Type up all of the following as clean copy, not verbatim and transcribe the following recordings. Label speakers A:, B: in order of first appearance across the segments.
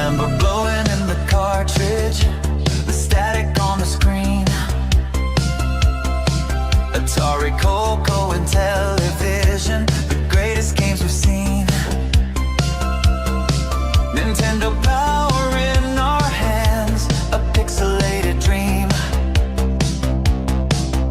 A: Remember blowing in the cartridge, the static on the screen. Atari, Coco, and television, the greatest games we've seen. Nintendo power in our hands, a pixelated dream.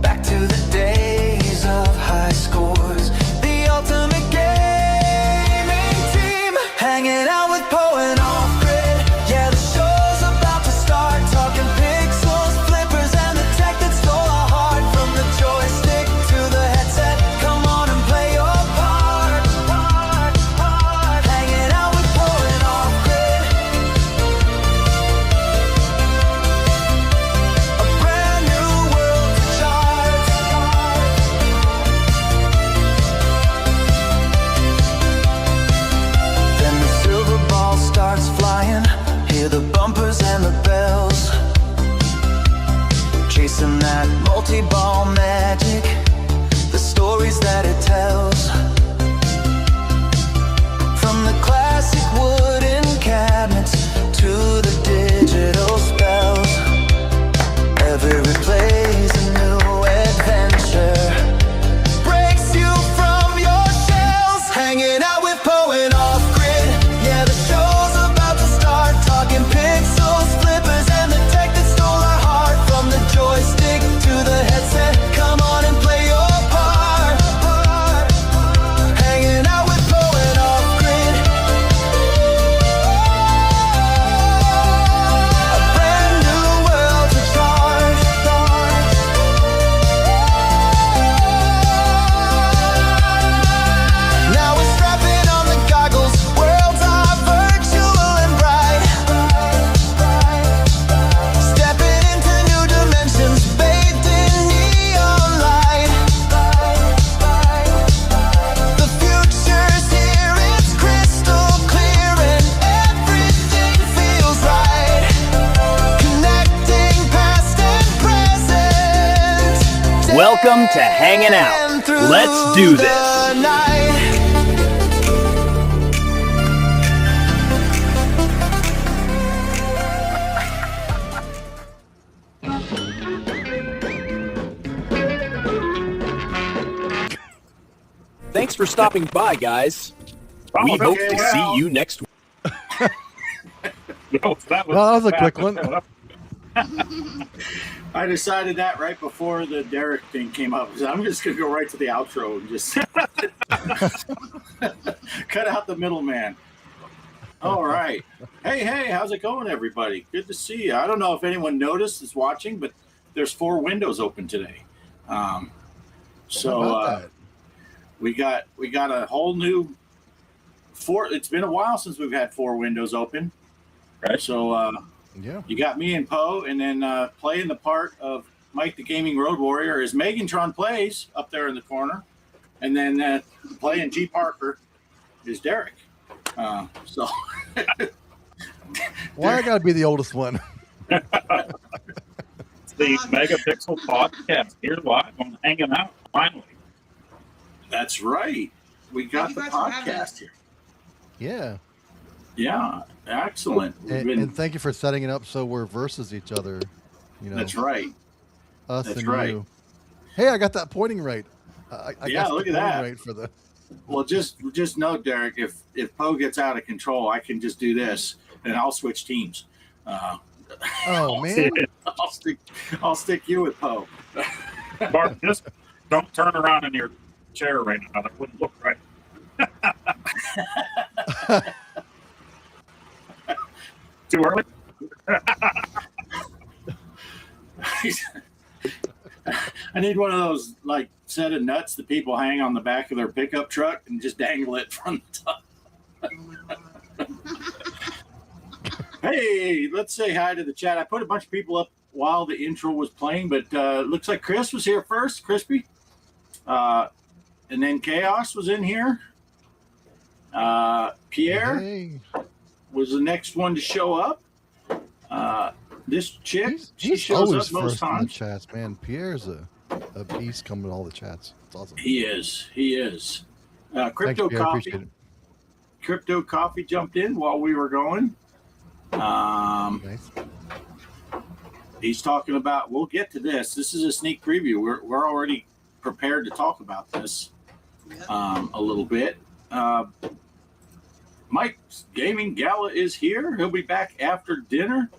A: Back to the days of high scores, the ultimate gaming team. Hanging out with Poe and OffGrid, yeah, the show's about to start. Talking pixels, flippers, and the tech that stole our heart. From the joystick to the headset, come on and play your part. Hanging out with Poe and OffGrid, a brand new world to chart. Then the silver ball starts flying, hear the bumpers and the bells. Chasing that multi-ball magic, the stories that it tells. From the classic wooden cabinets to the digital spells, every play's a new adventure, breaks you from your shells. Hanging out with Poe and OffGrid, yeah, the show's about to start. Talking pixels, flippers, and the tech that stole our heart. From the joystick to the headset, come on and play your part. Hanging out with Poe and OffGrid, a brand new world to chart. Now we're strapping on the goggles, worlds are virtual and bright. Stepping into new dimensions, bathed in neon light. The future's here, it's crystal clear, and everything feels right. Connecting past and present.
B: Welcome to Hangin' Out. Let's do this.
A: The night.
B: Thanks for stopping by, guys. We hope to see you next week.
C: That
D: was a quick one.
C: I decided that right before the Derek thing came up. I'm just going to go right to the outro and just cut out the middleman. All right. Hey, how's it going, everybody? Good to see you. I don't know if anyone noticed is watching, but there's 4 windows open today. We got a whole new 4. It's been a while since we've had 4 windows open. Right. So,
D: Yeah.
C: you got me and Poe, and then playing the part of Mike the Gaming Road Warrior is Megantron Plays up there in the corner. And then playing G. Parker is Derek. So
D: Why I gotta be the oldest one?
E: It's the MegaPixel podcast here live on Hanging Out, finally.
C: that's right. We got the podcast here.
D: Yeah.
C: Yeah, excellent.
D: And thank you for setting it up so we're versus each other. You know,
C: That's right.
D: Us
C: That's
D: and
C: right.
D: you. Hey, I got that pointing right. I
C: Yeah,
D: got
C: look
D: the
C: at
D: pointing
C: that.
D: Right for the.
C: Well, just know, Derek, if Poe gets out of control, I can just do this, and I'll switch teams.
D: Oh man.
C: I'll stick you with Poe.
E: Bart, just don't turn around in your chair right now. That wouldn't look right. Too early?
C: I need one of those like set of nuts that people hang on the back of their pickup truck and just dangle it from the top. Hey, let's say hi to the chat. I put a bunch of people up while the intro was playing, but looks like Chris was here first, Crispy. And then Chaos was in here. Pierre
D: Hey.
C: was the next one to show up. This chick, she
D: He's
C: shows
D: always
C: up most
D: first in the
C: times.
D: chats, man. Pierre's a beast coming to all the chats. It's awesome.
C: He is. Crypto
D: Thanks, Pierre.
C: Coffee.
D: Appreciate it.
C: Crypto Coffee jumped in while we were going.
D: Nice.
C: He's talking about. We'll get to this. This is a sneak preview. We're already prepared to talk about this a little bit. Mike's gaming gala is here. He'll be back after dinner.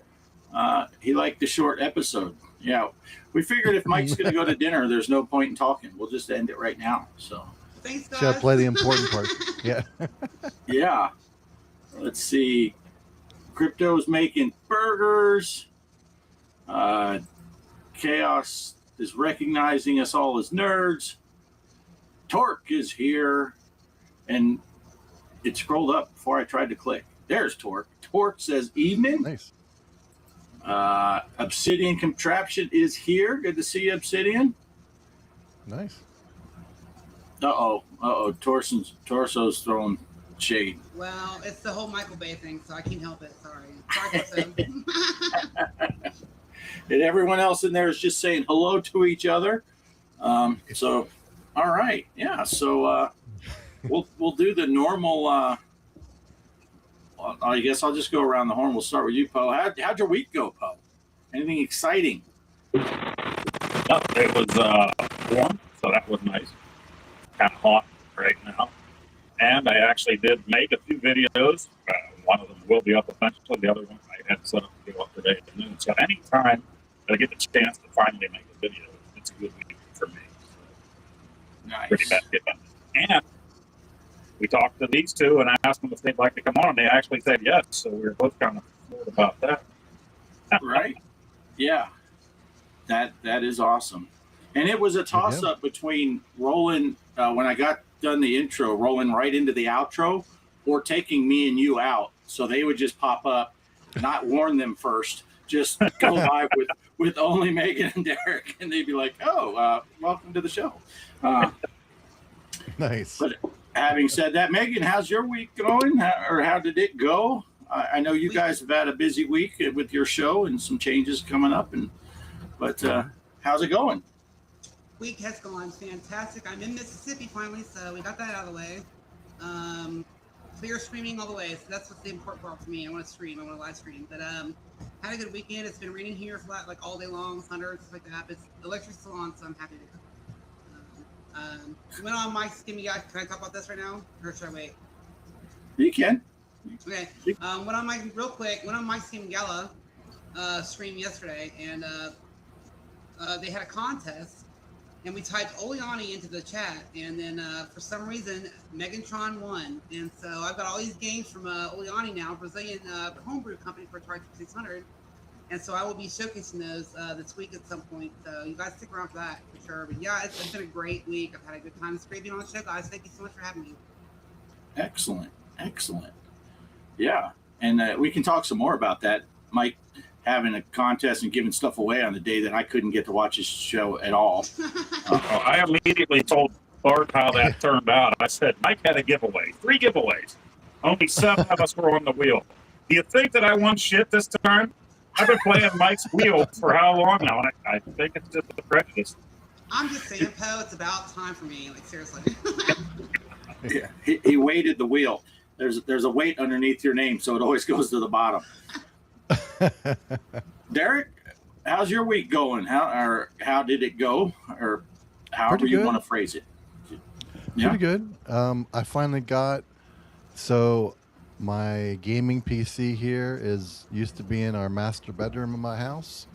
C: He liked the short episode. Yeah, we figured if Mike's going to go to dinner, there's no point in talking. We'll just end it right now. So
F: Thanks, guys.
D: Should I play the important part? Yeah.
C: yeah, let's see. Crypto's making burgers. Chaos is recognizing us all as nerds. Torque is here, and it scrolled up before I tried to click. There's Torque. Torque says evening.
D: Nice.
C: Obsidian Contraption is here. Good to see you, Obsidian.
D: Nice.
C: Torso's throwing shade.
F: Well, it's the whole Michael Bay thing, so I can't help it. Sorry, Torso.
C: And everyone else in there is just saying hello to each other. So, all right, yeah. So we'll do the normal. I guess I'll just go around the horn. We'll start with you, Poe. How'd your week go, Poe? Anything exciting?
E: It was warm, so that was nice. Kind of hot right now. And I actually did make a few videos. One of them will be up eventually. The other one I had set up to go up today at noon. So anytime that I get the chance to finally make a video, it's a good week for me.
C: Nice.
E: Pretty bad get done. And we talked to these two and I asked them if they'd like to come on. They actually said yes. So we were both kind of thrilled about that.
C: Right? Yeah. That is awesome. And it was a toss-up between rolling, when I got done the intro, rolling right into the outro, or taking me and you out. So they would just pop up, not warn them first, just go live with only Megan and Derek. And they'd be like, oh, welcome to the show.
D: Nice.
C: But having said that, Megan, how's your week going? How did it go? I know you guys have had a busy week with your show and some changes coming up. But how's it going?
F: Week has gone fantastic. I'm in Mississippi finally, so we got that out of the way. Clear streaming all the way, so that's what's the important part for me. I want to stream. I want to live stream. But had a good weekend. It's been raining here for like all day long, thunder and stuff like that. But the electric's still on, so I'm happy to go. Went on Mike's Gimme Guy. Can I talk about this right now, or should I wait?
C: You can.
F: Okay. Went on Mike real quick. Went on Mike's Game Gala stream yesterday, and they had a contest. And we typed Oleani into the chat, and then for some reason, Megatron won. And so I've got all these games from Oleani now, Brazilian homebrew company for Atari 2600. And so I will be showcasing those this week at some point. So you guys stick around for that, for sure. But yeah, it's been a great week. I've had a good time. It's great being on the show, guys. Thank you so much for having me.
C: Excellent. Yeah, and we can talk some more about that. Mike having a contest and giving stuff away on the day that I couldn't get to watch his show at all.
E: I immediately told Bart how that turned out. I said, Mike had a giveaway, 3 giveaways. Only 7 of us were on the wheel. Do you think that I won shit this time? I've been playing Mike's wheel for how long now? And I think it's just a prejudice.
F: I'm just saying, Poe, it's about time for me. Like, seriously.
C: Yeah, he weighted the wheel. There's a weight underneath your name, so it always goes to the bottom. Derek, how's your week going? How did it go? Or however
D: Pretty
C: you
D: good.
C: want to phrase it. Yeah.
D: Pretty good. I finally got, so my gaming PC here used to be in our master bedroom in my house.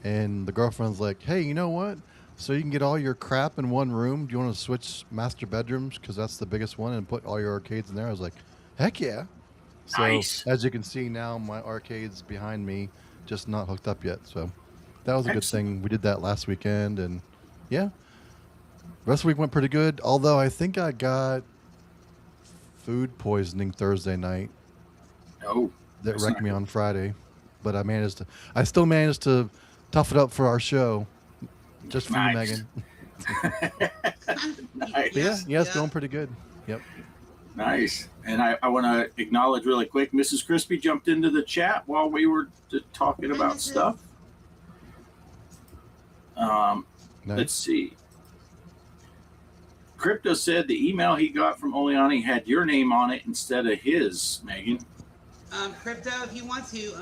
D: And the girlfriend's like, hey, you know what? So you can get all your crap in one room. Do you want to switch master bedrooms? Because that's the biggest one, and put all your arcades in there. I was like, heck yeah. So
C: Nice.
D: as you can see now, my arcade's behind me, just not hooked up yet. So that was a good thing. We did that last weekend, and yeah. The rest of the week went pretty good, although I think I got food poisoning Thursday night.
C: Oh,
D: That
C: that's
D: wrecked
C: not
D: me
C: good.
D: on Friday. But I still managed to tough it up for our show. Just for
C: Nice.
D: you, Megan.
C: Nice.
D: But yeah, it's going pretty good. Yep.
C: Nice. And I want to acknowledge really quick, Mrs. Crispy jumped into the chat while we were talking about stuff.
D: Nice.
C: Let's see. Crypto said the email he got from Oleani had your name on it instead of his, Megan.
F: Crypto, if you want to,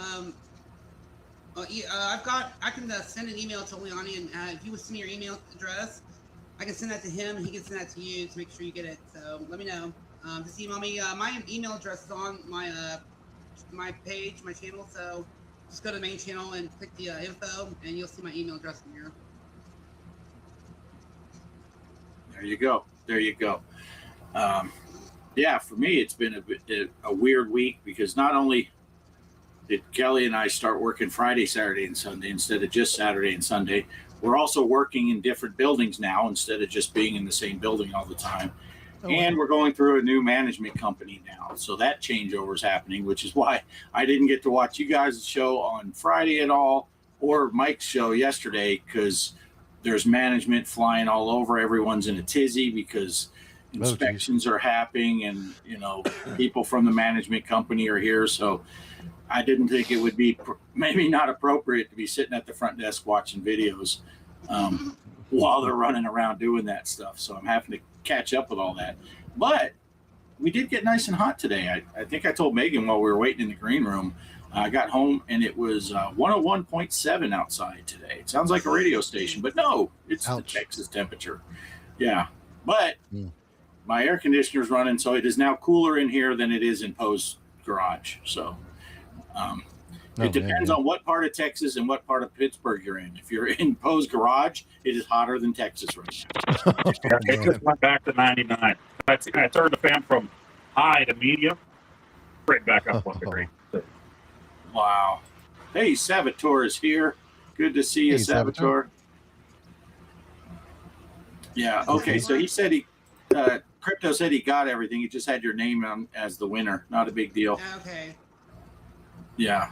F: I can send an email to Leone, and if you would send me your email address, I can send that to him, and he can send that to you to make sure you get it. So let me know. Just email me. My email address is on my page, my channel. So just go to the main channel and click the info, and you'll see my email address in here.
C: There you go. There you go. Yeah, for me, it's been a weird week because not only did Kelly and I start working Friday, Saturday, and Sunday instead of just Saturday and Sunday, we're also working in different buildings now instead of just being in the same building all the time. Oh, and we're going through a new management company now. So that changeover is happening, which is why I didn't get to watch you guys' show on Friday at all or Mike's show yesterday because there's management flying all over. Everyone's in a tizzy because inspections are happening and, people from the management company are here. So I didn't think it would be maybe not appropriate to be sitting at the front desk watching videos while they're running around doing that stuff. So I'm having to catch up with all that. But we did get nice and hot today. I think I told Megan while we were waiting in the green room, I got home and it was 101.7 outside today. It sounds like a radio station, but no, it's the Texas temperature. Yeah. But my air conditioner's running, so it is now cooler in here than it is in Poe's garage. So it depends on what part of Texas and what part of Pittsburgh you're in. If you're in Poe's garage, it is hotter than Texas right now.
E: It just went back to 99. I turned the fan from high to medium, right back up 1 degree.
C: Wow. Hey, Saboteur is here. Good to see you, Saboteur. Yeah, okay, so he said Crypto said he got everything. He just had your name on as the winner. Not a big deal.
F: Okay.
C: Yeah.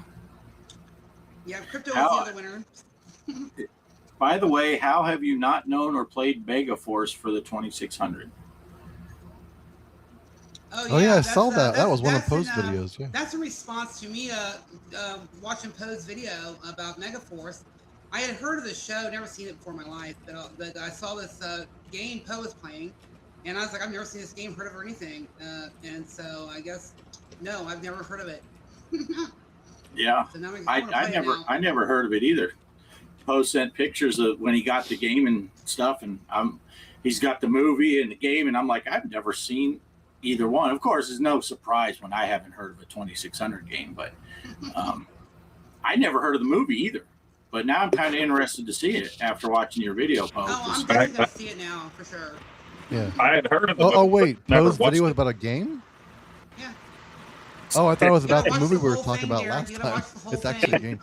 F: Yeah, Crypto was the other winner.
C: By the way, how have you not known or played Megaforce for the 2600?
D: Oh yeah, I saw that. That was one of Poe's videos. Yeah.
F: That's a response to me watching Poe's video about Megaforce. I had heard of the show, never seen it before in my life, but I saw this game Poe was playing, and I was like, I've never seen this game, heard of it or anything, and so I guess no, I've never heard of it.
C: Yeah, so I never heard of it either. Poe sent pictures of when he got the game and stuff, and he's got the movie and the game, and I'm like, I've never seen either one. Of course, it's no surprise when I haven't heard of a 2600 game, but I never heard of the movie either. But now I'm kind of interested to see it after watching your video, Poe.
F: Oh, I'm definitely going to see it now, for sure.
D: Yeah.
E: I had heard of the
D: movie, wait, Poe's video was about a game?
F: Yeah.
D: Oh, I thought it was about the movie we were talking about last time. It's actually a game.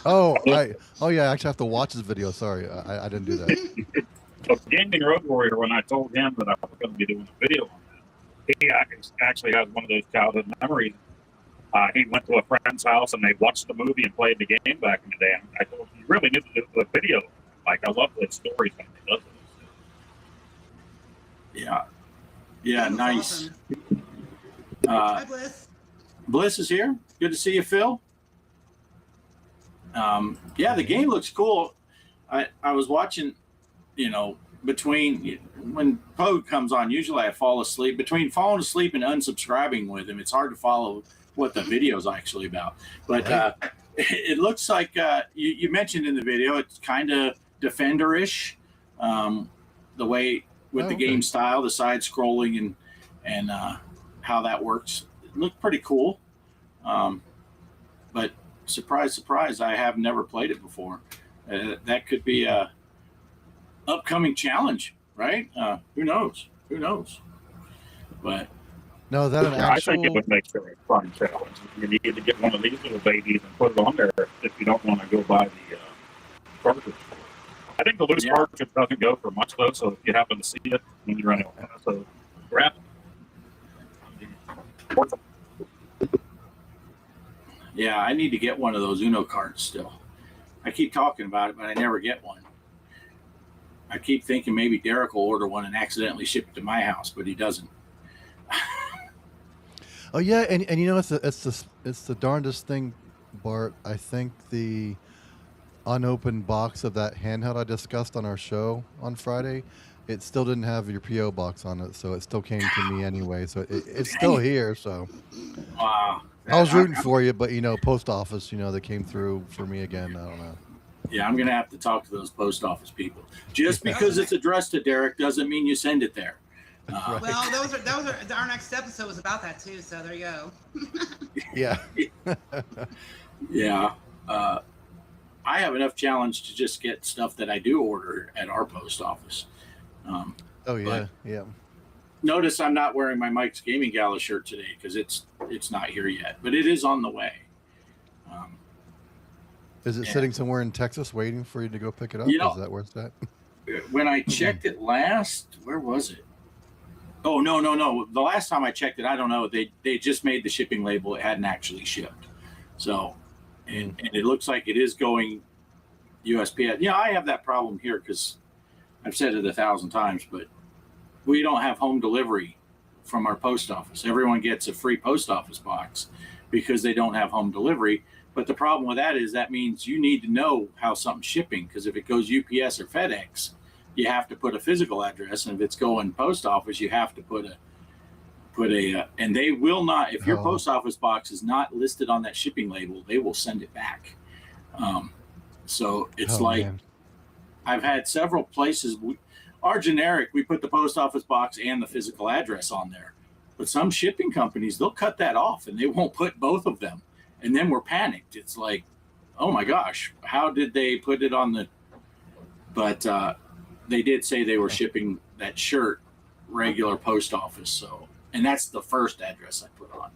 D: Oh, yeah, I actually have to watch this video. Sorry, I didn't do that.
E: So Gaming Road Warrior, when I told him that I was going to be doing a video on that, he actually has one of those childhood memories. He went to a friend's house and they watched the movie and played the game back in the day. And I told him, you really need to do a video. Like, I love the stories when he does it.
C: Yeah. Yeah, nice.
F: Awesome. Hi, Bliss.
C: Bliss is here. Good to see you, Phil. Yeah, the game looks cool. I was watching, between when Poe comes on, usually I fall asleep. Between falling asleep and unsubscribing with him, it's hard to follow what the video is actually about. But it looks like you mentioned in the video, it's kind of Defender-ish, the way with the game style, the side scrolling and how that works. It looked pretty cool. But surprise, surprise, I have never played it before. That could be a upcoming challenge, right? Who knows? But
D: no, that an actual...
E: I think it would make for a fun challenge. You need to get one of these little babies and put it on there if you don't want to go buy the cartridge. I think the loose cartridge doesn't go for much though, so if you happen to see it when you're running, so grab it.
C: Yeah, I need to get one of those Uno cards still. I keep talking about it, but I never get one. I keep thinking maybe Derek will order one and accidentally ship it to my house, but he doesn't.
D: Oh yeah, and it's the darndest thing, Bart. I think unopened box of that handheld I discussed on our show on Friday. It still didn't have your PO box on it, so it still came to me anyway. So it's still here. So
C: Wow.
D: I was rooting for you, but post office, they came through for me again. I don't know.
C: Yeah, I'm gonna have to talk to those post office people. Just because it's addressed to Derek doesn't mean you send it there.
F: Well, that was our next episode was about that too. So there you go.
D: Yeah.
C: Yeah. I have enough challenge to just get stuff that I do order at our post office.
D: Oh yeah, yeah.
C: Notice I'm not wearing my Mike's Gaming Gala shirt today because it's not here yet, but it is on the way.
D: Is it sitting somewhere in Texas waiting for you to go pick it up? Is that where it's at?
C: When I checked it last, where was it? Oh, no. The last time I checked it, I don't know. They just made the shipping label. It hadn't actually shipped. So, and it looks like it is going USPS. Yeah, I have that problem here because I've said it 1,000 times, but we don't have home delivery from our post office. Everyone gets a free post office box because they don't have home delivery. But the problem with that is that means you need to know how something's shipping, because if it goes UPS or FedEx, you have to put a physical address, and if it's going post office, you have to put a and they will not, if your post office box is not listed on that shipping label, they will send it back. So it's man. I've had several places. Our generic, we put the post office box and the physical address on there, but some shipping companies, they'll cut that off and they won't put both of them. And then we're panicked. It's like, oh my gosh, how did they put it on the? But they did say they were shipping that shirt regular post office. So, and that's the first address I put on.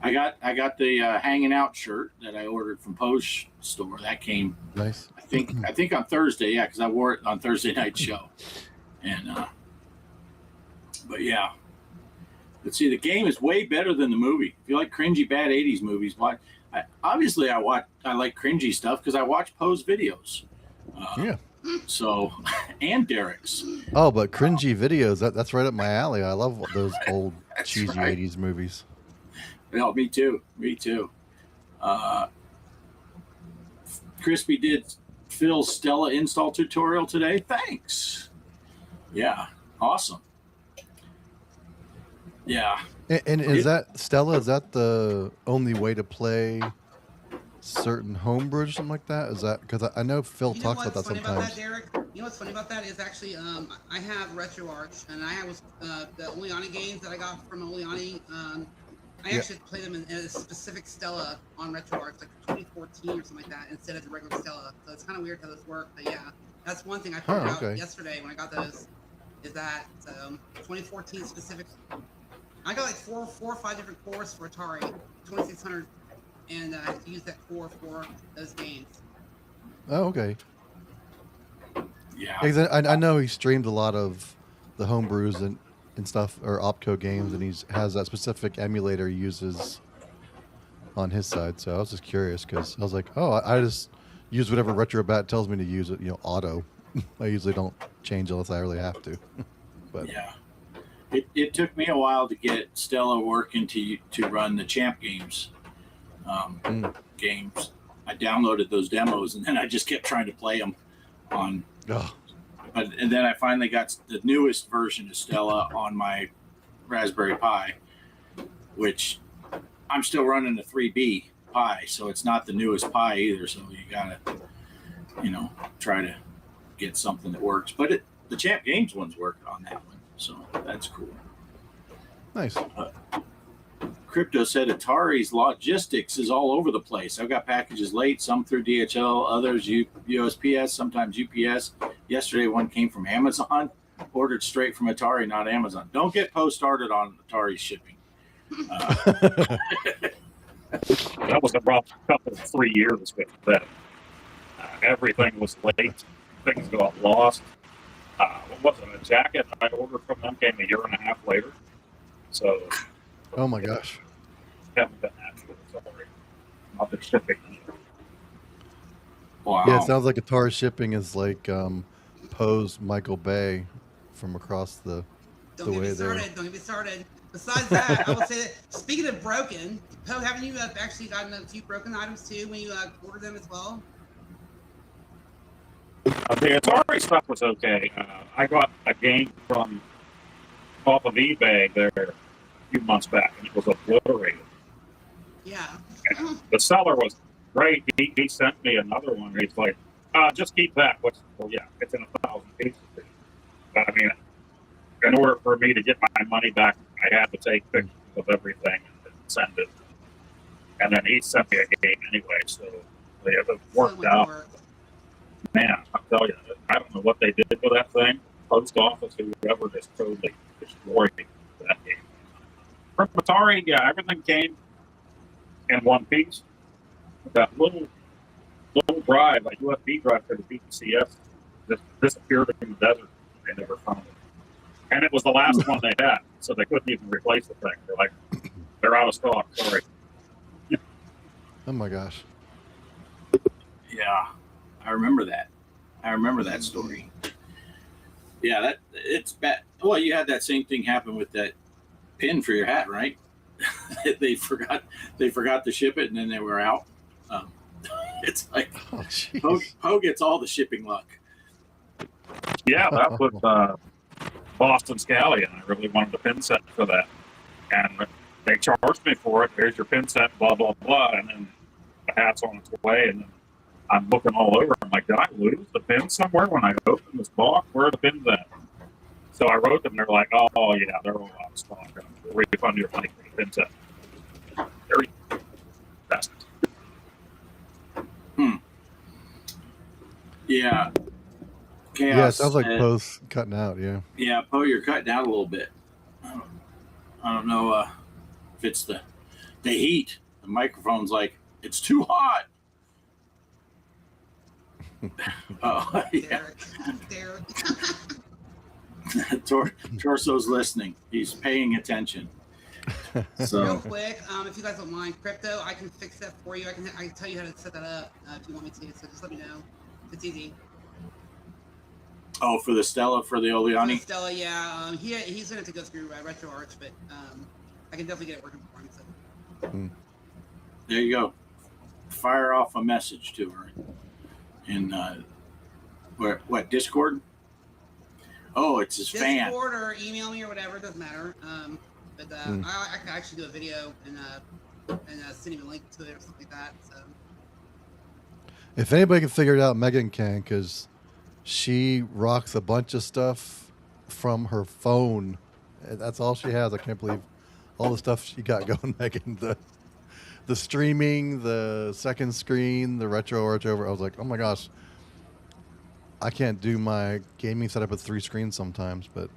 C: I got the Hangin Out shirt that I ordered from Poe's store. That came
D: nice.
C: I think on Thursday. Yeah, because I wore it on Thursday night show. And but yeah. But see, the game is way better than the movie. If you like cringy, bad 80s movies, I like cringy stuff because I watch Poe's videos.
D: Yeah.
C: So, and Derek's.
D: Oh, but cringy videos, that's right up my alley. I love those old cheesy
C: right.
D: 80s movies.
C: No, me too. Crispy did Phil's Stella install tutorial today. Thanks. Yeah, awesome. Yeah.
D: And is that Stella? Is that the only way to play certain homebrews or something like that? Is that because I know Phil talks about that sometimes?
F: About that, Derek? You know what's funny about that is actually I have RetroArch, and I was the Oleani games that I got from Oleani. I actually play them in a specific Stella on RetroArch, like 2014 or something like that, instead of the regular Stella. So it's kind of weird how this works, but yeah, that's one thing I figured out yesterday when I got those. Is that 2014 specific? I got like four or five different cores for Atari 2600, and I have to use that core for those games.
D: Oh, okay.
C: Yeah.
D: Because I know he streamed a lot of the homebrews and stuff, or Opco games, and he has that specific emulator he uses on his side. So I was just curious because I was like, oh, I just use whatever RetroBat tells me to use it, auto. I usually don't change unless I really have to. But
C: yeah. It took me a while to get Stella working to run the Champ games. Games. I downloaded those demos and then I just kept trying to play them on. And then I finally got the newest version of Stella on my Raspberry Pi, which I'm still running a 3B Pi, so it's not the newest Pi either. So you gotta, try to get something that works. But the Champ Games ones work on that one. So that's cool.
D: Nice.
C: Crypto said Atari's logistics is all over the place. I've got packages late, some through DHL, others USPS, sometimes UPS. Yesterday, one came from Amazon, ordered straight from Atari, not Amazon. Don't get Poe started on Atari shipping.
E: That was a rough couple of 3 years with that. Everything was late. Things got lost. What was it? A jacket I ordered from them came a year and a half later. So,
D: oh my gosh,
E: haven't been happy with Atari. Not the shipping.
C: Wow.
D: Yeah, it sounds like Atari shipping is like Poe's Michael Bay from across the way there.
F: Don't get me started. Besides that, I will say that speaking of broken, Poe, haven't you actually gotten a few broken items too when you order them as well?
E: The Atari stuff was okay. I got a game from off of eBay there a few months back, and it was obliterated.
F: Yeah.
E: And the seller was great. He sent me another one. He's like, just keep that. Well, yeah, it's in 1,000 pieces. But I mean, in order for me to get my money back, I had to take pictures of everything and send it. And then he sent me a game anyway, so it worked out. Man, I tell you, I don't know what they did with that thing. Post office, whoever, just totally destroyed that game. From Atari, yeah, everything came in one piece. That little drive, like USB drive for the BTCS, just disappeared in the desert. They never found it. And it was the last one they had, so they couldn't even replace the thing. They're like, they're out of stock. Sorry.
D: Oh my gosh.
C: Yeah, I remember that. I remember that story. Yeah, it's bad. Well, you had that same thing happen with that pin for your hat, right? they forgot to ship it, and then they were out. It's like Poe gets all the shipping luck.
E: Yeah, that was Boston Scallion. I really wanted the pin set for that, and they charged me for it. Here's your pin set, blah blah blah, and then the hat's on its way, and then I'm looking all over. I'm like, did I lose the pin somewhere when I opened this box? Where are the pins at? So I wrote them. They're like, oh yeah, they're all out of stock. We'll refund your money for the pin set. Very fast. Yeah. Chaos.
D: Yeah, it sounds like Poe's cutting out. Yeah.
C: Yeah, Poe, you're cutting out a little bit. I don't know if it's the heat. The microphone's like, it's too hot. Oh, yeah.
F: Derek.
C: Torso's listening. He's paying attention. So
F: real quick, if you guys don't mind, crypto, I can fix that for you. I can tell you how to set that up if you want me to. So just let me know. It's easy.
C: Oh, for the Stella, for the Oleani?
F: For the Stella, yeah. He's going to have to go through RetroArch, but I can definitely get it working for him. So.
C: There you go. Fire off a message to her. In what Discord? Oh, it's his fan.
F: Discord or email me or whatever, it doesn't matter. But I can actually do a video and send him a link to it or something like that. So.
D: If anybody can figure it out, Megan can, because she rocks a bunch of stuff from her phone. That's all she has. I can't believe all the stuff she got going, Megan. The streaming, the second screen, the RetroArch over. I was like, oh my gosh, I can't do my gaming setup with 3 screens sometimes, but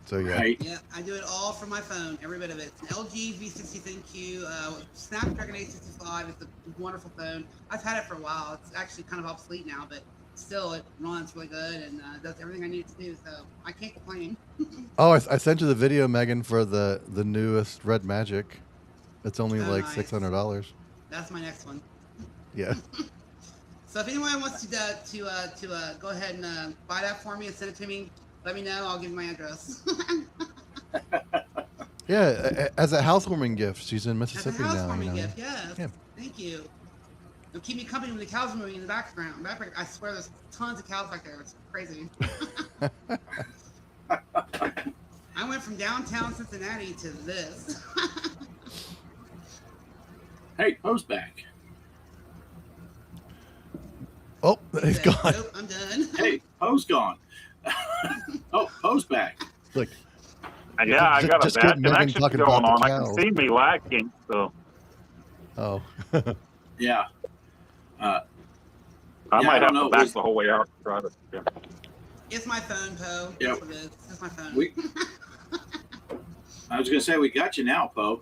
D: so yeah.
C: Right.
F: Yeah, I do it all from my phone, every bit of it. It's an LG V60 ThinQ, Snapdragon 865. It's a wonderful phone. I've had it for a while. It's actually kind of obsolete now, but still it runs really good and does everything I need it to do, so I can't complain.
D: Oh, I sent you the video, Megan, for the newest Red Magic. It's only like
F: nice.
D: $600.
F: That's my next one.
D: Yeah.
F: So if anyone wants to go ahead and buy that for me and send it to me, let me know. I'll give you my address.
D: Yeah, as a housewarming gift. She's in Mississippi
F: As a
D: now.
F: housewarming gift, yes.
D: Yeah.
F: Thank you. It'll keep me company when the cows are moving in the background. I swear there's tons of cows back there. It's crazy. I went from downtown Cincinnati to this.
C: Hey, Poe's back.
D: Oh, he's gone.
F: Nope, I'm done.
C: Hey, Poe's gone. Oh, Poe's back.
D: Look.
E: Yeah, I got
D: just
E: a
D: get
E: bad
D: Megan
E: connection
D: talking
E: going
D: about
E: on.
D: the
E: I can
D: cows.
E: see me lagging, so
D: Oh.
C: Yeah.
E: I
C: I
E: might have
C: don't know.
E: to back the whole way out to try to. Yeah.
F: It's my phone, Poe.
C: Yep.
F: That's what it is. It's my phone.
C: I was going to say, we got you now, Poe.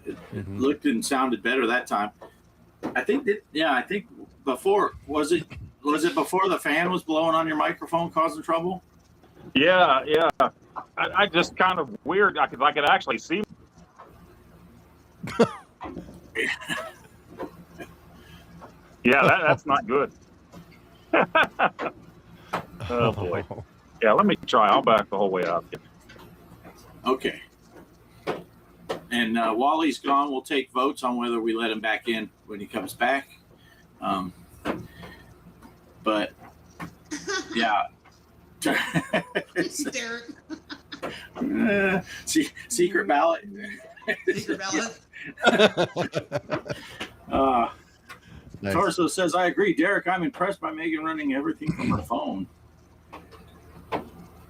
C: It looked and sounded better that time. I think before, was it before the fan was blowing on your microphone causing trouble?
E: Yeah. I just kind of weird because I could actually see. Yeah, that's not good. Oh boy. Yeah, let me try. I'll back the whole way out.
C: Okay. And while he's gone, we'll take votes on whether we let him back in when he comes back. But yeah.
F: Derek.
C: Secret ballot.
F: Secret ballot.
D: Nice.
C: Torso says, I agree, Derek. I'm impressed by Megan running everything from her phone.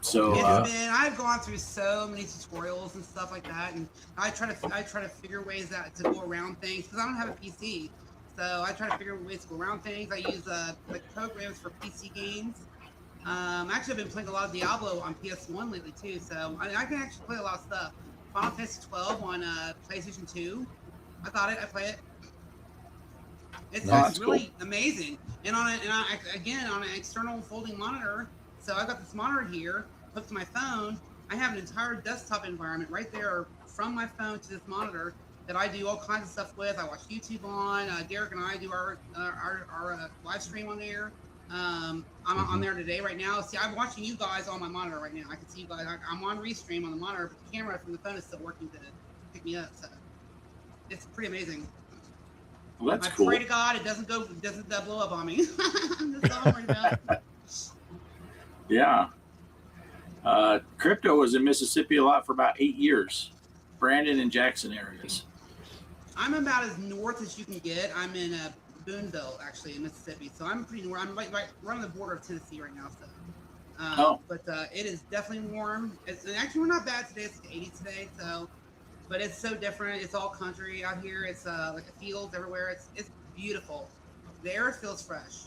C: So
F: I've gone through so many tutorials and stuff like that, and I try to figure ways to go around things because I don't have a PC. So I try to figure ways to go around things. I use like programs for PC games. Actually, I've been playing a lot of Diablo on PS1 lately too, so I can actually play a lot of stuff. Final Fantasy 12 on PlayStation 2. I play it. It's really amazing. And on an external folding monitor. So I got this monitor here hooked to my phone. I have an entire desktop environment right there from my phone to this monitor that I do all kinds of stuff with. I watch YouTube on. Derek and I do our live stream on there. I'm on there today right now. See, I'm watching you guys on my monitor right now. I can see you guys. I'm on Restream on the monitor, but the camera from the phone is still working to pick me up. So it's pretty amazing.
C: Well, that's
F: I
C: cool.
F: pray to God it doesn't blow up on me. That's all I'm worried about.
C: Yeah. Crypto was in Mississippi a lot for about 8 years. Brandon and Jackson areas.
F: I'm about as north as you can get. I'm in Boonville, actually, in Mississippi. So I'm pretty north. I'm right on the border of Tennessee right now. So, but it is definitely warm. And actually, we're not bad today. It's like 80 today. So, but it's so different. It's all country out here. It's like a fields everywhere. It's beautiful. The air feels fresh.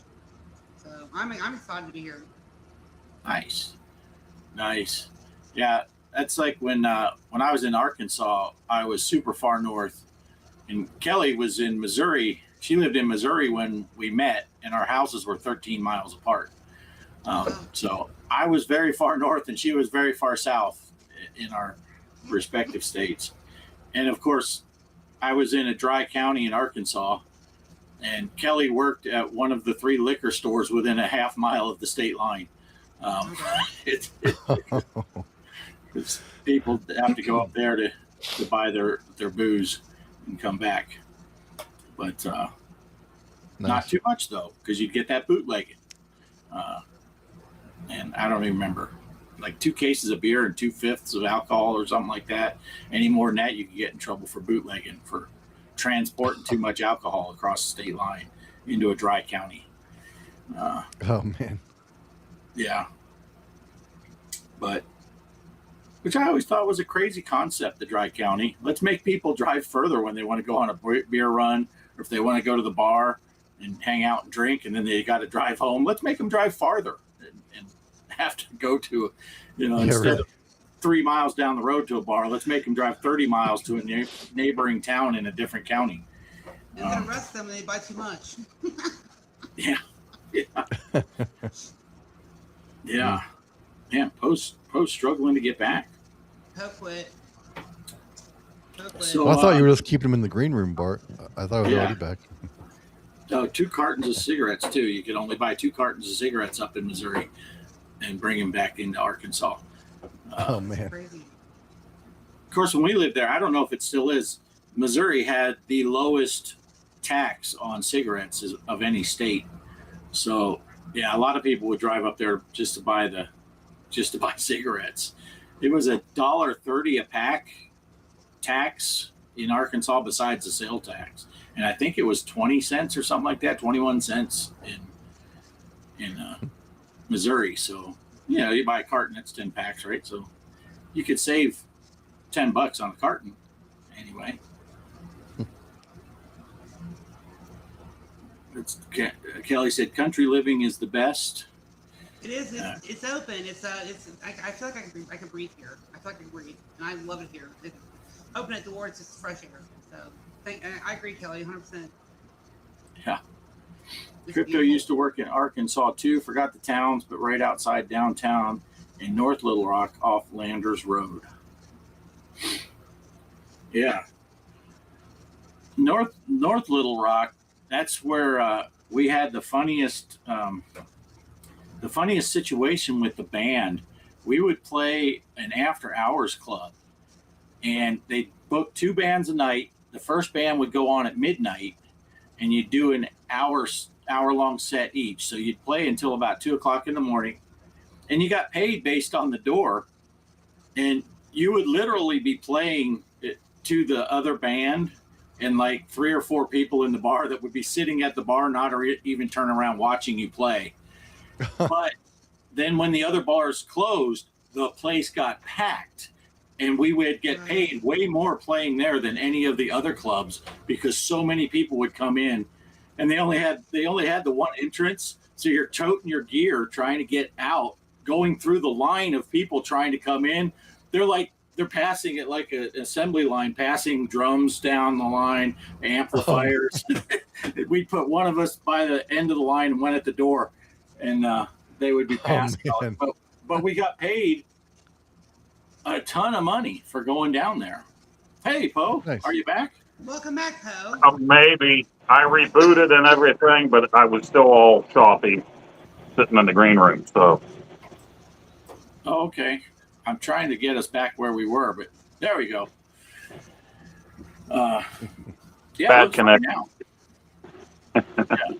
F: So I'm excited to be here.
C: Nice. Yeah, that's like when I was in Arkansas, I was super far north, and Kelly was in Missouri. She lived in Missouri when we met, and our houses were 13 miles apart. So I was very far north, and she was very far south in our respective states. And of course, I was in a dry county in Arkansas, and Kelly worked at one of the 3 liquor stores within a half mile of the state line. People have to go up there to buy their booze and come back, but not too much though, because you'd get that bootlegging. And I don't even remember, like 2 cases of beer and 2/5 of alcohol or something like that. Any more than that, you could get in trouble for bootlegging, for transporting too much alcohol across the state line into a dry county.
D: Oh man.
C: Yeah. But, which I always thought was a crazy concept, the dry county. Let's make people drive further when they want to go on a beer run, or if they want to go to the bar and hang out and drink, and then they got to drive home. Let's make them drive farther and have to go to, instead of 3 miles down the road to a bar, let's make them drive 30 miles to a neighboring town in a different county.
F: And then arrest them when they buy too much.
C: Yeah. Yeah. Man, Poe's struggling to get back.
F: Poe quit.
C: So,
D: Well, I thought you were just keeping him in the green room, Bart. I thought he was already back.
C: 2 cartons of cigarettes too. You can only buy 2 cartons of cigarettes up in Missouri and bring them back into Arkansas.
D: Oh man.
F: Crazy.
C: Of course, when we lived there, I don't know if it still is, Missouri had the lowest tax on cigarettes of any state. So yeah, a lot of people would drive up there just to buy cigarettes. It was $1.30 a pack tax in Arkansas besides the sale tax, and I think it was 20 cents or something like that, 21 cents in Missouri. So you buy a carton, that's 10 packs, right? So you could save $10 on a carton anyway. Kelly said country living is the best.
F: It is. It's open. I feel like I can breathe here. I feel like I can breathe, and I love it here. Open at doors, just fresh air. So I agree, Kelly, 100%.
C: Yeah. Crypto used to work in Arkansas too. Forgot the towns, but right outside downtown in North Little Rock off Landers Road. Yeah. North Little Rock. That's where we had the funniest situation with the band. We would play an after hours club, and they'd book 2 bands a night. The first band would go on at midnight, and you'd do an hour hour-long set each. So you'd play until about 2 o'clock in the morning, and you got paid based on the door. And you would literally be playing it to the other band, and like 3 or 4 people in the bar that would be sitting at the bar, not even turn around watching you play. But then when the other bars closed, the place got packed, and we would get paid way more playing there than any of the other clubs, because so many people would come in, and they only had the one entrance. So you're toting your gear, trying to get out, going through the line of people trying to come in. They're passing it like an assembly line, passing drums down the line, amplifiers. We'd put one of us by the end of the line and went at the door, and they would be passing out. But we got paid a ton of money for going down there. Hey, Poe,
D: Nice.
C: Are you back?
F: Welcome back, Poe.
E: Maybe. I rebooted and everything, but I was still all choppy sitting in the green room. So.
C: Oh, okay. I'm trying to get us back where we were, but there we go. Yeah,
E: Bad connection.
C: Fine now. Yeah.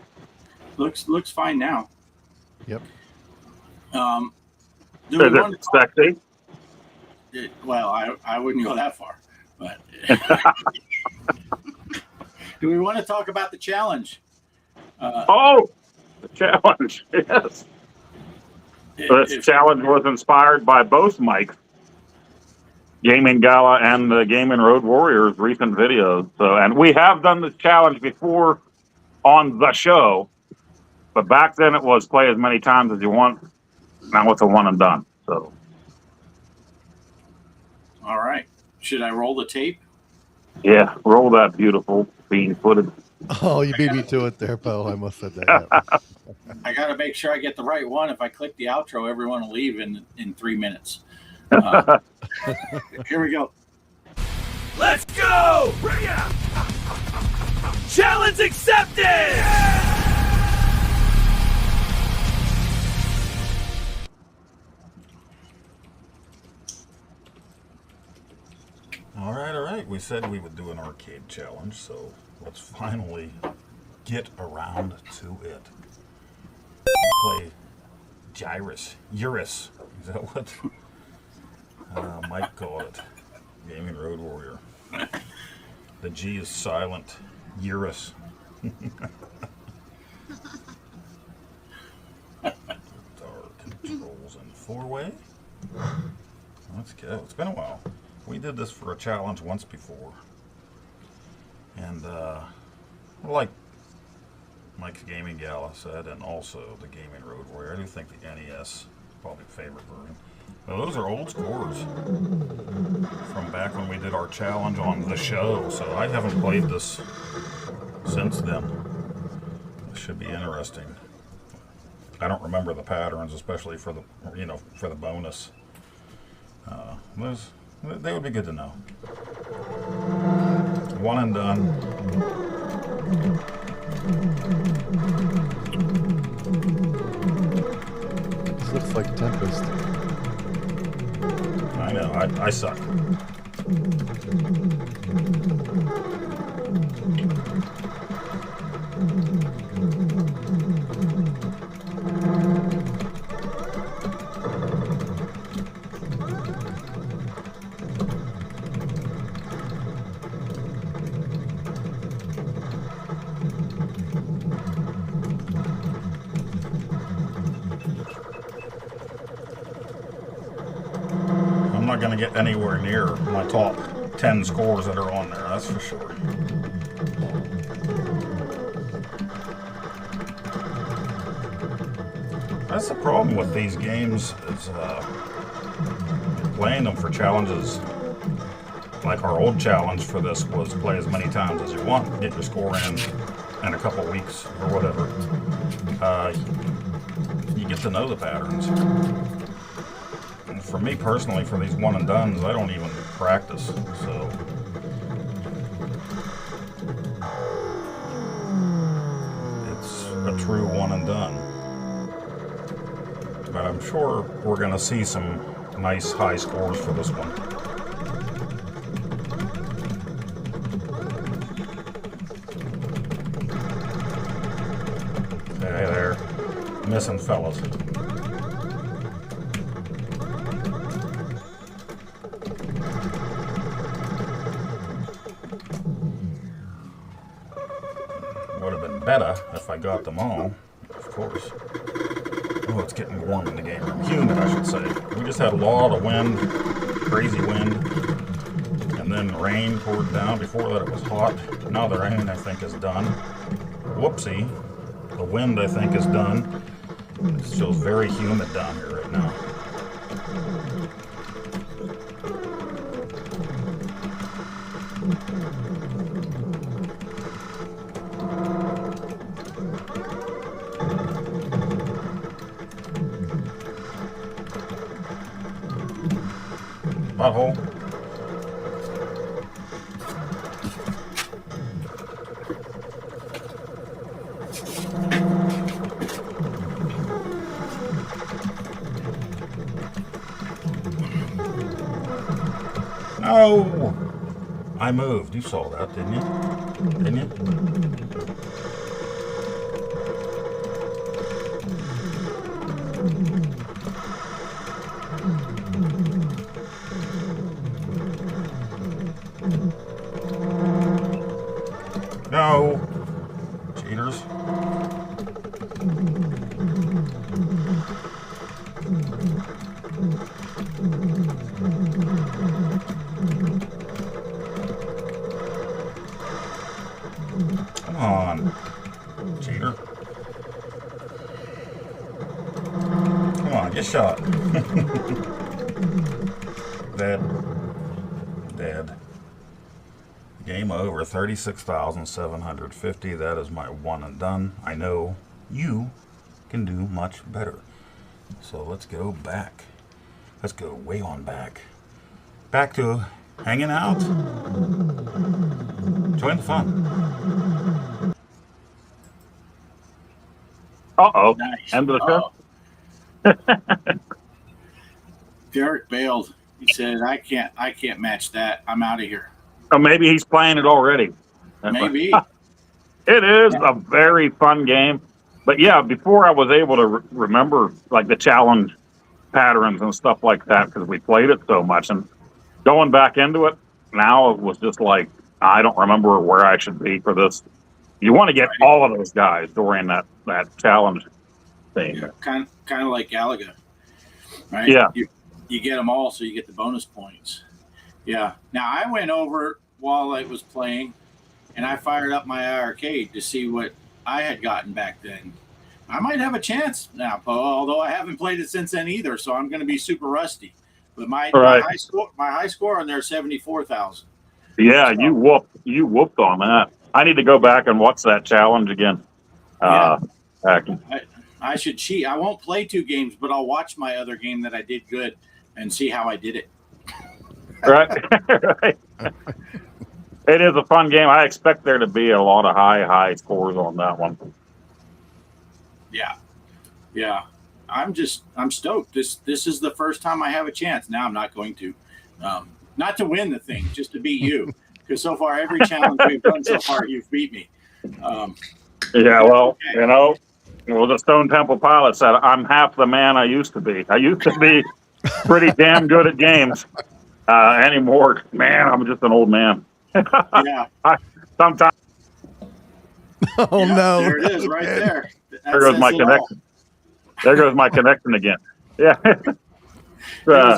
C: Looks fine now.
D: Yep.
E: Is it sexy?
C: Well, I wouldn't go that far, but do we want to talk about the challenge?
E: The challenge, yes. This challenge was inspired by both Mike's Gaming Gala and the Gaming Road Warriors recent videos. So, and we have done this challenge before on the show, but back then it was play as many times as you want. Now it's a one and done. So,
C: all right. Should I roll the tape?
E: yeah, roll that beautiful bean footage.
D: Oh, you beat me to it there, Poe. I must have said that.
C: I got to make sure I get the right one. If I click the outro, everyone will leave in 3 minutes. Here we go.
B: Let's go! Bring it up! Challenge accepted!
G: All right. We said we would do an arcade challenge, so let's finally get around to it. Play Eurus. Is that what Mike called it? Gaming Road Warrior. The G is silent. Eurus. Our controls in 4-way. Let's go. It's been a while. We did this for a challenge once before. And like Mike's Gaming Gala said, and also the Gaming Road Warrior, I do think the NES is probably favorite version. Now, those are old scores from back when we did our challenge on the show, so I haven't played this since then. This should be interesting. I don't remember the patterns, especially for the for the bonus. They would be good to know. One and done.
D: This looks like Tempest.
G: I know, I suck. I'm not going to get anywhere near my top 10 scores that are on there, that's for sure. That's the problem with these games, is playing them for challenges. Like our old challenge for this was play as many times as you want, get your score in a couple weeks or whatever. You get to know the patterns. And for me personally, for these one and dones, I don't even practice, so. It's a true one and done. But I'm sure we're going to see some nice high scores for this one. missing fellas. Would have been better if I got them all, of course. Oh, it's getting warm in the game room. Humid, I should say. We just had a lot of wind, crazy wind, and then rain poured down. Before that it was hot. Now the rain, I think, is done. Whoopsie. The wind, I think, is done. It feels very humid down here right now. Butthole. No! I moved. You saw that, didn't you? Didn't you? No! Cheaters. Come on, cheater. Come on, get shot. Dead. Dead. Game over. 36,750. That is my one and done. I know you can do much better. So let's go back. Let's go way on back. Back to hanging out. Join the fun.
E: Uh-oh.
C: Nice.
E: End of the show?
C: Derek bailed. He said, I can't match that. I'm out of here.
E: Oh, maybe he's playing it already.
C: Maybe.
E: It is a very fun game. But yeah, before I was able to remember like the challenge patterns and stuff like that because we played it so much. And going back into it, now it was just like, I don't remember where I should be for this. You want to get all of those guys during that challenge thing.
C: Yeah, kind of like Galaga, right?
E: Yeah.
C: You get them all, so you get the bonus points. Yeah. Now I went over while it was playing, and I fired up my arcade to see what I had gotten back then. I might have a chance now, Poe, although I haven't played it since then either, so I'm going to be super rusty. But my high score on there is 74,000.
E: Yeah, you whooped on that. I need to go back and watch that challenge again.
C: Yeah. I should cheat. I won't play 2 games, but I'll watch my other game that I did good and see how I did it.
E: Right. Right. It is a fun game. I expect there to be a lot of high scores on that one.
C: Yeah. Yeah. I'm stoked. This is the first time I have a chance. Now I'm not going to. Not to win the thing, just to beat you. Because so far, every challenge we've done so far, you've beat me.
E: Yeah, well, okay. The Stone Temple Pilot said, I'm half the man I used to be. I used to be pretty damn good at games. Anymore, man, I'm just an old man.
C: Yeah.
E: Sometimes.
D: Oh,
C: yeah,
D: no.
C: There it is, right there.
E: There goes my connection. There goes my connection again. Yeah.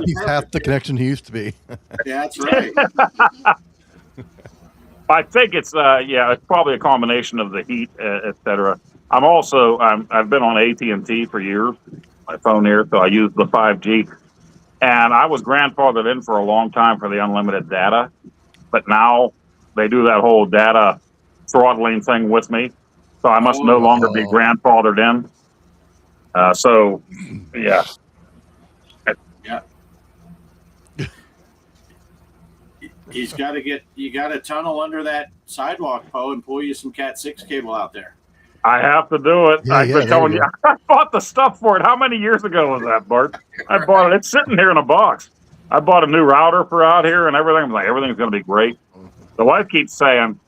D: He's half the connection he used to be.
C: Yeah, that's right.
E: I think it's it's probably a combination of the heat, etc. I've been on AT&T for years, my phone here, so I use the 5G, and I was grandfathered in for a long time for the unlimited data, but now they do that whole data throttling thing with me, so I must no longer be grandfathered in. So, yeah.
C: Yeah. You got to tunnel under that sidewalk, Poe, and pull you some Cat 6 cable out there.
E: I have to do it.
D: Yeah,
E: I've been telling you, I bought the stuff for it. How many years ago was that, Bart? I bought it. It's sitting here in a box. I bought a new router for out here and everything. I'm like, everything's going to be great. The wife keeps saying,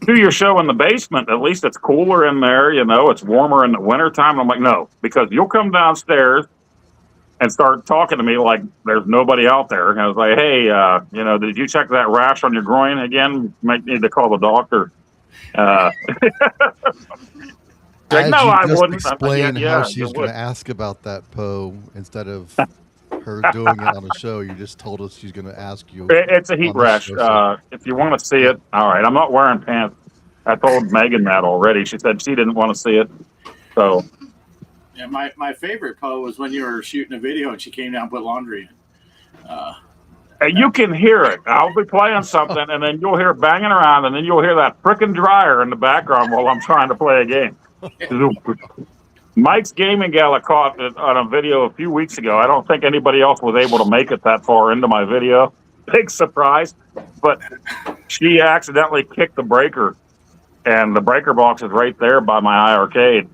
E: do your show in the basement. At least it's cooler in there. You know, it's warmer in the wintertime. And I'm like, no, because you'll come downstairs and start talking to me like there's nobody out there. And I was like, hey, you know, did you check that rash on your groin again? Might need to call the doctor. Like,
D: As
E: no,
D: you
E: I
D: just
E: wouldn't.
D: explain
E: Yeah,
D: how
E: yeah,
D: she's
E: you
D: going
E: would.
D: to ask about that, Poe, instead of her doing it on the show. You just told us she's going to ask you
E: It's a heat
D: on the
E: rash.
D: show. So,
E: If you want to see
D: yeah.
E: it, all right. I'm not wearing pants. I told Megan that already. She said she didn't want to see it. So
C: Yeah, my favorite Poe was when you were shooting a video and she came down and put laundry in.
E: you can hear it. I'll be playing something, and then you'll hear banging around, and then you'll hear that frickin' dryer in the background while I'm trying to play a game. Mike's Gaming Gala caught it on a video a few weeks ago. I don't think anybody else was able to make it that far into my video. Big surprise. But she accidentally kicked the breaker, and the breaker box is right there by my iArcade.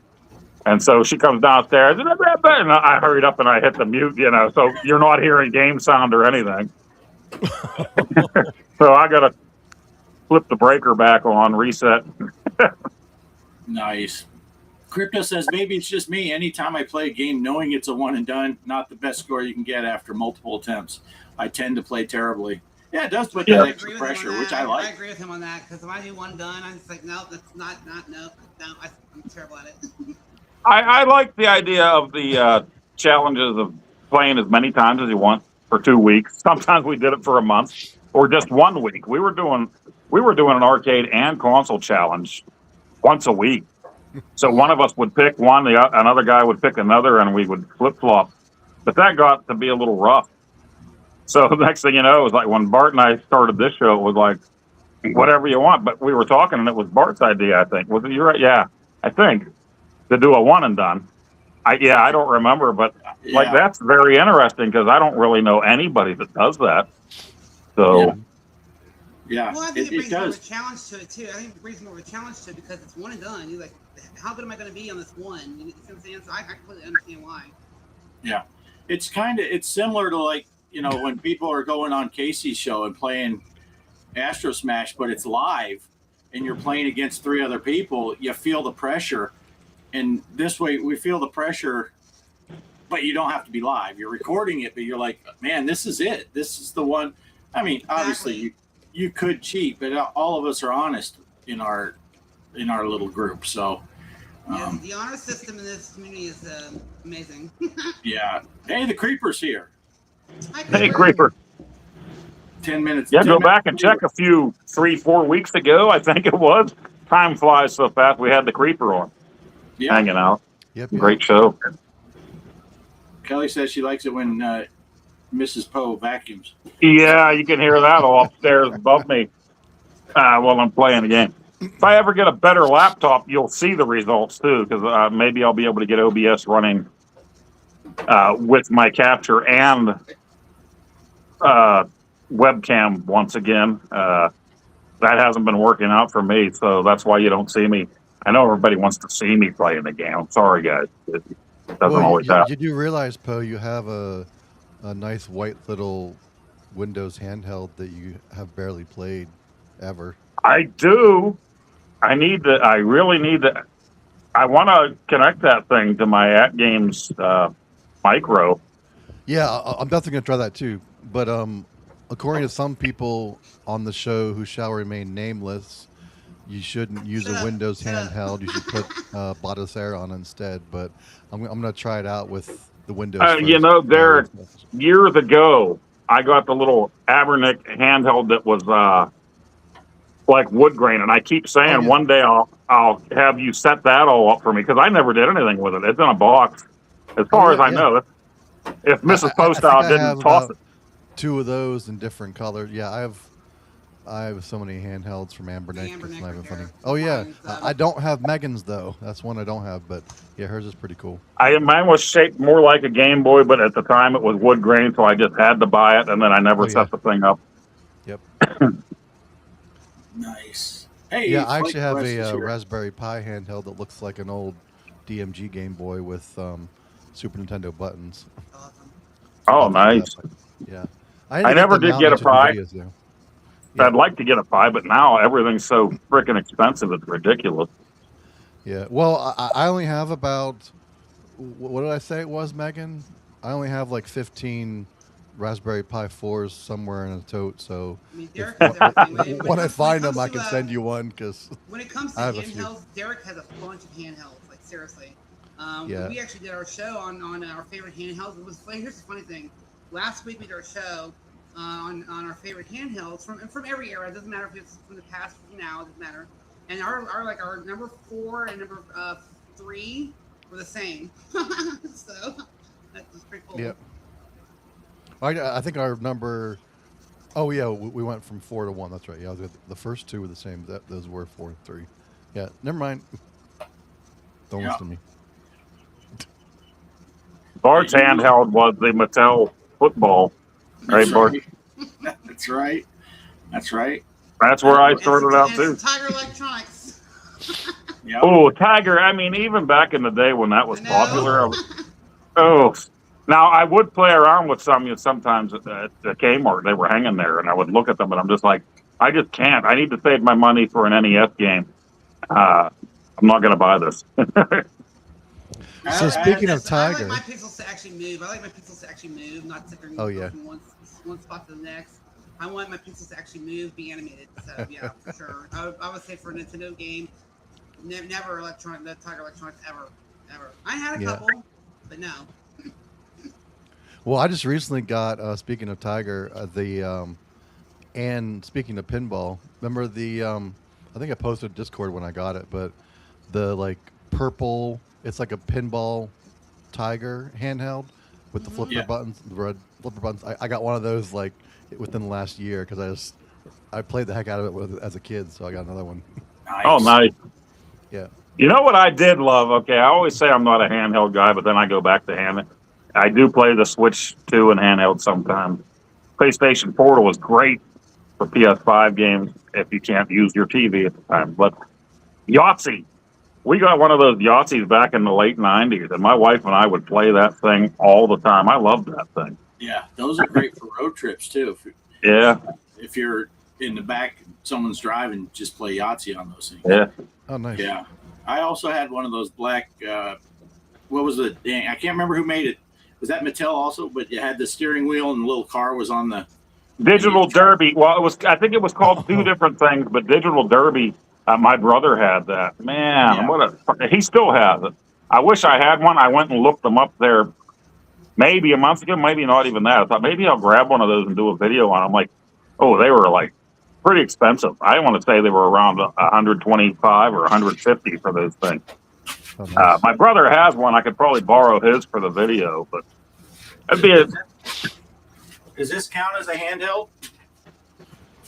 E: And so she comes downstairs, and I hurried up and I hit the mute, you know, so you're not hearing game sound or anything. So I got to flip the breaker back on, reset.
C: Nice. Crypto says maybe it's just me. Anytime I play a game knowing it's a one and done, not the best score you can get after multiple attempts, I tend to play terribly. Yeah, it does put that extra pressure, which I like.
F: I agree with him on that because if I do one done, I'm just like, no, that's not, no, I'm terrible at it.
E: I like the idea of the challenges of playing as many times as you want for 2 weeks. Sometimes we did it for a month or just 1 week. We were doing an arcade and console challenge once a week. So one of us would pick one, another guy would pick another, and we would flip-flop. But that got to be a little rough. So the next thing you know, it was like when Bart and I started this show, it was like, whatever you want. But we were talking, and it was Bart's idea, I think. Was it you? Right? Yeah, I think, to do a one and done. I don't remember, but like that's very interesting because I don't really know anybody that does that. So.
C: Yeah,
F: well, I think it brings more of a
C: does.
F: challenge to it too. I think it brings more of a challenge to it because it's one and done. You're like, how good am I going to be on this one? You know what I'm saying? So I completely understand why.
C: Yeah, it's similar to like, you know, when people are going on Casey's show and playing Astro Smash, but it's live and you're playing against 3 other people, you feel the pressure. And this way we feel the pressure, but you don't have to be live. You're recording it, but you're like, man, this is it. This is the one. I mean, obviously you could cheat, but all of us are honest in our little group. So
F: the honor system in this community is amazing.
C: yeah. Hey, the creeper's here.
F: Hi,
E: Hey, Creeper.
C: 10 minutes.
E: Yeah,
C: 10
E: go
C: minutes.
E: back and check a few 3-4 weeks ago. I think it was. Time flies so fast. We had the Creeper on, hanging out.
D: Yep.
E: Great show.
C: Kelly says she likes it when Mrs. Poe vacuums.
E: Yeah, you can hear that all upstairs above me while I'm playing the game. If I ever get a better laptop, you'll see the results too, because maybe I'll be able to get OBS running with my capture and webcam once again. That hasn't been working out for me, so that's why you don't see me. I know everybody wants to see me playing the game. I'm sorry, guys. It doesn't always happen.
D: You do realize, Poe, you have a nice white little Windows handheld that you have barely played ever.
E: I do. I really need to. I want to connect that thing to my @games micro.
D: Yeah, I'm definitely going to try that too. But according to some people on the show who shall remain nameless, you shouldn't use a Windows handheld. You should put Bottis Air on instead. But I'm going to try it out with the Windows.
E: You know, Derek, years ago, I got the little Abernick handheld that was like wood grain, and I keep saying one day I'll have you set that all up for me because I never did anything with it. It's in a box, as far as I know. If Mrs. Postow didn't toss it.
D: 2 of those in different colors. Yeah, I have so many handhelds from Ambernick. It's not even funny. Oh yeah, I don't have Megan's though. That's one I don't have, but yeah, hers is pretty cool.
E: Mine was shaped more like a Game Boy, but at the time it was wood grain, so I just had to buy it, and then I never set the thing up.
D: Yep.
C: Nice. Hey,
D: yeah, I actually have a Raspberry Pi handheld that looks like an old DMG Game Boy with Super Nintendo buttons.
F: Awesome.
E: Oh, nice.
D: Yeah.
E: I never did get a Pi.
D: Yeah, Yeah.
E: I'd like to get a Pi, but now everything's so freaking expensive. It's ridiculous.
D: Yeah. Well, I only have about, what did I say it was, Megan? I only have like 15 Raspberry Pi 4s somewhere in a tote. So
F: I mean, Derek has everything.
D: when I find them, I can send you one because
F: when it comes to
D: I have a few.
F: handhelds, Derek has a bunch of handhelds. Like seriously,
D: Yeah.
F: we actually did our show on our favorite handhelds. It was here's the funny thing. Last week we did our show on our favorite handhelds from every era. It doesn't matter if it's from the past or from now. It doesn't matter. And our number 4 and number 3 were the same. So that's pretty cool.
D: Yep. I think our number. Oh yeah, we went from 4 to 1. That's right. Yeah, the first 2 were the same. Those were 4 and 3. Yeah. Never mind. Don't listen to me.
E: Bart's handheld was the Mattel football, right, Bart?
C: That's right. That's right.
E: That's where I started out too.
F: Tiger Electronics.
C: Yep.
E: Oh, Tiger! I mean, even back in the day when that was popular. Oh, now I would play around with some sometimes at the Kmart. They were hanging there, and I would look at them, and I'm just like, I just can't. I need to save my money for an NES game. I'm not going to buy this.
D: So speaking of
F: I
D: Tiger,
F: like my pixels to actually move. I like my pixels to actually move, not sit there and
D: Oh,
F: go
D: yeah.
F: from one spot to the next. I want my pixels to actually move, be animated. So yeah, for sure. I would say for a Nintendo game, never the Tiger Electronics ever. I had a
D: Yeah.
F: couple, but no.
D: well, I just recently got. Speaking of Tiger, and speaking of pinball, remember the? I think I posted Discord when I got it, but the like purple. It's like a pinball Tiger handheld with the flipper buttons, the red flipper buttons. I got one of those like within the last year because I played the heck out of it as a kid, so I got another one.
C: Nice.
E: Oh, nice.
D: Yeah.
E: You know what I did love? Okay, I always say I'm not a handheld guy, but then I go back to handheld. I do play the Switch 2 and handheld sometimes. PlayStation Portal was great for PS5 games if you can't use your TV at the time. But Yahtzee. We got one of those Yahtzees back in the late 90s, and my wife and I would play that thing all the time. I loved that thing.
C: Yeah, those are great for road trips too. If you're in the back, someone's driving, just play Yahtzee on those things.
E: Yeah.
D: Oh, nice.
C: Yeah. I also had one of those black. What was the? I can't remember who made it. Was that Mattel also? But you had the steering wheel and the little car was on the
E: Digital Derby. Well, it was. I think it was called two different things, but Digital Derby. My brother had that. Man, he still has it. I wish I had one. I went and looked them up there maybe a month ago, maybe not even that. I thought maybe I'll grab one of those and do a video on them. Like, oh, they were like pretty expensive. I want to say they were around 125 or 150 for those things.
D: Oh, nice.
E: My brother has one. I could probably borrow his for the video, but that'd be it.
C: Does this count as a handheld?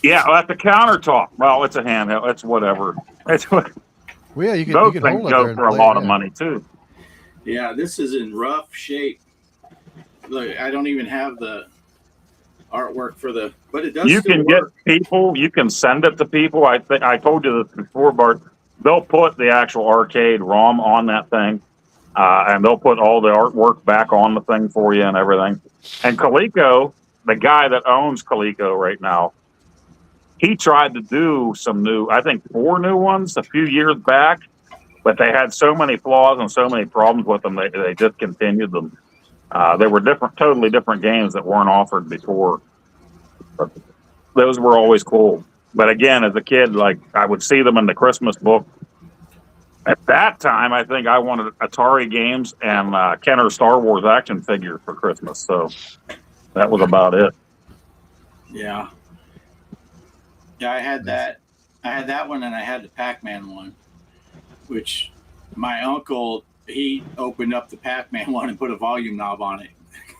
E: Yeah, at the countertop. Well, it's a handheld. It's whatever. It's
D: Well, yeah, you
E: those
D: can
E: things
D: hold it there
E: go
D: and
E: for a
D: play
E: lot
D: it,
E: of
D: yeah.
E: money too.
C: Yeah, this is in rough shape. Look, I don't even have the artwork for the, but it does.
E: You
C: still
E: can
C: work.
E: get people. You can send it to people. I think I told you this before, Bart. They'll put the actual arcade ROM on that thing, and they'll put all the artwork back on the thing for you and everything. And Coleco, the guy that owns Coleco right now, he tried to do some new, I think 4 new ones a few years back, but they had so many flaws and so many problems with them, they discontinued them. They were totally different games that weren't offered before. But those were always cool. But again, as a kid, like I would see them in the Christmas book. At that time, I think I wanted Atari games and Kenner Star Wars action figures for Christmas. So that was about it.
C: Yeah. Yeah, I had that. I had that one, and I had the Pac-Man one, which my uncle, he opened up the Pac-Man one and put a volume knob on it.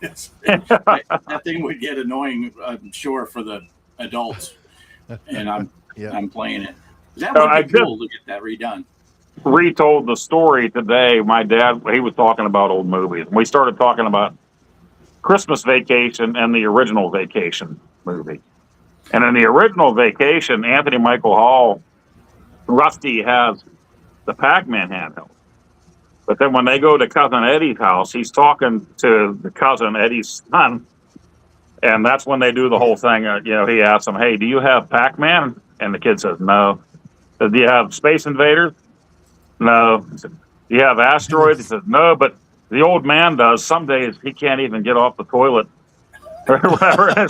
C: That thing would get annoying, I'm sure, for the adults. And I'm playing it. That would be cool to get that redone.
E: Retold the story today. My dad, he was talking about old movies. We started talking about Christmas Vacation and the original Vacation movie. And in the original Vacation, Anthony Michael Hall, Rusty has the Pac-Man handheld. But then when they go to Cousin Eddie's house, he's talking to the cousin, Eddie's son, And that's when they do the whole thing. He asks them, "Hey, do you have Pac-Man?" And the kid says, "No." "Do you have Space Invaders?" "No." He said, "Do you have asteroids?" He says, "No, but the old man does. Some days he can't even get off the toilet or whatever."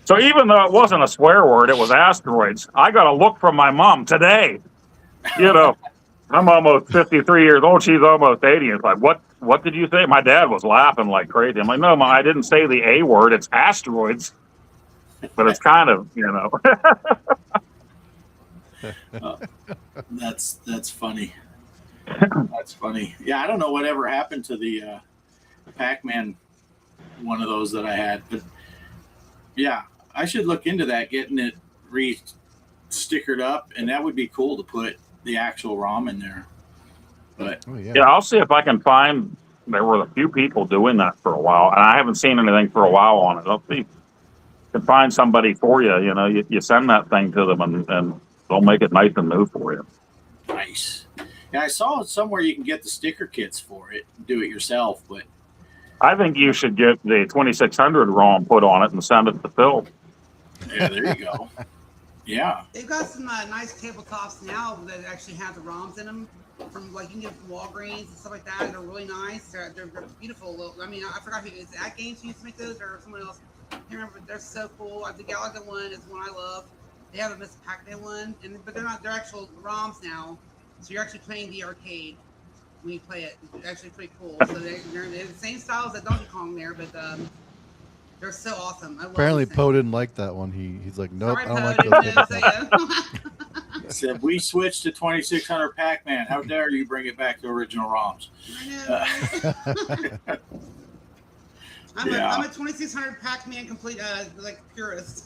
E: So even though it wasn't a swear word, it was asteroids. I got a look from my mom today. I'm almost 53 years old. She's almost 80. It's like, what did you say? My dad was laughing like crazy. I'm like, no, Mom, I didn't say the A word. It's asteroids. But it's kind of,
C: That's funny. That's funny. Yeah, I don't know whatever happened to the Pac-Man one of those that I had, but yeah, I should look into that, getting it re-stickered up, and that would be cool to put the actual ROM in there. But
E: yeah, I'll see if I can find. There were a few people doing that for a while, and I haven't seen anything for a while on it. I'll see if I can find somebody for you. You send that thing to them, and they'll make it nice and new for you.
C: Nice. Yeah, I saw somewhere you can get the sticker kits for it, do it yourself, but
E: I think you should get the 2600 ROM put on it and send it to Phil.
C: yeah, there you go. Yeah.
F: They've got some nice tabletops now that actually have the ROMs in them. From you can get from Walgreens and stuff like that. They're really nice. They're beautiful. I mean, I forgot who is At Games who used to make those or someone else. I can't remember, but they're so cool. The Galaga one is one I love. They have a Miss Pac-Man one, but they're not. They're actual ROMs now. So you're actually playing the arcade when you play it. It's actually pretty cool. So they're the same style as that Donkey Kong there, but they're so awesome. I love
D: Apparently, Poe didn't like that one. He's like, nope,
F: Sorry,
D: I don't
F: Poe,
D: like those.
C: Said we switched to 2600 Pac-Man. How dare you bring it back to original ROMs?
F: I'm a 2600 Pac-Man complete purist.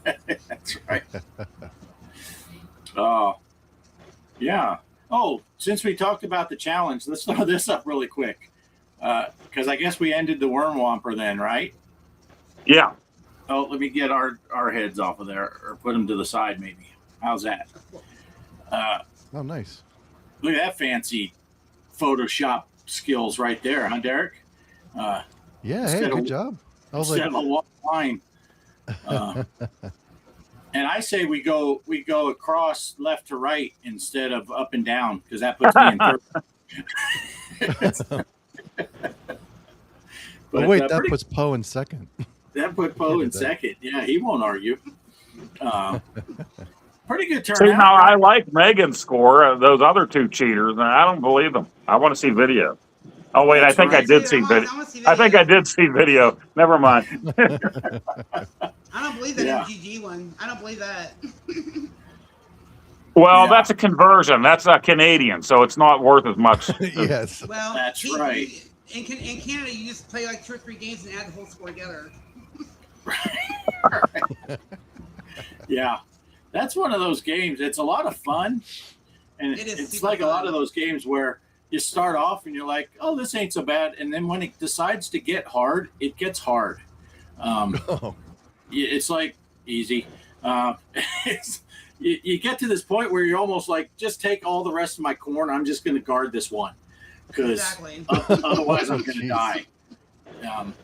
C: That's right. Oh, yeah. Oh, since we talked about the challenge, let's throw this up really quick. Because I guess we ended the Worm Whomper then, right?
E: Yeah.
C: Oh, let me get our heads off of there, or put them to the side maybe. How's that?
D: Oh, nice.
C: Look at that fancy Photoshop skills right there, huh, Derek?
D: Yeah, hey, good job. I was like,
C: instead of a long line. And I say we go across left to right instead of up and down, because that puts me in third.
D: But wait, that puts Poe in second.
C: That put Poe in second. Yeah, he won't argue. Pretty good turnout.
E: See, now I like Megan's score. Those other two cheaters, and I don't believe them. I want to see video. Oh wait, I think I did see video. I think I did see video. Never mind.
F: I don't believe that MGG one. I don't believe that.
E: Well, that's a conversion. That's a Canadian, so it's not worth as much.
D: Yes.
F: Well,
C: that's right.
F: In Canada, you just play like 2 or 3 games and add the whole score together.
C: Yeah, that's one of those games. It's a lot of fun, and it's like fun. A lot of those games where you start off and you're like, "Oh, this ain't so bad," and then when it decides to get hard, it gets hard. It's like easy. You get to this point where you're almost like, just take all the rest of my corn. I'm just going to guard this one, because otherwise I'm going to die.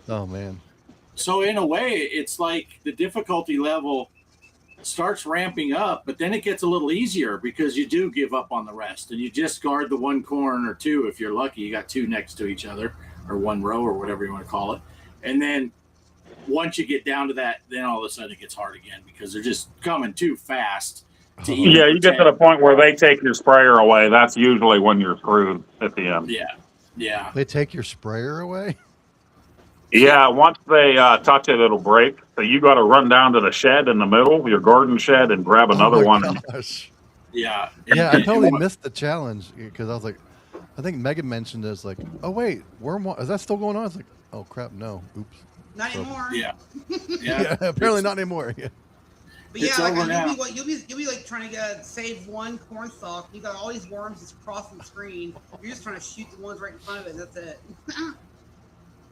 D: Oh man.
C: So in a way, it's like the difficulty level starts ramping up, but then it gets a little easier because you do give up on the rest and you just guard the one corn or two. If you're lucky, you got 2 next to each other, or one row, or whatever you want to call it. And then once you get down to that, then all of a sudden it gets hard again because they're just coming too fast.
E: Yeah, you get to the point where they take your sprayer away. That's usually when you're screwed at the end.
C: Yeah.
D: They take your sprayer away?
E: Yeah, once they touch it, it'll break. So you got to run down to the shed in the middle, your garden shed, and grab another one.
D: Gosh.
C: Yeah.
D: Yeah, I totally missed the challenge because I was like, I think Megan mentioned it. It's like, oh wait, is that still going on? It's like, oh crap, no, oops.
F: Not anymore.
C: Yeah.
D: Apparently not anymore. Yeah.
F: But yeah, you'll be like trying to save one corn stalk. You got all these worms just crossing the screen. You're just trying to shoot the ones right in front of it. That's it.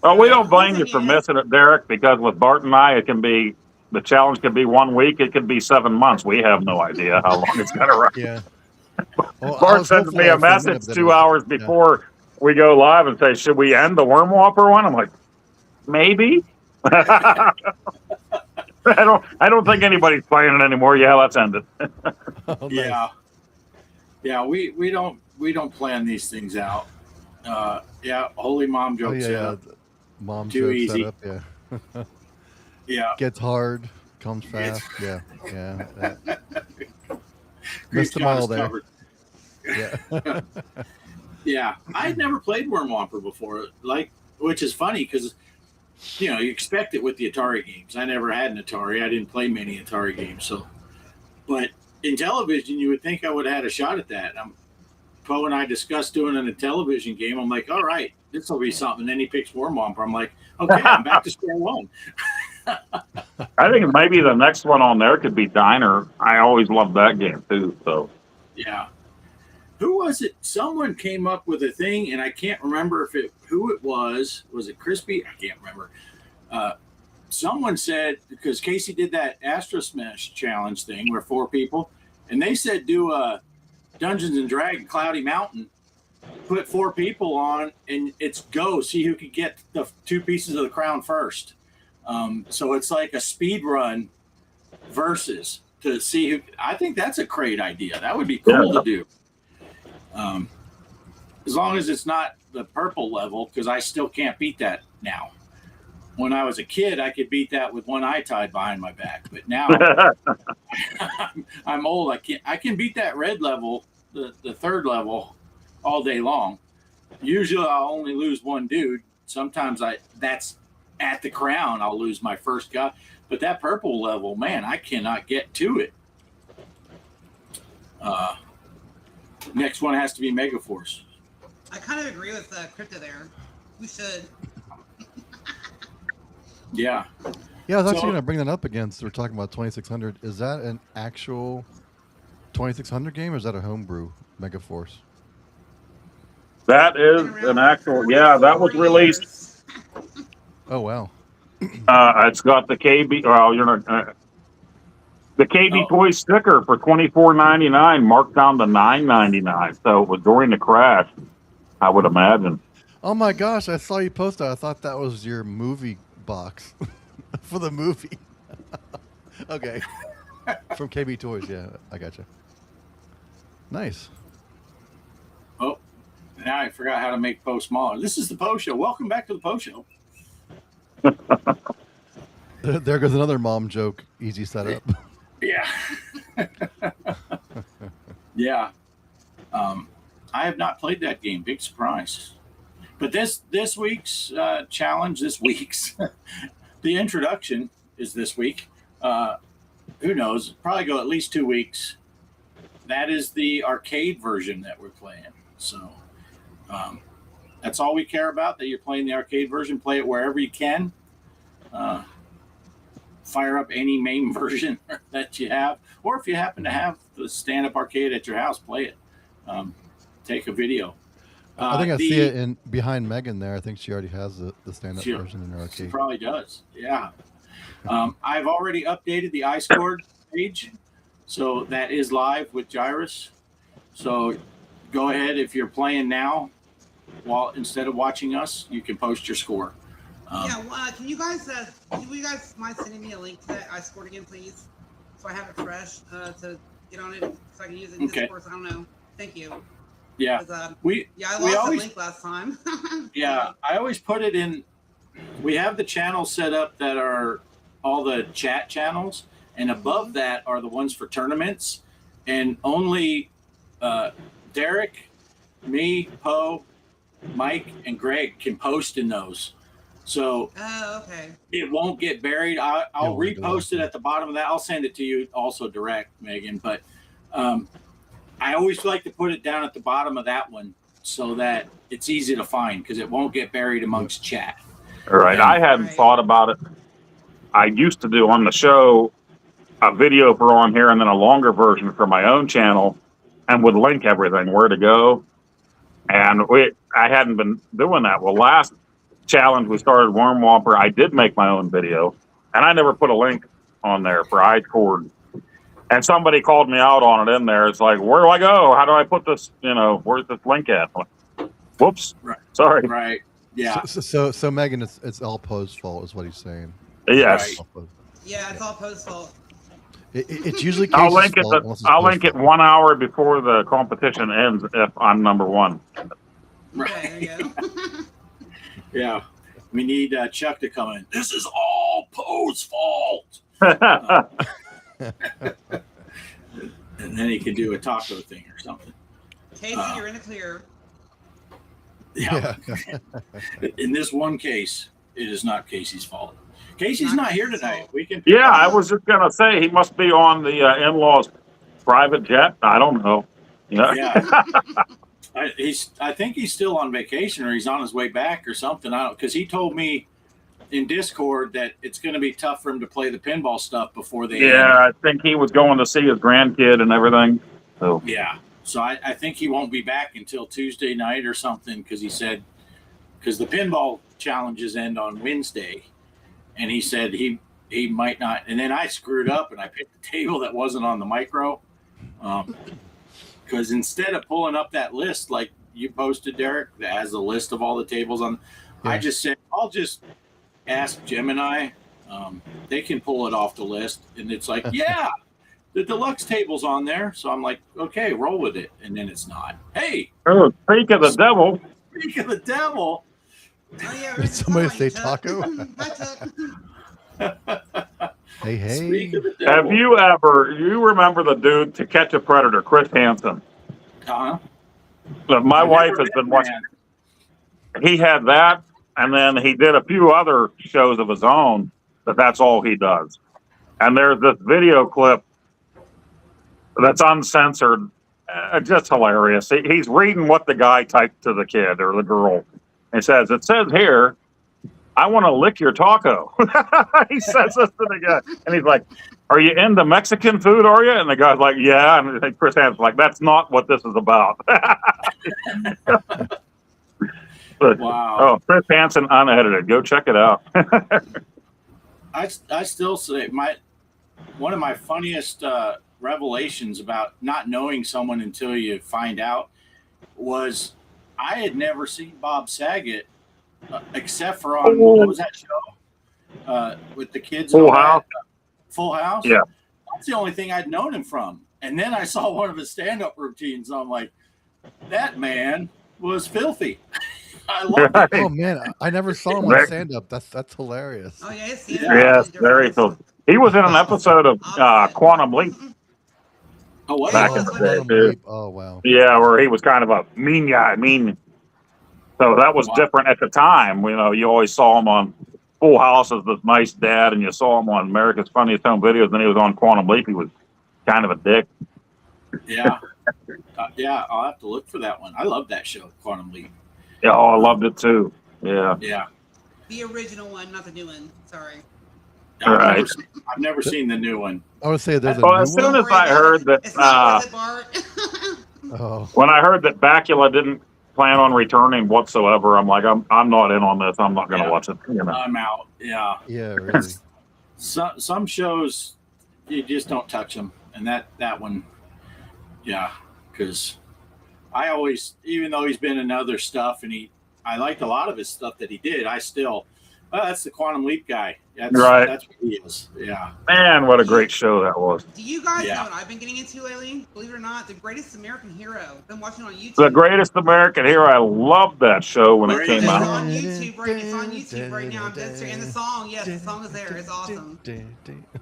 E: Well, we don't blame you for missing it, Derek, because with Bart and I, the challenge can be 1 week, it could be 7 months. We have no idea how long it's going to run.
D: Yeah. Well,
E: Bart sends me a message 2 hours before we go live and says, should we end the Worm Whopper one? I'm like, Maybe. I don't think anybody's playing it anymore. Yeah, let's end it.
D: Oh, nice.
C: Yeah. We don't plan these things out. Yeah, holy mom
D: Oh
C: jokes.
D: yeah, mom
C: Too
D: joke
C: easy.
D: setup. Yeah,
C: Yeah.
D: gets hard, comes
C: Gets-
D: fast. Yeah.
C: Grief
D: Missed them
C: John
D: all
C: is
D: there.
C: covered.
D: Yeah.
C: Yeah, I'd never played Worm Whomper before, which is funny because you expect it with the Atari games. I never had an Atari. I didn't play many Atari games, so. But in television, you would think I would have had a shot at that. Poe and I discussed doing a television game. I'm like, all right, this will be something. Then he picks Worm Whomper. I'm like, okay, I'm back to square one.
E: I think maybe the next one on there could be Diner. I always loved that game too. So
C: Yeah. Who was it? Someone came up with a thing, and I can't remember who it was. Was it Crispy? I can't remember. Someone said, because Casey did that Astro Smash challenge thing where 4 people, and they said do a Dungeons and Dragons Cloudy Mountain, put 4 people on, and it's go, see who could get the 2 pieces of the crown first. So it's like a speed run versus to see who. I think that's a great idea. That would be cool to do. As long as it's not the purple level, because I still can't beat that now. When I was a kid, I could beat that with one eye tied behind my back, but now I'm old. I can beat that red level, the 3rd level, all day long. Usually, I'll only lose one dude. Sometimes that's at the crown. I'll lose my first guy, but that purple level, man, I cannot get to it. Next one has to be Megaforce.
F: I kind of agree with Crypto there. We should.
C: Yeah.
D: Yeah, I was actually
C: So-
D: going to bring that up again. So we're talking about 2600. Is that an actual 2600 game, or is that a homebrew Megaforce?
E: that is an actual. Yeah, that was released.
D: Oh wow.
E: It's got the KB. Well, you're not. The KB
C: Oh.
E: Toy sticker for $24.99, marked down to $9.99. So it was during the crash, I would imagine.
D: Oh my gosh, I saw you post that. I thought that was your movie box for the movie. Okay. From KB Toys, yeah, I gotcha. Nice.
C: Oh, now I forgot how to make Poe smaller. This is the Poe Show. Welcome back to the Poe Show.
D: There goes another mom joke. Easy setup.
C: Yeah. Yeah. I have not played that game. Big surprise. But this week's challenge, the introduction is this week. Who knows? Probably go at least 2 weeks. That is the arcade version that we're playing. So that's all we care about, that you're playing the arcade version. Play it wherever you can. Fire up any MAME version that you have. Or if you happen to have the stand-up arcade at your house, play it. Take a video.
D: I think I see it in behind Megan there. I think she already has the stand-up
C: She-
D: version in her
C: She
D: arcade.
C: probably does. Yeah. I've already updated the iScored page, so that is live with Gyrus. So go ahead, if you're playing now, instead of watching us, you can post your score.
F: Can you guys mind sending me a link to that iScored again, please? So I have it fresh to get on it, so I can use it in
C: Okay.
F: Discord. I don't know. Thank you.
C: Yeah.
F: 'Cause,
C: I
F: I lost
C: always-
F: the link last time.
C: Yeah, I always put it in. We have the channels set up that are all the chat channels, and above that are the ones for tournaments. And only Derek, me, Poe, Mike, and Greg can post in those. So
F: Oh, okay.
C: it won't get buried. I'll
D: we'll do
C: repost
D: that.
C: it at the bottom of that. I'll send it to you also direct, Megan. But I always like to put it down at the bottom of that one so that it's easy to find, because it won't get buried amongst chat.
E: All right. I hadn't
F: Right.
E: thought about it. I used to do on the show a video for on here and then a longer version for my own channel, and would link everything, where to go. And I hadn't been doing that. Well, last challenge we started Worm Whomper, I did make my own video, and I never put a link on there for iCord. And somebody called me out on it in there. It's like, where do I go? How do I put this? Where's this link at? I'm like, whoops.
C: Right.
E: Sorry.
C: Right. Yeah.
D: So Megan, it's all Poe's fault, is what he's saying.
E: Yes.
C: Right.
F: Yeah, it's all Poe's fault.
D: It's usually
E: I'll
D: Casey's
E: link it.
D: fault. Unless it's
E: I'll
D: Poe's
E: link it
D: fault.
E: 1 hour before the competition ends if I'm number one.
F: Okay, there you go.
C: Yeah. We need Chuck to come in. This is all Poe's fault. And then he can do a taco thing or something.
F: Casey, you're in the clear.
C: Yeah. In this one case, it is not Casey's fault. Casey's not here tonight. We can.
E: Yeah, I was just gonna say he must be on the in-laws' private jet. I don't know.
C: Yeah. I think he's still on vacation, or he's on his way back, or something. I don't, because he told me in Discord that it's going to be tough for him to play the pinball stuff before they.
E: Yeah, I think he was going to see his grandkid and everything. So
C: yeah, so I think he won't be back until Tuesday night or something, because he said, because the pinball challenges end on Wednesday, and he said he might not. And then I screwed up and I picked a table that wasn't on the micro. Because instead of pulling up that list like you posted, Derek, that has a list of all the tables on, I just said, I'll just ask Gemini. They can pull it off the list. And it's like, yeah, the deluxe table's on there. So I'm like, okay, roll with it. And then it's not. Hey.
E: Oh, speak of the devil.
C: Speak of the devil.
F: Oh, yeah,
D: Did somebody say taco?
F: Hi, Chuck.
D: Hey.
C: Speak of the devil.
E: Have you remember the dude To Catch a Predator, Chris Hansen?
C: Uh-huh.
E: My wife has been watching. He had that, and then he did a few other shows of his own, but that's all he does. And there's this video clip that's uncensored, just hilarious. He's reading what the guy typed to the kid or the girl. It says here, I want to lick your taco. He says this to the guy. And he's like, are you into Mexican food, are you? And the guy's like, yeah. And Chris Hansen's like, that's not what this is about. But,
C: Wow.
E: Oh, Chris Hansen unedited. Go check it out.
C: I still say one of my funniest revelations about not knowing someone until you find out was I had never seen Bob Saget except for on what was that show with the kids?
E: Full House.
C: Full House.
E: Yeah,
C: that's the only thing I'd known him from. And then I saw one of his stand-up routines. And I'm like, that man was filthy. I love it.
D: Oh man, I never saw him on stand-up. That's hilarious.
F: Oh, yeah, it's
E: yes, very cool. He was in an episode of Quantum Leap.
C: Oh, what?
E: Back in the day, too.
D: Oh wow.
E: Yeah, where he was kind of a mean guy. So that was different at the time. You always saw him on Full House as this nice dad, and you saw him on America's Funniest Home Videos. Then he was on Quantum Leap. He was kind of a dick.
C: Yeah. Yeah, I'll have to look for that one. I love that show, Quantum Leap.
E: Yeah, I loved it too. Yeah.
C: Yeah.
F: The original one, not the new one. Sorry.
E: Right.
C: I've never seen the new one.
D: I would say there's a
E: Well,
D: new
E: as soon
D: one.
E: as I heard that,
F: It's not worth it, Bart.
D: Oh.
E: when I heard that Bakula didn't plan on returning whatsoever, I'm like, I'm not in on this. I'm not going to watch it.
C: I'm out. Yeah.
D: Yeah, really.
C: Some shows you just don't touch them, and that one, yeah, because I always, even though he's been in other stuff, and I liked a lot of his stuff that he did, I still, that's the Quantum Leap guy. That's,
E: right.
C: That's what he is. Yeah.
E: Man, what a great show that was.
F: Do you guys know what I've been getting into lately? Believe it or not, The Greatest American Hero. I've been watching on YouTube.
E: The Greatest American Hero. I loved that show when it came
F: It's
E: out.
F: on YouTube right now. I'm dead serious. And the song, yes, the song is there. It's awesome.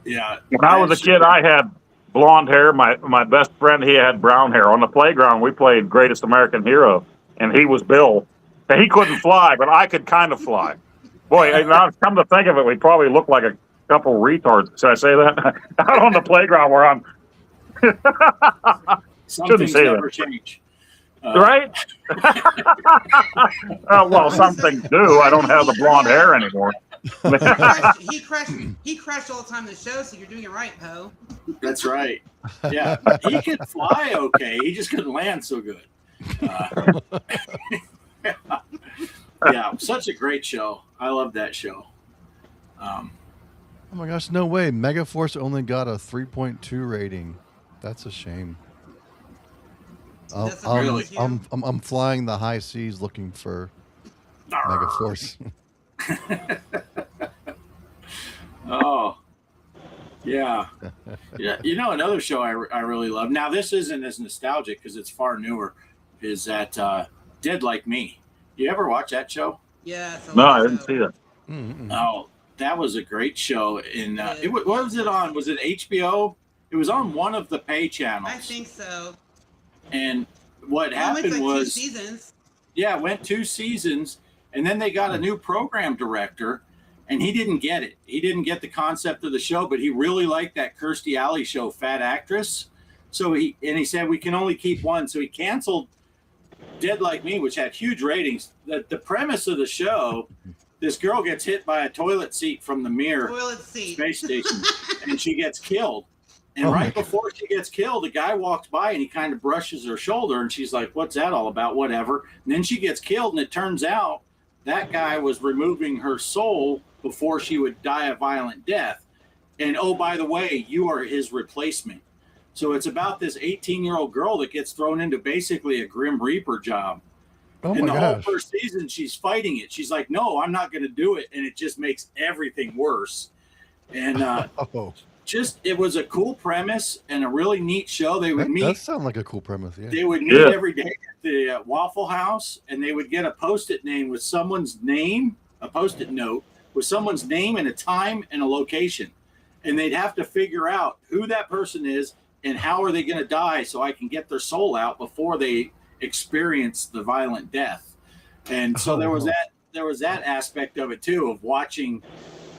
C: Yeah.
E: When I was a kid, I had blonde hair. My best friend, he had brown hair. On the playground, we played Greatest American Hero, and he was Bill. And he couldn't fly, but I could kind of fly. Boy, now come to think of it, we probably look like a couple retards. Should I say that? Out on the playground where I'm.
C: Some things
E: say
C: never
E: that.
C: change.
E: Right? Well, some things do. I don't have the blonde hair anymore.
F: He crashed all the time in the show, so you're doing it right, Poe.
C: That's right. Yeah. He could fly okay. He just couldn't land so good. Yeah, such a great show. I love that show.
D: Oh my gosh, no way. Megaforce only got a 3.2 rating. That's a shame.
F: That's a
C: really?
D: I'm flying the high seas looking for Megaforce.
C: Oh, yeah. Yeah. You know, another show I really love. Now, this isn't as nostalgic because it's far newer. Is that Dead Like Me? You ever watch that show?
F: Yeah. It's a
E: No,
F: love
E: I didn't
F: show.
E: see that.
C: Oh, that was a great show. And what was it on? Was it HBO? It was on one of the pay channels.
F: I think so.
C: And what
F: Well, it
C: happened
F: went like 2
C: was,
F: seasons.
C: yeah, it went 2 seasons, and then they got a new program director, and he didn't get it. He didn't get the concept of the show, but he really liked that Kirstie Alley show, Fat Actress. So he said we can only keep one. So he canceled Dead Like Me, which had huge ratings. The premise of the show, this girl gets hit by a toilet seat from the Mir
F: Toilet seat.
C: space station, and she gets killed. And
D: Oh my
C: right before she gets killed, a guy walks by and he kind of brushes her shoulder, and she's like, "What's that all about?" Whatever. And then she gets killed, and it turns out that guy was removing her soul before she would die a violent death. And oh, by the way, you are his replacement. So it's about this 18-year-old girl that gets thrown into basically a Grim Reaper job.
D: Oh
C: And
D: my
C: the whole
D: gosh.
C: first season, she's fighting it. She's like, "No, I'm not going to do it," and it just makes everything worse. And
D: Oh,
C: it was a cool premise and a really neat show. They would
D: that
C: meet.
D: does sound like a cool premise. Yeah.
C: They would meet
E: Yeah.
C: every day at the Waffle House, and they would get a Post-it name with someone's name, a Post-it note with someone's name and a time and a location, and they'd have to figure out who that person is and how are they going to die, so I can get their soul out before they experience the violent death. And so there was that aspect of it too, of watching.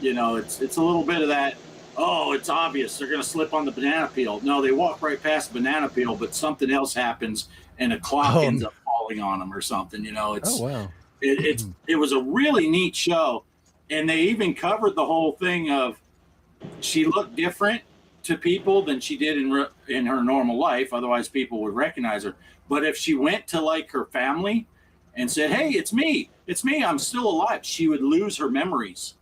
C: You know, it's a little bit of that. Oh, it's obvious they're going to slip on the banana peel. No, they walk right past the banana peel, but something else happens and a clock ends up falling on them or something. You know,
D: Oh wow.
C: it was a really neat show, and they even covered the whole thing of she looked different to people than she did in her normal life. Otherwise, people would recognize her. But if she went to like her family and said, "Hey, it's me, I'm still alive," she would lose her memories.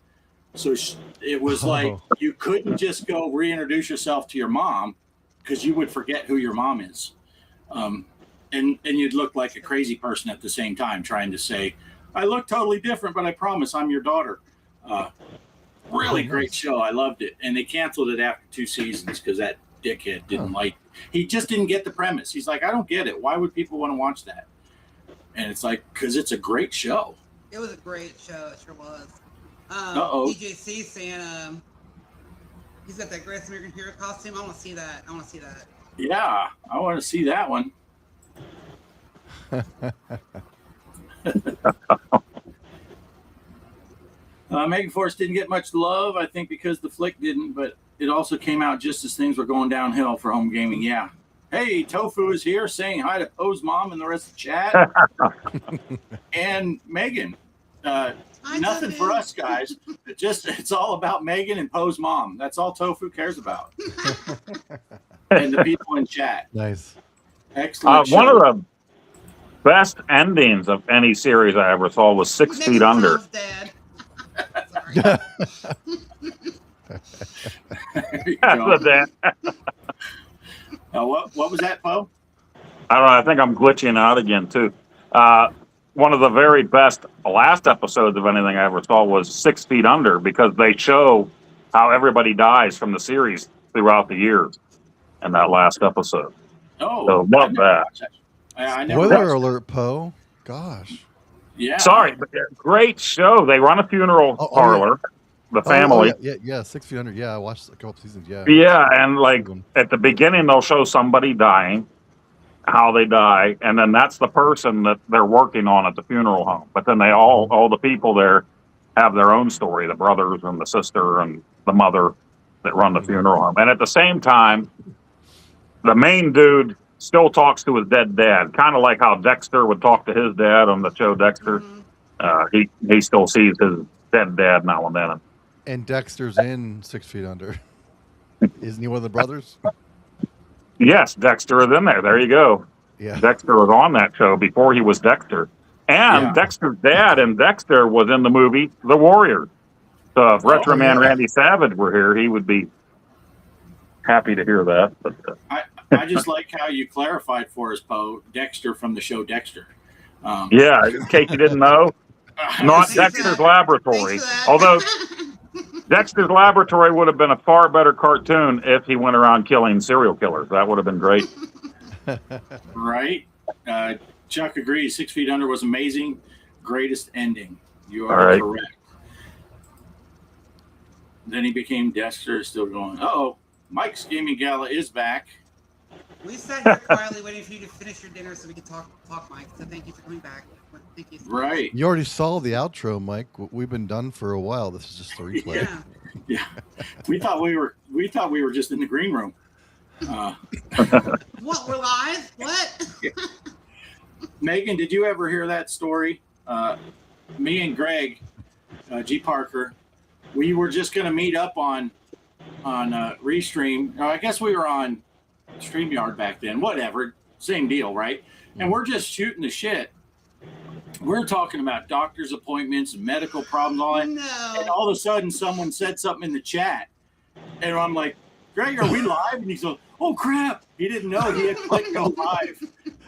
C: So it was like you couldn't just go reintroduce yourself to your mom because you would forget who your mom is. And you'd look like a crazy person at the same time trying to say, "I look totally different, but I promise I'm your daughter." Really great show. I loved it. And they canceled it after 2 seasons because that dickhead didn't like it. He just didn't get the premise. He's like, "I don't get it. Why would people want to watch that?" And it's like, because it's a great show.
F: It was a great show. It sure was. DJC saying he's got that Greatest American Hero costume. I want to see that.
C: Yeah, I want to see that one. Megaforce didn't get much love, I think, because the flick didn't, but it also came out just as things were going downhill for home gaming. Yeah. Hey, Tofu is here saying hi to Poe's mom and the rest of the chat. And Megan. Nothing for us, guys. It's all about Megan and Poe's mom. That's all Tofu cares about. And the people in chat.
D: Nice.
C: Excellent.
E: One of the best endings of any series I ever saw was 6 Feet Under.
F: Dad.
C: What was that, Poe?
E: I don't know. I think I'm glitching out again too. One of the very best last episodes of anything I ever saw was 6 Feet Under, because they show how everybody dies from the series throughout the years in that last episode.
C: Oh,
E: so love that.
D: Spoiler alert, Poe. Gosh.
C: Yeah.
E: Sorry, but great show. They run a funeral parlor.
D: Yeah.
E: The family.
D: Yeah, 6 Feet Under. Yeah, I watched a couple seasons. Yeah.
E: Yeah, and like at the beginning, they'll show somebody dying, how they die, and then that's the person that they're working on at the funeral home. But then they all the people there have their own story, the brothers and the sister and the mother that run the funeral home. And at the same time, the main dude still talks to his dead dad, kind of like how Dexter would talk to his dad on the show Dexter. He still sees his dead dad now and then.
D: And Dexter's in 6 Feet Under. Isn't he one of the brothers?
E: Yes, Dexter is in there. There you go.
D: Yeah.
E: Dexter was on that show before he was Dexter. And Dexter's dad and Dexter was in the movie The Warrior. So if Retro Man Randy Savage were here, he would be happy to hear that. But
C: I just like how you clarified for us, Poe, Dexter from the show Dexter.
E: Yeah, in case you didn't know. Not
F: Thanks for
E: Dexter's
F: that.
E: Laboratory.
F: Thanks for that.
E: Although Dexter's Laboratory would have been a far better cartoon if he went around killing serial killers. That would have been great.
C: Right? Chuck agrees. 6 Feet Under was amazing. Greatest ending. You
E: All
C: are
E: right.
C: correct. Then he became Dexter, still going. Uh-oh. Mike's Gaming Gala is back.
F: We sat here quietly waiting for you to finish your dinner so we could talk, Mike. So thank you for coming back. Thank you.
C: Right.
D: You already saw the outro, Mike. We've been done for a while. This is just a replay.
F: Yeah.
C: Yeah. We thought we were just in the green room.
F: What? We're live? What?
C: Megan, did you ever hear that story? Me and Greg, G. Parker, we were just going to meet up on Restream. I guess we were on StreamYard back then. Whatever, same deal, right? And we're just shooting the shit. We're talking about doctor's appointments and medical problems, all that.
F: No.
C: And all of a sudden, someone said something in the chat, and I'm like, "Greg, are we live?" And he's like, "Oh crap!" He didn't know he had clicked go live,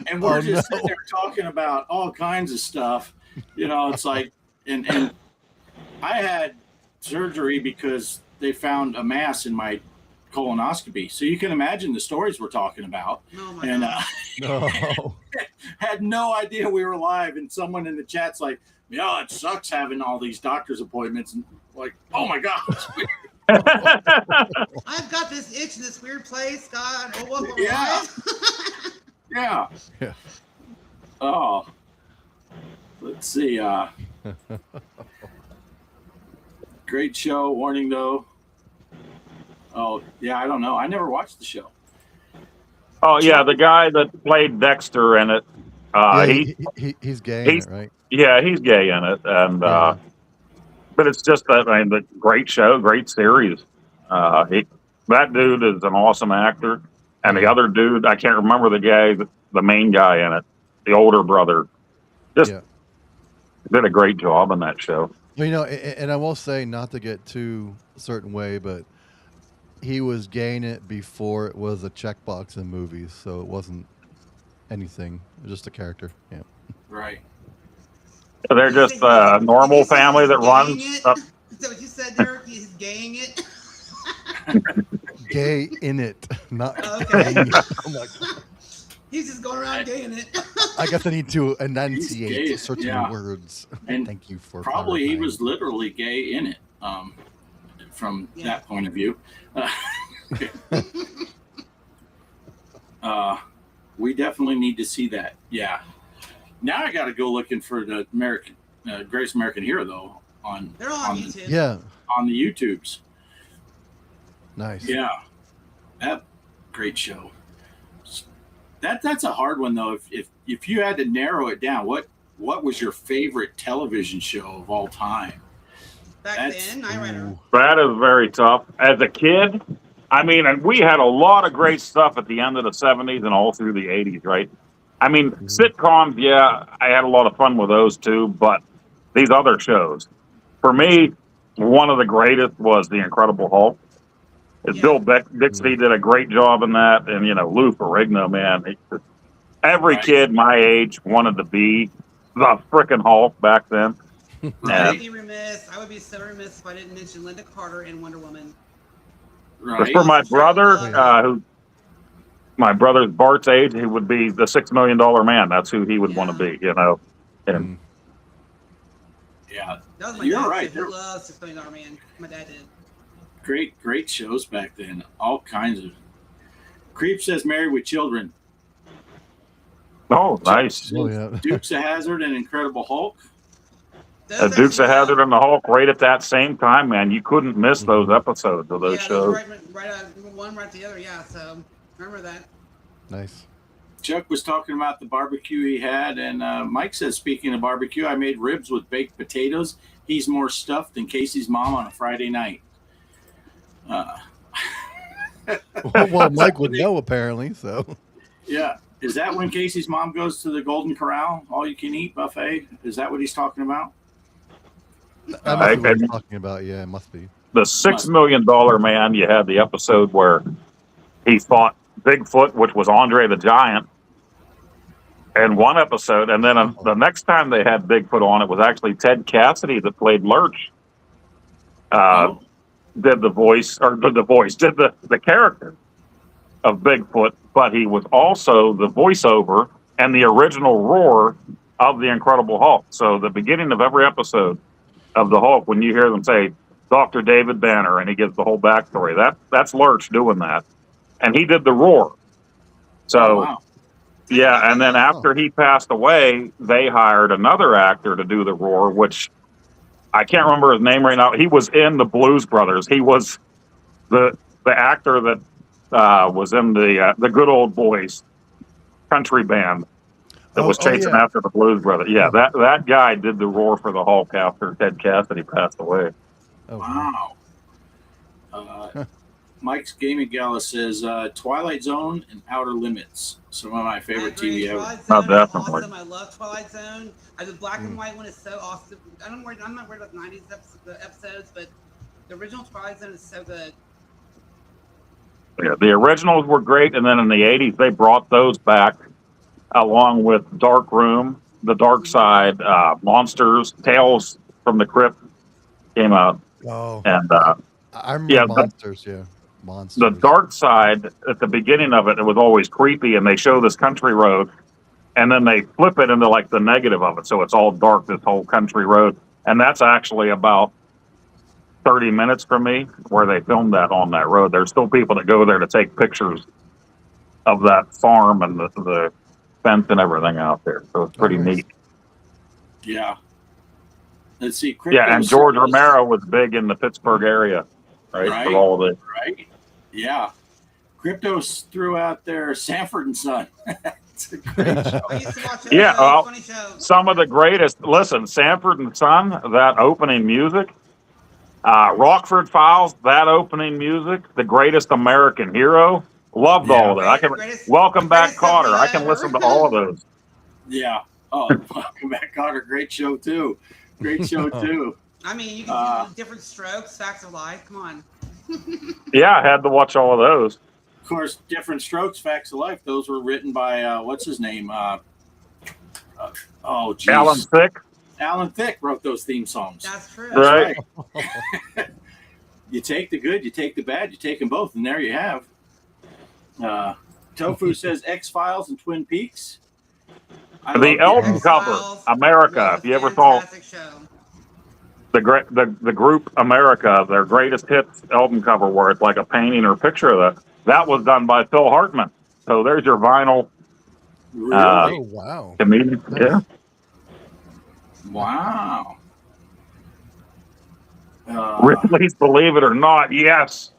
C: and we're just sitting there talking about all kinds of stuff. You know, it's like, and I had surgery because they found a mass in my colonoscopy. So you can imagine the stories we're talking about.
F: Oh my
C: And
F: God.
D: No.
C: had no idea we were live. And someone in the chat's like, "Yeah, it sucks having all these doctor's appointments." And like, oh my gosh.
F: I've got this itch in this weird place. God. Oh, what? We're
C: Yeah.
F: live?
C: Yeah.
D: Yeah.
C: Oh. Let's see. Great show. Warning though. Oh, yeah, I don't know. I never watched the show.
E: Oh yeah, the guy that played Dexter in it.
D: He's gay in it, right?
E: Yeah, he's gay in it, and
D: Yeah.
E: but it's just that the great show, great series. That dude is an awesome actor, and the other dude, I can't remember the guy, the main guy in it, the older brother, just did a great job in that show.
D: Well, you know, and I will say, not to get too a certain way, but he was gay in it before it was a checkbox in movies, so it wasn't anything. It was just a character. Yeah.
C: Right.
E: They're just a normal family that runs up.
F: Is that what you said, Derek? He's gaying it?
D: Gay in it, not
F: Okay.
D: gaying it. I'm like,
F: He's just going around gaying it.
D: I guess I need to
C: He's gay,
D: enunciate certain
C: yeah.
D: words.
C: And
D: Thank you for
C: Probably he
D: clarifying.
C: was literally gay in it, from that point of view. We definitely need to see that. Yeah. Now I got to go looking for the American Greatest American Hero though
F: They're all on YouTube.
D: Yeah.
C: on the YouTubes.
D: Nice.
C: Yeah, that great show. That's a hard one though. If you had to narrow it down, what was your favorite television show of all time?
F: Back then, Knight Rider.
E: That is very tough. As a kid, I mean, and we had a lot of great stuff at the end of the 70s and all through the 80s, right? I mean, sitcoms, yeah, I had a lot of fun with those too, but these other shows, for me, one of the greatest was The Incredible Hulk. Bill Bixby did a great job in that, and, you know, Lou Ferrigno, man. Every kid my age wanted to be the frickin' Hulk back then.
F: I would be remiss. I would be so remiss if I didn't mention Linda Carter and Wonder Woman.
E: Right. For my brother, my brother's Bart's age, he would be the $6 Million Man. That's who he would want to be, you know. And
C: yeah,
F: that was my
C: you're
F: dad.
C: right.
F: Who loves $6 Million Man? My dad did.
C: Great shows back then. All kinds of. Creep says Married with Children.
E: Oh, nice.
D: Oh, yeah.
C: Dukes of Hazzard and Incredible Hulk.
E: Dukes of Hazzard and the Hulk right at that same time, man. You couldn't miss those episodes of those shows.
F: One right the other, yeah. So remember that.
D: Nice.
C: Chuck was talking about the barbecue he had, and Mike says, speaking of barbecue, I made ribs with baked potatoes. He's more stuffed than Casey's mom on a Friday night.
D: Well, Mike would know apparently. So.
C: Yeah. Is that when Casey's mom goes to the Golden Corral, all you can eat buffet? Is that what he's talking about?
D: That must be what he's talking about. Yeah, it must be.
E: The $6 Million Man, you had the episode where he fought Bigfoot, which was Andre the Giant. in one episode, and then the next time they had Bigfoot on, it was actually Ted Cassidy that played Lurch. Did the voice, or did the character of Bigfoot, but he was also the voiceover and the original roar of the Incredible Hulk. So the beginning of every episode of the Hulk, when you hear them say Dr. David Banner, and he gives the whole backstory, that's Lurch doing that, and he did the roar. So
C: wow.
E: yeah, and then after he passed away, they hired another actor to do the roar, which I can't remember his name right now. He was in the Blues Brothers. He was the actor that was in the Good Old Boys country band that was chasing after the Blues Brothers. Yeah, that guy did the roar for the Hulk after Ted Cassidy passed away.
C: Oh, wow. Mike's Gaming Gala says Twilight Zone and Outer Limits. Some of my favorite TV ever.
F: Twilight Zone is awesome. I love Twilight Zone. The black and white one is so awesome. I'm not worried about the 90s episodes, but the original Twilight Zone is so good.
E: Yeah, the originals were great, and then in the 80s, they brought those back along with Dark Room, The Dark Side, Monsters, Tales from the Crypt came out.
D: Oh.
E: And
D: I remember Monsters, Monsters.
E: The Dark Side, at the beginning of it, it was always creepy, and they show this country road, and then they flip it into like the negative of it, so it's all dark, this whole country road. And that's actually about 30 minutes from me where they filmed that on that road. There's still people that go there to take pictures of that farm and the fence and everything out there. So it's pretty neat.
C: Yeah. Let's see.
E: Yeah, and George Romero was big in the Pittsburgh area, right? For all of it.
C: Right. Yeah. Cryptos threw out their Sanford and Son. It's a great show.
F: I used to watch
E: Yeah, well,
F: funny show.
E: some of the greatest. Listen, Sanford and Son, that opening music. Rockford Files, that opening music. The Greatest American Hero. Loved all of that. Welcome Back, Kotter. I can listen to all of those.
C: Yeah. Oh, Welcome Back, Kotter. Great show, too. Great show, too.
F: I mean, you can do Different Strokes, Facts of Life. Come on.
E: Yeah, I had to watch all of those.
C: Of course, Different Strokes, Facts of Life. Those were written by, what's his name? Geez.
E: Alan Thicke.
C: Alan Thicke wrote those theme songs.
F: That's true.
E: Right.
C: You take the good, you take the bad, you take them both, and there you have. Tofu says X-Files and Twin Peaks.
E: The album cover, America. If you ever saw the group America, their greatest hits album cover, where it's like a painting or picture of that was done by Phil Hartman. So there's your vinyl.
C: Really?
D: Oh wow!
E: Comedian. Yeah.
C: Wow.
E: Ripley's Believe It or Not. Yes.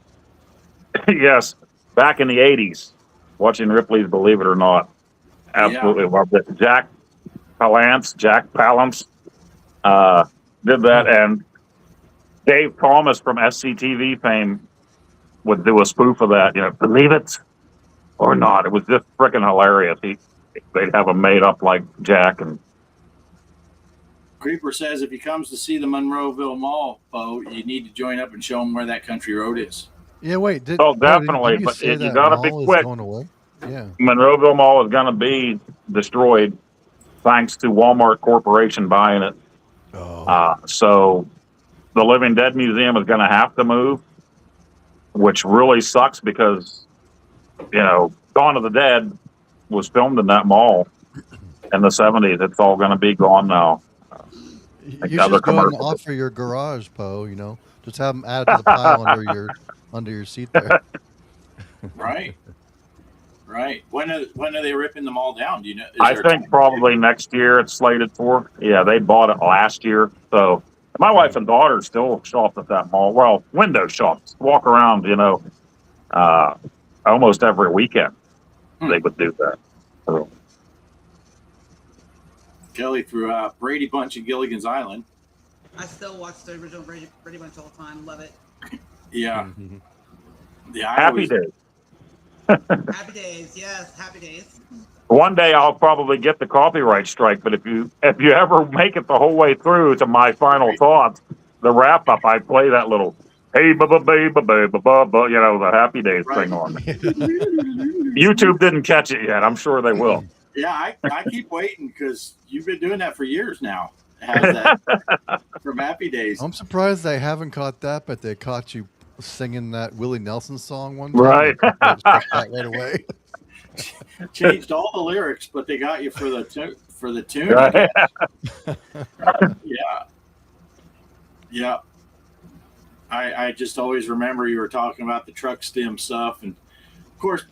E: Yes. Back in the 80s, watching Ripley's Believe It or Not. Absolutely loved it. Jack Palance did that, and Dave Thomas from SCTV fame would do a spoof of that. Believe it or not. It was just freaking hilarious. They'd have him made up like Jack. And
C: Creeper says if he comes to see the Monroeville Mall, Poe, you need to join up and show him where that country road is.
D: Yeah, wait.
E: Definitely, but you got to be quick.
D: Going away? Yeah.
E: Monroeville Mall is going to be destroyed thanks to Walmart Corporation buying it.
D: Oh.
E: So the Living Dead Museum is going to have to move, which really sucks because, Dawn of the Dead was filmed in that mall in the 70s. It's all going to be gone now.
D: You should just go and offer your garage, Poe. Just have them add it to the pile under your seat there.
C: Right. When are they ripping them all down? Do you know?
E: I think probably next year it's slated for. Yeah, they bought it last year. So my wife and daughter still shop at that mall. Well, window shops. Walk around, almost every weekend. They would do that. So.
C: Kelly threw out Brady Bunch and Gilligan's Island.
F: I still watch the original Brady Bunch all the time. Love it.
C: Yeah. Yeah.
E: Happy Days.
F: Happy Days. Yes, Happy Days.
E: One day I'll probably get the copyright strike, but if you ever make it the whole way through to my final thoughts, the wrap up, I play that little hey ba ba ba ba ba ba ba, the Happy Days thing on. YouTube didn't catch it yet. I'm sure they will.
C: Yeah, I keep waiting because you've been doing that for years now. Has that from Happy Days?
D: I'm surprised they haven't caught that, but they caught you singing that Willie Nelson song one time.
E: Right.
D: They struck that right away.
C: Changed all the lyrics, but they got you for the tune. I
E: Right.
C: guess. Yeah, yeah. I just always remember you were talking about the truck stem stuff, and of course,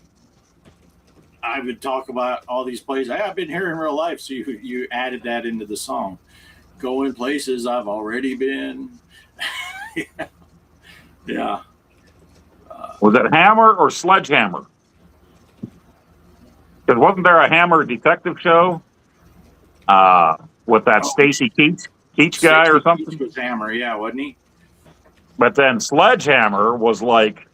C: I would talk about all these places I've been here in real life. So you added that into the song. Going places I've already been. Yeah. Yeah.
E: Was it Hammer or Sledgehammer? Because wasn't there a Hammer detective show with that Stacy Keach guy or something?
C: Keach was Hammer, yeah, wasn't he?
E: But then Sledgehammer was like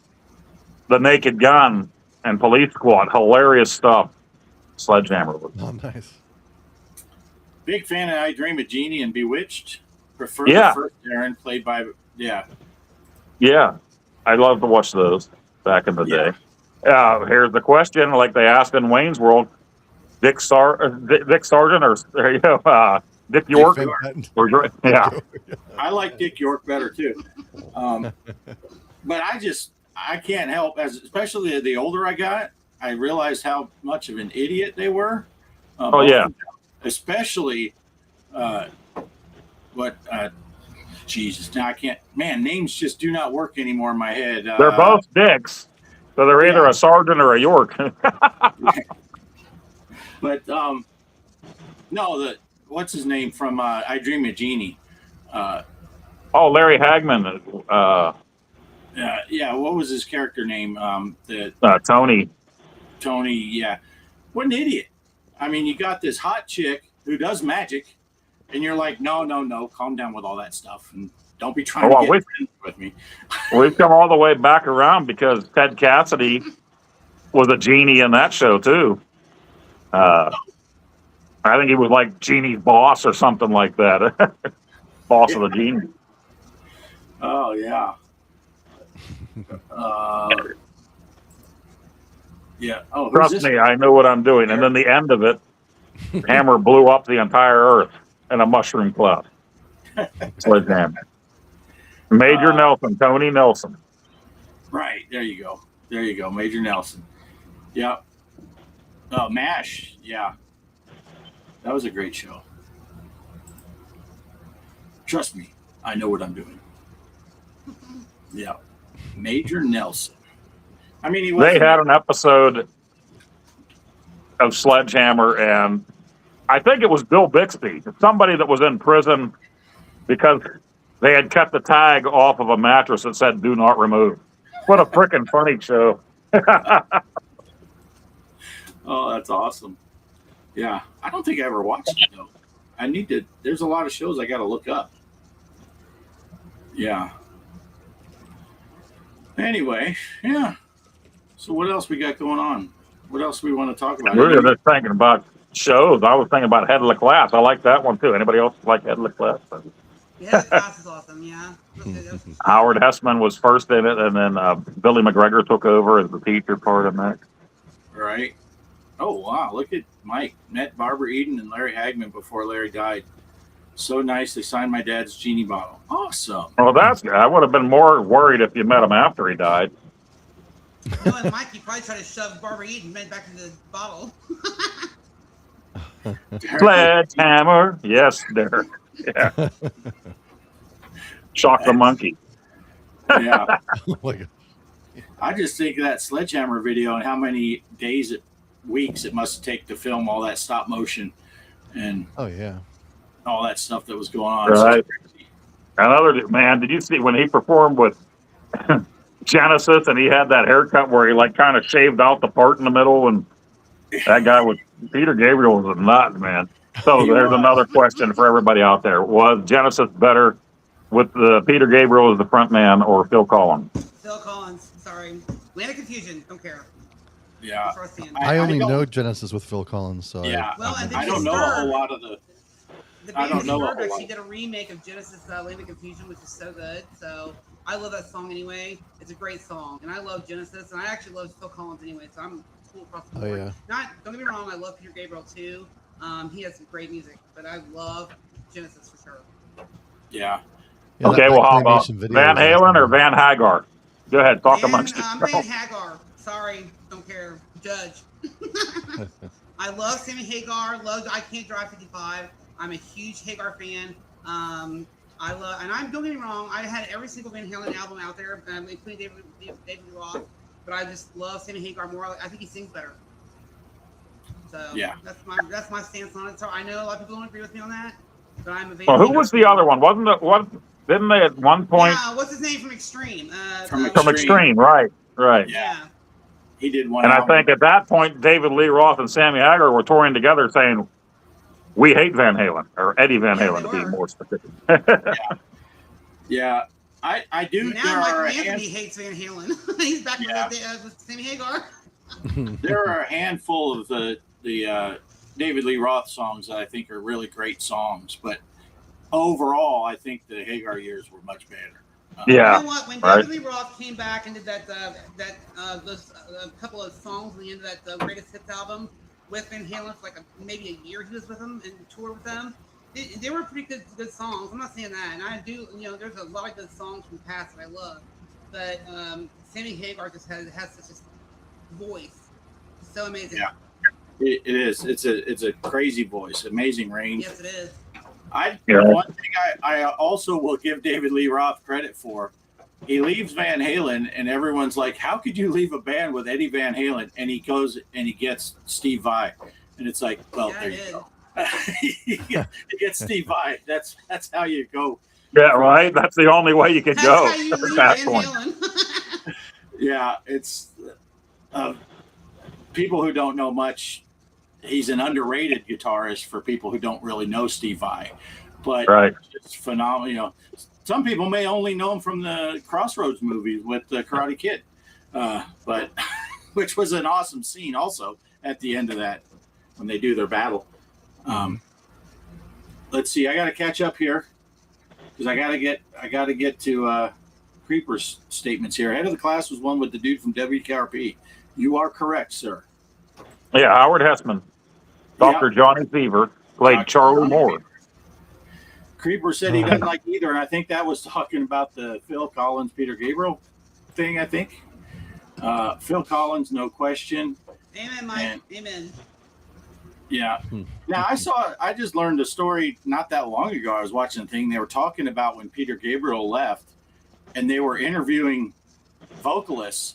E: the Naked Gun and Police Squad. Hilarious stuff. Sledgehammer was.
D: Oh, nice.
C: Big fan of I Dream of Jeannie and Bewitched. Prefer
E: Yeah.
C: the first Aaron played by
E: Yeah, I love to watch those back in the day. Here's the question, like they asked in Wayne's World: Dick Sargent or Dick York?
D: Dick Van Patten.
E: Yeah,
C: I like Dick York better too. But I can't help, especially the older I got, I realized how much of an idiot they were.
E: Oh yeah.
C: Especially Jesus, now I can't, man, names just do not work anymore in my head.
E: They're both Dicks, so they're either a Sargent or a York.
C: But no, what's his name from I Dream of Jeannie?
E: Larry Hagman.
C: Yeah, what was his character name?
E: Tony.
C: Tony, yeah. What an idiot. I mean, you got this hot chick who does magic, and you're like, no, calm down with all that stuff, and don't be trying to get friends with me.
E: We've come all the way back around because Ted Cassidy was a genie in that show too. I think he was like Genie's boss or something like that. Boss of the genie.
C: Oh yeah. Yeah. Oh,
E: trust me, I know what I'm doing. And then the end of it, Hammer blew up the entire Earth in a mushroom cloud. Sledgehammer. Major Nelson, Tony Nelson.
C: Right. There you go. Major Nelson. Yep. Oh, MASH. Yeah. That was a great show. Trust me, I know what I'm doing. Yeah. Major Nelson. I mean,
E: they had an episode of Sledgehammer, and I think it was Bill Bixby, somebody that was in prison because they had cut the tag off of a mattress that said "Do not remove." What a freaking funny show!
C: Oh, that's awesome. Yeah, I don't think I ever watched it though. I need to. There's a lot of shows I got to look up. Yeah. Anyway, yeah. So what else we got going on? What else we want to talk about?
E: We were just thinking about shows. I was thinking about Head of the Class. I like that one too. Anybody else like Head of the Class?
F: Yeah, the class is awesome. Yeah.
E: Howard Hessman was first in it, and then Billy McGregor took over as the teacher part of that.
C: Right. Oh wow! Look at Mike. Met Barbara Eden and Larry Hagman before Larry died. So nice. They signed my dad's genie bottle. Awesome.
E: Well, that's good. I would have been more worried if you met him after he died.
F: And Mike, you probably tried to shove Barbara Eden back in the bottle.
E: Sledgehammer. Yes, Derek. Yeah. Shock the monkey.
C: Yeah.
D: Oh,
C: I just think of that Sledgehammer video and how many weeks it must take to film all that stop motion and all that stuff that was going on.
E: Right. Another man, did you see when he performed with Genesis and he had that haircut where he like kind of shaved out the part in the middle, and that guy was Peter Gabriel was a nut, man. So there's another question for everybody out there. Was Genesis better with Peter Gabriel as the front man or Phil Collins?
F: Phil Collins, sorry. Land of confusion, don't care.
C: Yeah.
D: I only know Genesis with Phil Collins, so
C: yeah.
F: I
C: don't know a whole lot of the
F: I don't know. She did a remake of Genesis Land of Confusion, which is so good. So I love that song anyway. It's a great song, and I love Genesis, and I actually love Phil Collins anyway. So I'm cool across the
D: Oh,
F: board.
D: yeah.
F: Don't get me wrong, I love Peter Gabriel too. He has some great music, but I love Genesis for sure.
C: Yeah.
D: Yeah,
E: Okay,
D: that
E: well, how about
D: claymation video
E: Van
D: was
E: Halen or
D: awesome.
E: Van Hagar? Go ahead, talk
F: Van
E: amongst
F: Van
E: yourselves.
F: Hagar. Sorry, don't care. Judge. I love Sammy Hagar. I Can't Drive 55. I'm a huge Hagar fan. I love, and don't get me wrong, I had every single Van Halen album out there, including David Lee Roth. But I just love Sammy Hagar more. I think he sings better. So
C: Yeah.
F: that's my stance on it. So I know a lot of people don't agree with me on that, but I'm a Van
E: Well, who
F: Hagar
E: was the
F: fan.
E: other one? Wasn't it? What? Didn't they at one point
F: Yeah, what's his name from Extreme?
C: From
E: from Extreme? Right, right.
F: Yeah.
C: He did one
E: And I
C: album.
E: think at that point, David Lee Roth and Sammy Hagar were touring together, saying, "We hate Van Halen," or Eddie Van
F: Yeah,
E: Halen,
F: they
E: to be
F: were.
E: more specific.
C: Yeah. I do.
F: Now
C: There
F: Michael
C: are,
F: Anthony hates Van Halen. He's back with Sammy Hagar.
C: there are a handful of the David Lee Roth songs that I think are really great songs, but overall, I think the Hagar years were much better.
E: Yeah.
F: You know what? When
E: Right.
F: David Lee Roth came back and did those couple of songs at the end of that greatest hits album with Van Halen for like maybe a year, he was with them and toured with them. They were pretty good songs. I'm not saying that, and I do. There's a lot of good songs from the past that I love, but Sammy Hagar just has such a voice, so amazing.
C: Yeah. It is. It's a crazy voice, amazing range.
F: Yes, it is.
C: One thing I also will give David Lee Roth credit for, he leaves Van Halen and everyone's like, how could you leave a band with Eddie Van Halen? And he goes and he gets Steve Vai. And it's like, well,
F: Yeah,
C: there you go. He gets Steve Vai. That's how you go.
E: Yeah, right. That's the only way you could
F: That's
E: go
F: how you
E: at
F: leave
E: that
F: Van
E: point.
F: Halen.
C: Yeah, it's people who don't know much. He's an underrated guitarist for people who don't really know Steve Vai, but
E: Right.
C: it's phenomenal. Some people may only know him from the Crossroads movies with the Karate Kid, but which was an awesome scene also at the end of that when they do their battle. Let's see, I got to catch up here because I got to get to Creeper's statements here. Head of the class was one with the dude from WKRP. You are correct, sir.
E: Yeah, Howard Hessman, Dr. Johnny Seaver played
C: Dr.
E: Charlie
C: Johnny
E: Moore.
C: Creeper said he doesn't like either, and I think that was talking about the Phil Collins, Peter Gabriel thing, I think. Phil Collins, no question.
F: Amen, Mike. Amen.
C: Yeah. Now, I just learned a story not that long ago. I was watching a thing. They were talking about when Peter Gabriel left, and they were interviewing vocalists,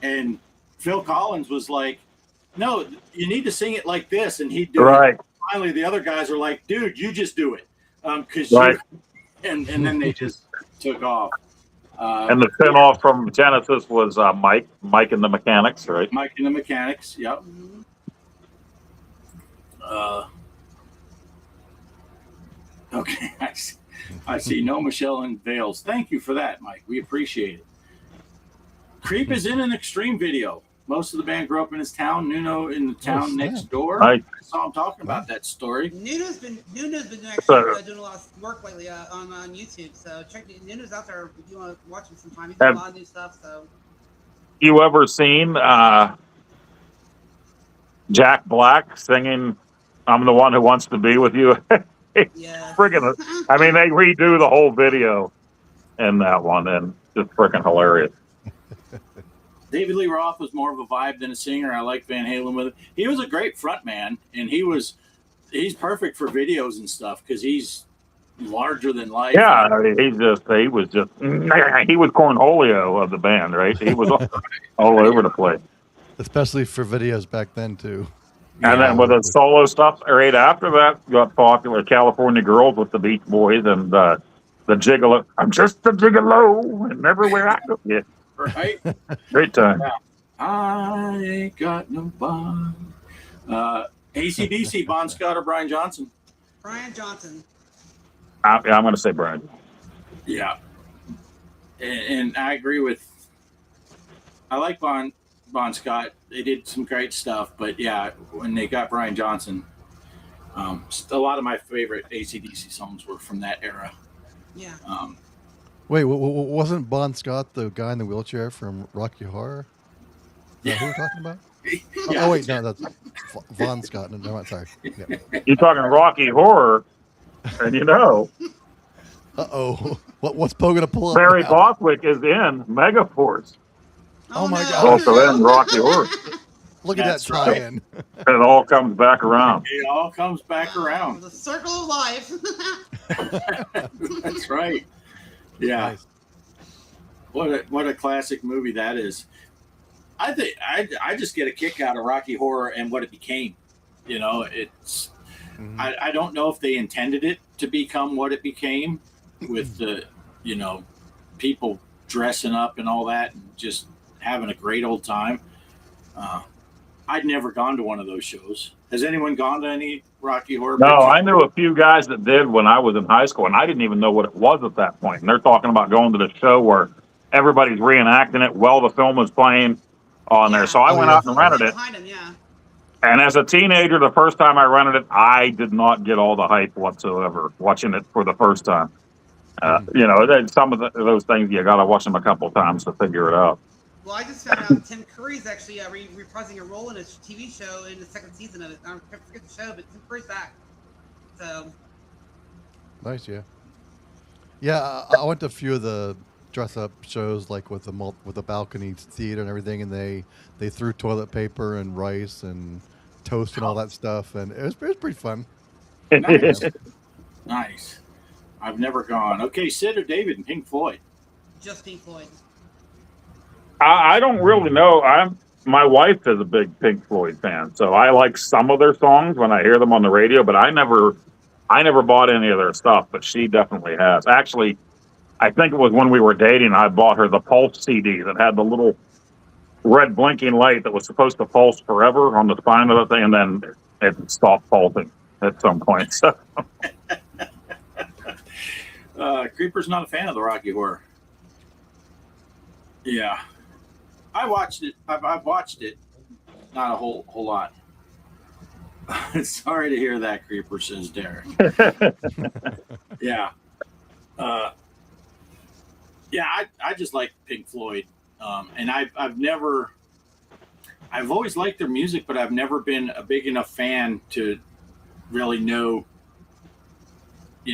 C: and Phil Collins was like, no, you need to sing it like this, and he'd do it. Finally, the other guys are like, dude, you just do it. Because and then they just took off.
E: And the spin-off from Genesis was Mike and the Mechanics, right?
C: Mike and the Mechanics, yep. Okay, I see no Michelle in Vales. Thank you for that, Mike. We appreciate it. Creep is in an Extreme video. Most of the band grew up in his town. Nuno in the town next door. I saw him talking about that story.
F: Nuno's been actually doing a lot of work lately on YouTube. So check Nuno's out there if you want to watch him sometime. He's doing a lot of new stuff. So
E: you ever seen Jack Black singing "I'm the One Who Wants to Be with You"?
F: Yeah.
E: Friggin', I mean, they redo the whole video in that one, and just freaking hilarious.
C: David Lee Roth was more of a vibe than a singer. I like Van Halen with it. He was a great front man, and he's perfect for videos and stuff because he's larger than life.
E: Yeah, he was Cornholio of the band, right? He was all over the place.
D: Especially for videos back then too.
E: And then with the solo stuff right after that, got popular California Girls with the Beach Boys and the Gigolo. I'm just a gigolo, and everywhere I go. Yeah.
C: Right?
E: Great time.
C: Yeah. I ain't got no bond. AC/DC, Bon Scott or Brian Johnson?
F: Brian Johnson.
E: I'm going to say Brian.
C: Yeah. And I agree with, I like Bon Scott. They did some great stuff, but yeah, when they got Brian Johnson, a lot of my favorite AC/DC songs were from that era.
F: Yeah.
D: Wait, wasn't Bon Scott the guy in the wheelchair from Rocky Horror? Is that who we're talking about? Oh wait, no, that's Von Scott. No, sorry. Yeah.
E: You're talking Rocky Horror, and
D: Uh-oh. What's Poe gonna pull up
E: Barry
D: now?
E: Bostwick is in Megaforce.
D: Oh my
F: no.
D: gosh.
E: Also in Rocky Horror.
D: Look at that
C: That's right.
D: tie-in.
E: It all comes back around.
C: It all comes back around.
F: The circle of life.
C: That's right. Yeah.
D: Nice.
C: What a classic movie that is. I think I just get a kick out of Rocky Horror and what it became. You know, it's I don't know if they intended it to become what it became with the, people dressing up and all that and just having a great old time. I'd never gone to one of those shows. Has anyone gone to any Rocky Horror
E: No,
C: Picture
E: I knew a few guys that did when I was in high school, and I didn't even know what it was at that point. And they're talking about going to the show where everybody's reenacting it while the film was playing on there. So I went out and rented it.
F: Behind him, yeah.
E: And as a teenager, the first time I rented it, I did not get all the hype whatsoever watching it for the first time. Some of those things, you got to watch them a couple times to figure it out.
F: Well, I just found out Tim Curry's actually reprising a role in a TV show in the second season of it. I forget the show, but Tim Curry's back. So
D: Nice, yeah. Yeah, I went to a few of the dress-up shows, like with the balcony theater and everything, and they threw toilet paper and rice and toast and all that stuff, and it was pretty fun.
C: Nice. Nice. I've never gone. Okay, Sid or David and Pink Floyd?
F: just Pink Floyd.
E: I don't really know. My wife is a big Pink Floyd fan, so I like some of their songs when I hear them on the radio, but I never bought any of their stuff, but she definitely has. Actually, I think it was when we were dating, I bought her the Pulse CD that had the little red blinking light that was supposed to pulse forever on the spine of the thing, and then it stopped pulsing at some point. So.
C: Creeper's not a fan of the Rocky Horror. Yeah. I watched it. I've watched it. Not a whole lot. Sorry to hear that, Creeper, says Derek. Yeah. I just like Pink Floyd. And I've always liked their music, but I've never been a big enough fan to really know,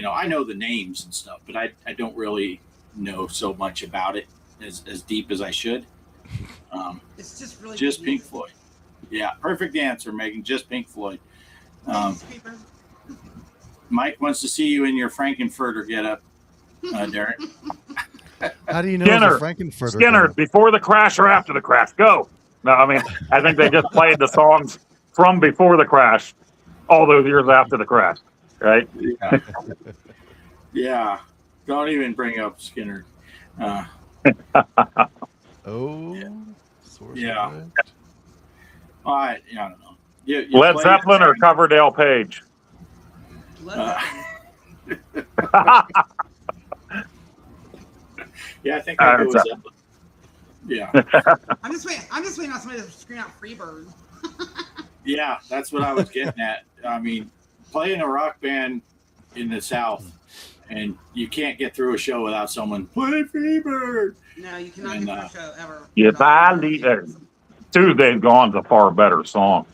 C: I know the names and stuff, but I don't really know so much about it as deep as I should.
F: It's just really
C: just Pink Floyd. Yeah, perfect answer, Megan. Just Pink Floyd. Mike wants to see you in your Frankenfurter getup, Derek.
D: How do you know
E: Skinner,
D: it's a Frankenfurter?
E: Skinner, before the crash or after the crash? Go. No, I mean, I think they just played the songs from before the crash, all those years after the crash, right?
C: Yeah. Yeah. Don't even bring up Skinner. Yeah. I don't know.
E: Led Zeppelin or Coverdale Page?
C: Yeah, I think I'll go with Zeppelin. Yeah.
F: I'm just waiting on somebody to scream out Freebird.
C: Yeah, that's what I was getting at. I mean, playing a rock band in the South, and you can't get through a show without someone play Freebird.
F: No, you cannot get through a show ever.
E: Yes, I lead. Tuesday's Gone's a far better song.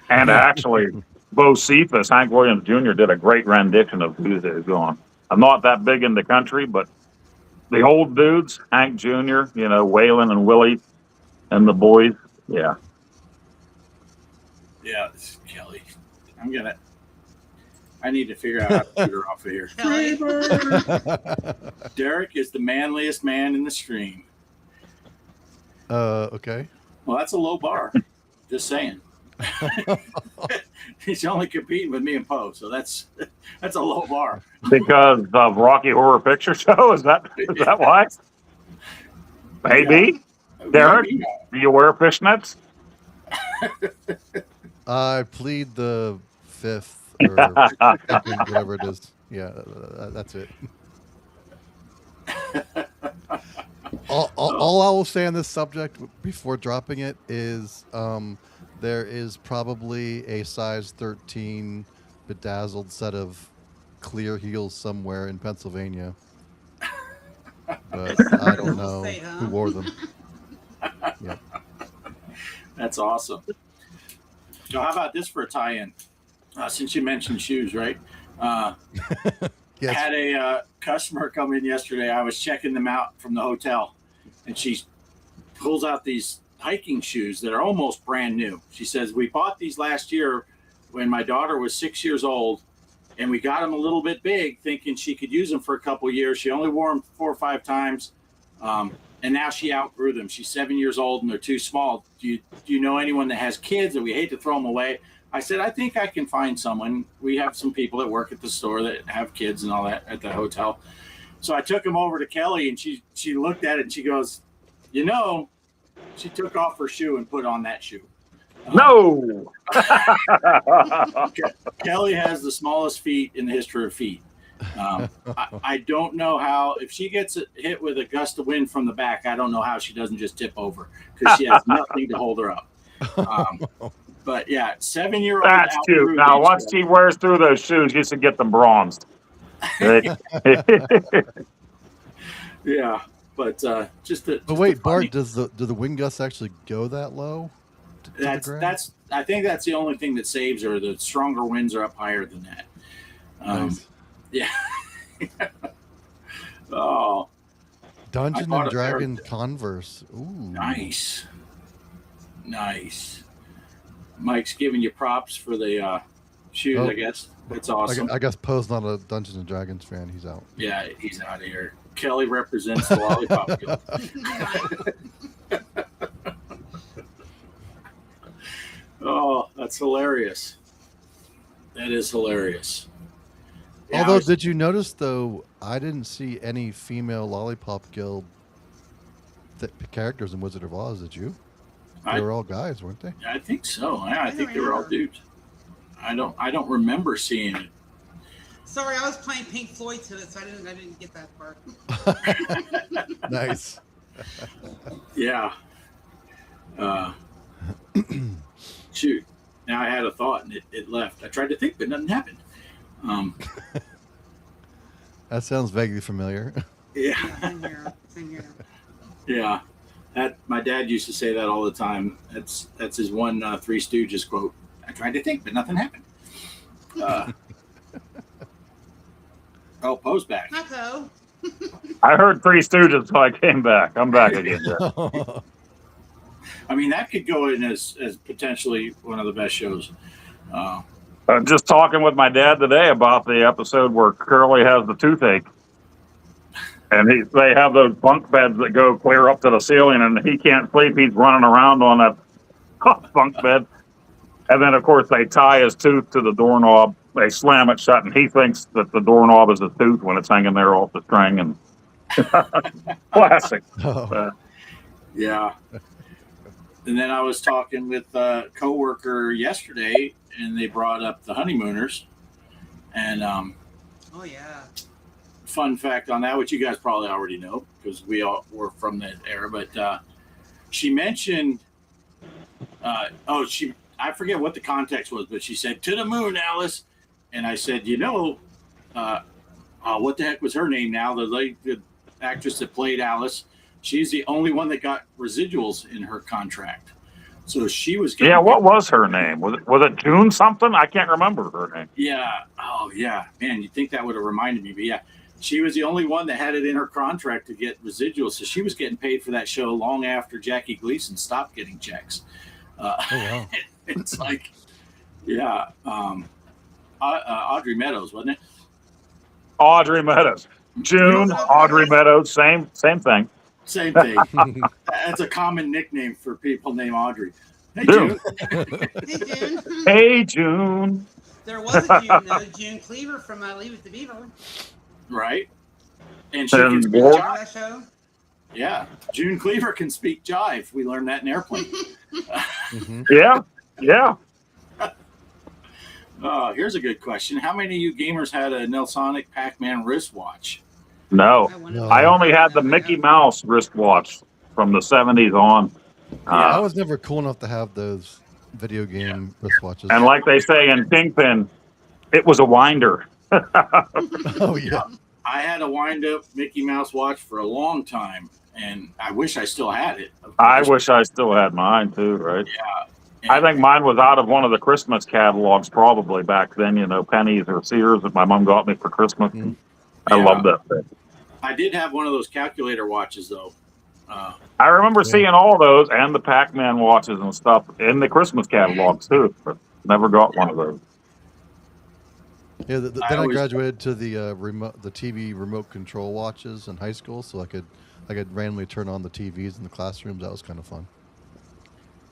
E: And actually, Bo Cephas, Hank Williams Jr., did a great rendition of Tuesday's Gone. I'm not that big into country, but the old dudes, Hank Jr., Waylon and Willie and the boys, yeah.
C: Yeah, this is Kelly. I need to figure out how to get her off of here. Derek is the manliest man in the stream.
D: Okay.
C: Well, that's a low bar. Just saying. He's only competing with me and Poe, so that's a low bar.
E: Because of Rocky Horror Picture Show? Is that why? Maybe. Yeah. Derek, do you wear fishnets?
D: I plead the fifth or second, whatever it is. Yeah, that's it. All I will say on this subject before dropping it is there is probably a size 13 bedazzled set of clear heels somewhere in Pennsylvania. But I don't know who wore them. Yeah.
C: That's awesome. So how about this for a tie-in? Since you mentioned shoes, right?
D: Yes.
C: Had a customer come in yesterday. I was checking them out from the hotel, and she pulls out these hiking shoes that are almost brand new. She says, we bought these last year when my daughter was 6 years old, and we got them a little bit big thinking she could use them for a couple of years. She only wore them 4 or 5 times, and now she outgrew them. She's 7 years old, and they're too small. Do you know anyone that has kids, and we hate to throw them away? I said, I think I can find someone. We have some people that work at the store that have kids and all that at the hotel. So I took them over to Kelly, and she looked at it, and she goes, you know, she took off her shoe and put on that shoe.
E: No.
C: Kelly has the smallest feet in the history of feet. I don't know how, if she gets hit with a gust of wind from the back, I don't know how she doesn't just tip over because she has nothing to hold her up. But yeah, 7-year-old.
E: That's cute. Now, once she wears through those shoes, you should get them bronzed.
C: Yeah, but just the.
D: But wait, Bart, do the wind gusts actually go that low?
C: That's. I think that's the only thing that saves her. The stronger winds are up higher than that.
D: Nice.
C: Yeah. Oh.
D: Dungeon and Dragon Converse. Ooh.
C: Nice. Mike's giving you props for the shoes, I guess. That's awesome.
D: I guess Poe's not a Dungeons and Dragons fan. He's out.
C: Yeah, he's out of here. Kelly represents the Lollipop Guild. Oh, that's hilarious. That is hilarious. Yeah,
D: Although, did you notice, though, I didn't see any female Lollipop Guild characters in Wizard of Oz, did you? They were all guys, weren't they?
C: I think so. Yeah, I think they were all dudes. I don't remember seeing it.
F: Sorry, I was playing Pink Floyd to it, so I didn't get that part.
D: Nice.
C: Yeah. Shoot. Now I had a thought and it left. I tried to think, but nothing happened.
D: That sounds vaguely familiar.
C: Yeah.
F: Same here.
C: Yeah. That my dad used to say that all the time. That's his one Three Stooges quote. I tried to think, but nothing happened. Oh, Poe's back.
F: Hi, Poe.
E: I heard Three Stooges, so I came back. I'm back again.
C: I mean, that could go in as potentially one of the best shows.
E: Just talking with my dad today about the episode where Curly has the toothache. And they have those bunk beds that go clear up to the ceiling, and he can't sleep. He's running around on that bunk bed. And then, of course, they tie his tooth to the doorknob. They slam it shut, and he thinks that the doorknob is a tooth when it's hanging there off the string. And classic.
C: Yeah. And then I was talking with a coworker yesterday, and they brought up the Honeymooners. And
F: oh yeah.
C: Fun fact on that, which you guys probably already know because we all were from that era. But she mentioned, I forget what the context was, but she said, "To the moon, Alice." And I said, what the heck was her name now? The actress that played Alice. She's the only one that got residuals in her contract. So she was getting.
E: Yeah, what was her name? Was it June something? I can't remember her name.
C: Yeah. Oh, yeah. Man, you'd think that would have reminded me. But yeah, she was the only one that had it in her contract to get residuals. So she was getting paid for that show long after Jackie Gleason stopped getting checks.
D: Oh, wow.
C: It's like, yeah. Audrey Meadows, wasn't it?
E: Audrey Meadows. June, Audrey Meadows, same thing.
C: Same thing. That's a common nickname for people named Audrey. Hey,
E: June.
F: Hey, June.
E: Hey, June.
F: There was a June, though. June Cleaver from Leave It to Beaver.
C: Right. And she can speak
F: Jive.
C: jive.
F: That show.
C: Yeah. June Cleaver can speak jive. We learned that in Airplane.
D: Mm-hmm.
E: Yeah.
C: Here's a good question. How many of you gamers had a Nelsonic Pac-Man wristwatch?
E: No.
D: No.
E: I only had the Mickey Mouse wristwatch from the 70s on.
D: I was never cool enough to have those video game wristwatches.
E: And like they say in Kingpin, it was a winder.
D: Oh, yeah.
C: I had a wind-up Mickey Mouse watch for a long time, and I wish I still had it.
E: I wish I still had mine too, right?
C: Yeah.
E: I think mine was out of one of the Christmas catalogs probably back then, you know, Pennies or Sears that my mom got me for Christmas. I loved that thing.
C: I did have one of those calculator watches, though.
E: I remember seeing all those and the Pac-Man watches and stuff in the Christmas catalogs, too, but never got one of those.
D: Yeah, then I graduated to the the TV remote control watches in high school, so I could randomly turn on the TVs in the classrooms. That was kind of fun.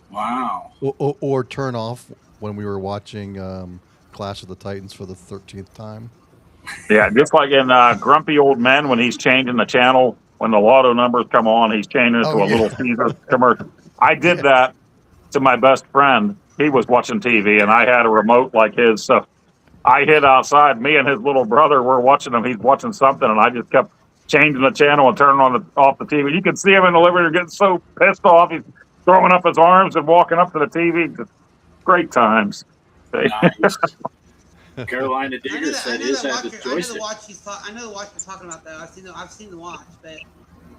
C: Wow.
D: Or turn off when we were watching Clash of the Titans for the 13th time.
E: Yeah, just like in Grumpy Old Men when he's changing the channel, when the lotto numbers come on, he's changing it to a Little Caesar commercial. I did that to my best friend. He was watching TV, and I had a remote like his, so I hid outside. Me and his little brother were watching him. He's watching something, and I just kept changing the channel and turning off the TV. You can see him in the living room getting so pissed off. He's throwing up his arms and walking up to the TV. Just great times.
C: Nice. Carolina Digger said his had the joystick.
F: I know the watch he's talking about, though. I've seen the watch, but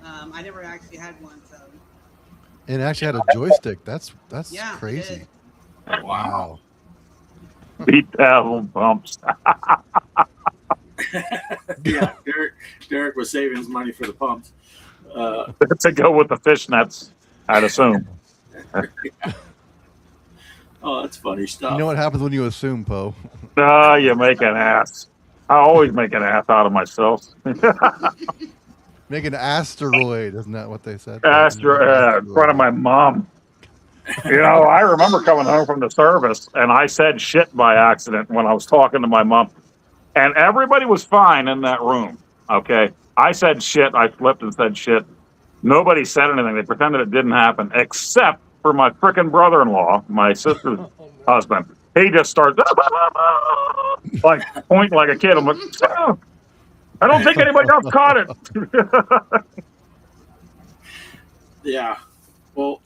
F: I never actually had one. So.
D: And it actually had a joystick. That's crazy.
C: Wow.
E: Beat pedal bumps.
C: Yeah, Derek was saving his money for the pumps.
E: To go with the fishnets, I'd assume.
C: Oh, that's funny stuff.
D: You know what happens when you assume, Poe?
E: You make an ass. I always make an ass out of myself.
D: Make an asteroid, isn't that what they said?
E: In front of my mom. You know, I remember coming home from the service, and I said shit by accident when I was talking to my mom. And everybody was fine in that room, okay? I said shit. I flipped and said shit. Nobody said anything. They pretended it didn't happen, except for my frickin' brother-in-law, my sister's husband. He just starts like pointing like a kid. I'm like, oh, I don't think anybody else caught it.
C: Yeah. Well,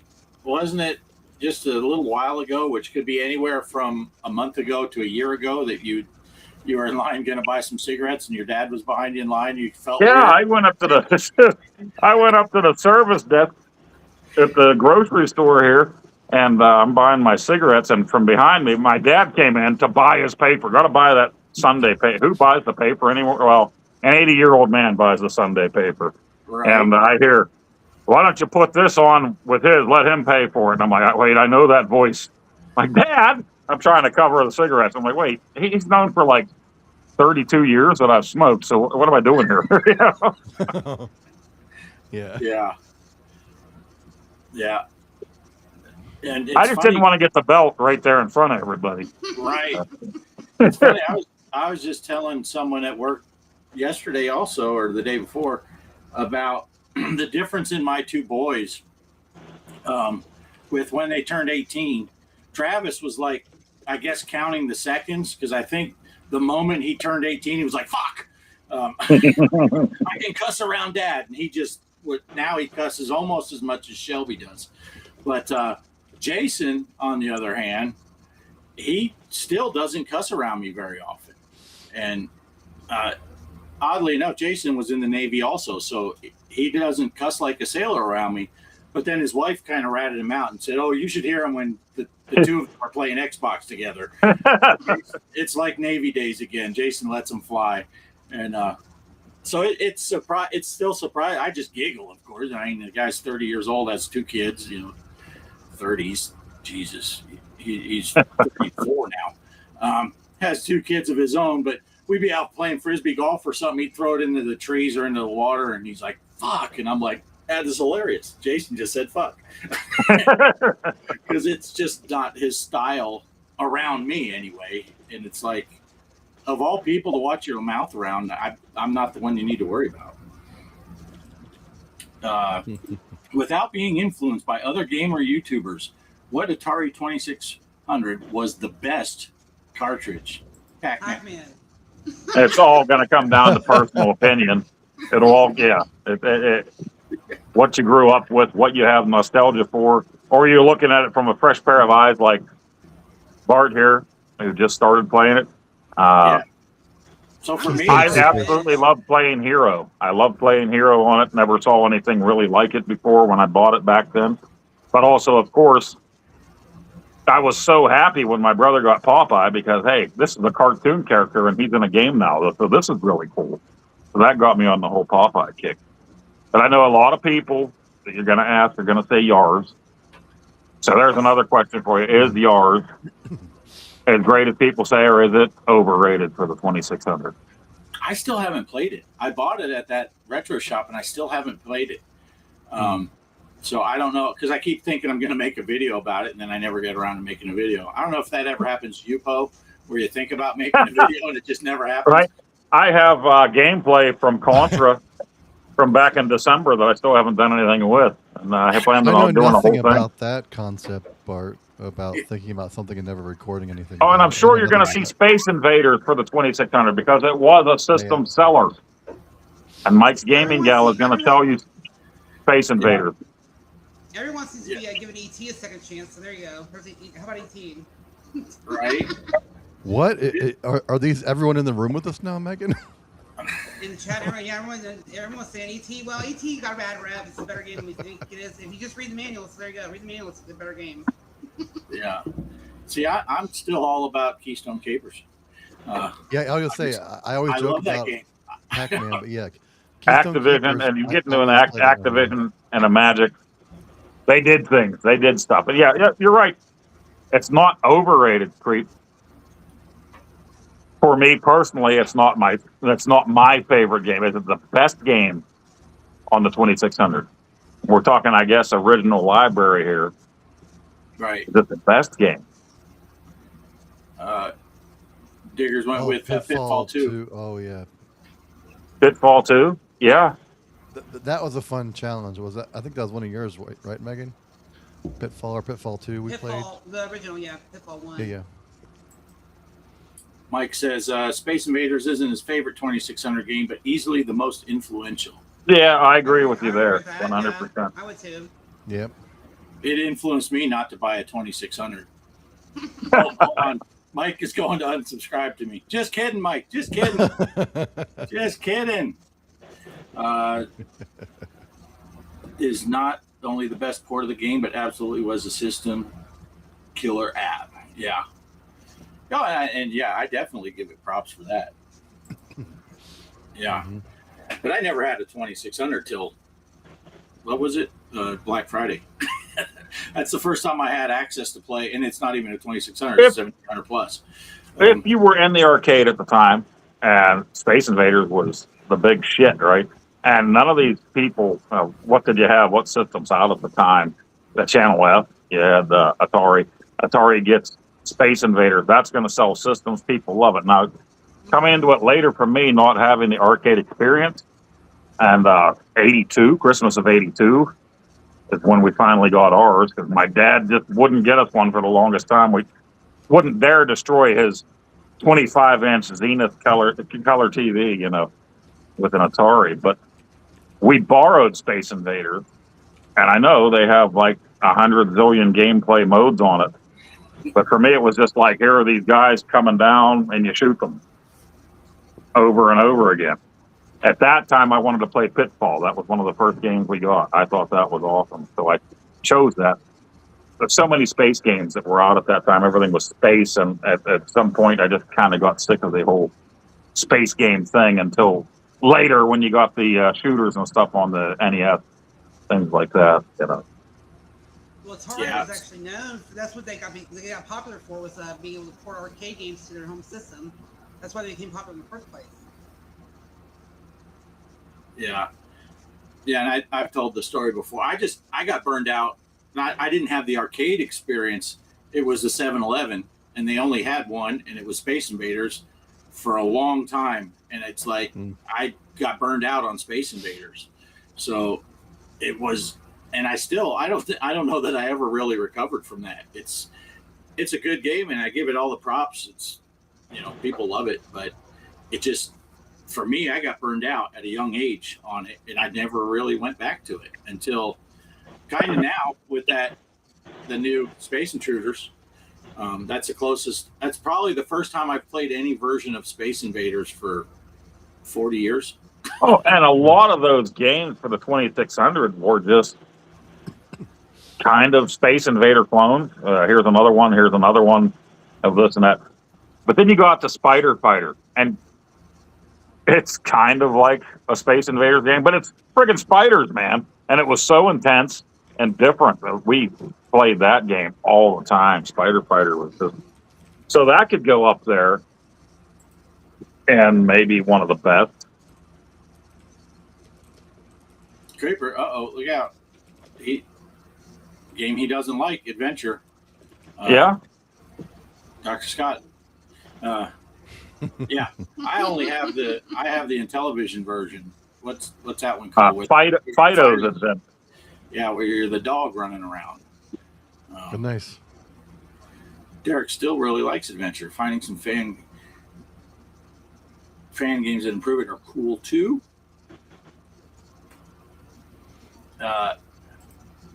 C: wasn't it just a little while ago, which could be anywhere from a month ago to a year ago, that you were in line going to buy some cigarettes and your dad was behind you in line? You felt weird?
E: I went up to the service desk at the grocery store here, and I'm buying my cigarettes, and from behind me, my dad came in to buy his paper. Got to buy that Sunday paper. Who buys the paper anymore? Well, an 80-year-old man buys the Sunday paper.
C: Right.
E: And I hear, why don't you put this on with his, let him pay for it? And I'm like, wait, I know that voice. My dad, I'm trying to cover the cigarettes. I'm like, wait, he's known for like 32 years that I've smoked, so what am I doing here?
D: Yeah.
C: Yeah. Yeah. And
E: I just didn't want to get the belt right there in front of everybody.
C: Right. It's funny. I was just telling someone at work yesterday also, or the day before, about the difference in my two boys with when they turned 18. Travis was like, I guess, counting the seconds, because I think the moment he turned 18, he was like, fuck. I can cuss around Dad. And he just now he cusses almost as much as Shelby does. But Jason, on the other hand, he still doesn't cuss around me very often. And oddly enough, Jason was in the Navy also, so he doesn't cuss like a sailor around me. But then his wife kind of ratted him out and said, oh, you should hear him when the two of them are playing Xbox together. It's like Navy days again. Jason lets him fly. And so it's still surprising. I just giggle, of course. I mean, the guy's 30 years old, has two kids, 30s. Jesus. He's 34 now. Has two kids of his own, but we'd be out playing Frisbee golf or something. He'd throw it into the trees or into the water, and he's like, fuck. And I'm like, that is hilarious. Jason just said fuck. Because it's just not his style around me anyway. And it's like, of all people to watch your mouth around, I'm not the one you need to worry about. Without being influenced by other gamer YouTubers, what Atari 2600 was the best cartridge? Pac-Man.
E: It's all going to come down to personal opinion. It'll all, what you grew up with, what you have nostalgia for, or you're looking at it from a fresh pair of eyes like Bart here, who just started playing it.
C: So for me,
E: I absolutely love playing Hero. I love playing Hero on it. Never saw anything really like it before when I bought it back then. But also, of course, I was so happy when my brother got Popeye because, hey, this is a cartoon character and he's in a game now. So this is really cool. So that got me on the whole Popeye kick. But I know a lot of people that you're going to ask are going to say Yars. So there's another question for you. Is Yars as great as people say, or is it overrated for the 2600?
C: I still haven't played it. I bought it at that retro shop, and I still haven't played it. So I don't know, because I keep thinking I'm going to make a video about it, and then I never get around to making a video. I don't know if that ever happens to you, Poe, where you think about making a video and it just never happens.
E: Right. I have gameplay from Contra from back in December that I still haven't done anything with. And I planned on doing the whole thing.
D: About that concept, Bart, about thinking about something and never recording anything.
E: Oh, and I'm sure you're going to see Space Invaders for the 2600 because it was a system seller. And Mike's Gaming Gal is going to tell you Space Invaders.
F: Everyone seems to be giving ET a second chance, so there you go. How about ET?
C: Right?
D: What? Are these everyone in the room with us now, Megan?
F: In the chat, everyone's saying ET. Well, ET got a bad rep. It's a better game than we think it is. If you just read the manual, so there you go. Read the manual, it's a better game.
C: Yeah. See, I'm still all about Keystone Capers.
D: Yeah, I was going to say, I always joke about Pac-Man, but yeah.
E: Activision, and you get into an Activision and a Magic. They did things. They did stuff. But yeah, you're right. It's not overrated, Creep. For me personally, it's not my favorite game. It's the best game on the 2600. We're talking, I guess, original library here.
C: Right.
E: Is it the best game?
C: Diggers went with Pitfall 2.
D: Oh, yeah.
E: Pitfall 2? Yeah.
D: That was a fun challenge. Was that? I think that was one of yours, right, Megan? Pitfall or Pitfall 2 we played?
F: The original, yeah. Pitfall 1.
D: Yeah.
C: Mike says Space Invaders isn't his favorite 2600 game, but easily the most influential.
E: Yeah, I agree with you there, 100%.
F: Yeah, I would too.
D: Yep.
C: It influenced me not to buy a 2600. Hold on. Mike is going to unsubscribe to me. Just kidding, Mike. Just kidding. Just kidding. Is not only the best port of the game, but absolutely was a system killer app. Yeah. No, and yeah, I definitely give it props for that. Yeah. Mm-hmm. But I never had a 2600 till, what was it? Black Friday. That's the first time I had access to play, and it's not even a 2600, it's 1700 plus.
E: If you were in the arcade at the time, and Space Invaders was the big shit, right? And none of these people, what did you have? What systems out at the time? The Channel F, you had the Atari. Atari gets Space Invaders. That's going to sell systems. People love it. Now, coming into it later for me, not having the arcade experience, and 82, Christmas of 82, is when we finally got ours, because my dad just wouldn't get us one for the longest time. We wouldn't dare destroy his 25-inch Zenith color TV, with an Atari. But we borrowed Space Invaders, and I know they have like 100 zillion gameplay modes on it. But for me, it was just like, here are these guys coming down, and you shoot them over and over again. At that time, I wanted to play Pitfall. That was one of the first games we got. I thought that was awesome, so I chose that. There's so many space games that were out at that time. Everything was space, and at some point, I just kind of got sick of the whole space game thing until later when you got the shooters and stuff on the NES, things like that,
F: Well, Atari was actually known for, that's what they got popular for, was being able to port arcade games to their home system. That's why they became popular in the first place.
C: Yeah, and I've told the story before. I got burned out. I didn't have the arcade experience. It was the 7-Eleven, and they only had one, and it was Space Invaders for a long time. And it's like I got burned out on Space Invaders, so it was. And I don't know that I ever really recovered from that. It's a good game, and I give it all the props. It's people love it, but it just. For me, I got burned out at a young age on it, and I never really went back to it until kind of now with the new Space Intruders. That's the closest. That's probably the first time I've played any version of Space Invaders for 40 years. Oh,
E: and a lot of those games for the 2600 were just kind of Space Invader clones. Here's another one. Here's another one of this and that. But then you go out to Spider Fighter, and it's kind of like a Space Invaders game, but it's friggin' spiders, man. And it was so intense and different that we played that game all the time. Spider Fighter was just... So that could go up there and maybe one of the best.
C: Creeper, look out. Game he doesn't like, Adventure.
E: Yeah.
C: Dr. Scott. Yeah, I have the Intellivision version. What's that one called?
E: Fido's Adventure.
C: Yeah, where you're the dog running around.
D: Oh, nice.
C: Derek still really likes Adventure. Finding some fan games that improve it are cool too.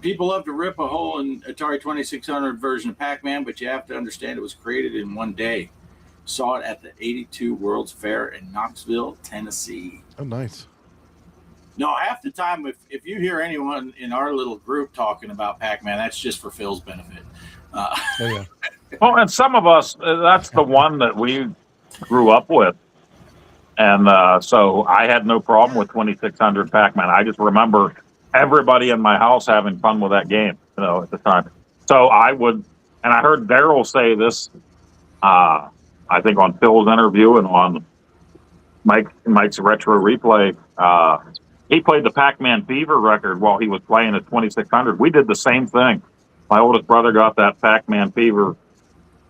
C: People love to rip a hole in Atari 2600 version of Pac-Man, but you have to understand it was created in one day. Saw it at the 82 World's Fair in Knoxville, Tennessee.
D: Oh, nice.
C: No, half the time, if you hear anyone in our little group talking about Pac-Man, that's just for Phil's benefit.
D: Oh, yeah.
E: Well, and some of us, that's the one that we grew up with. And so I had no problem with 2600 Pac-Man. I just remember everybody in my house having fun with that game, at the time. So I would, and I heard Daryl say this, I think on Phil's interview and on Mike's Retro Replay, he played the Pac-Man Fever record while he was playing at 2600. We did the same thing. My oldest brother got that Pac-Man Fever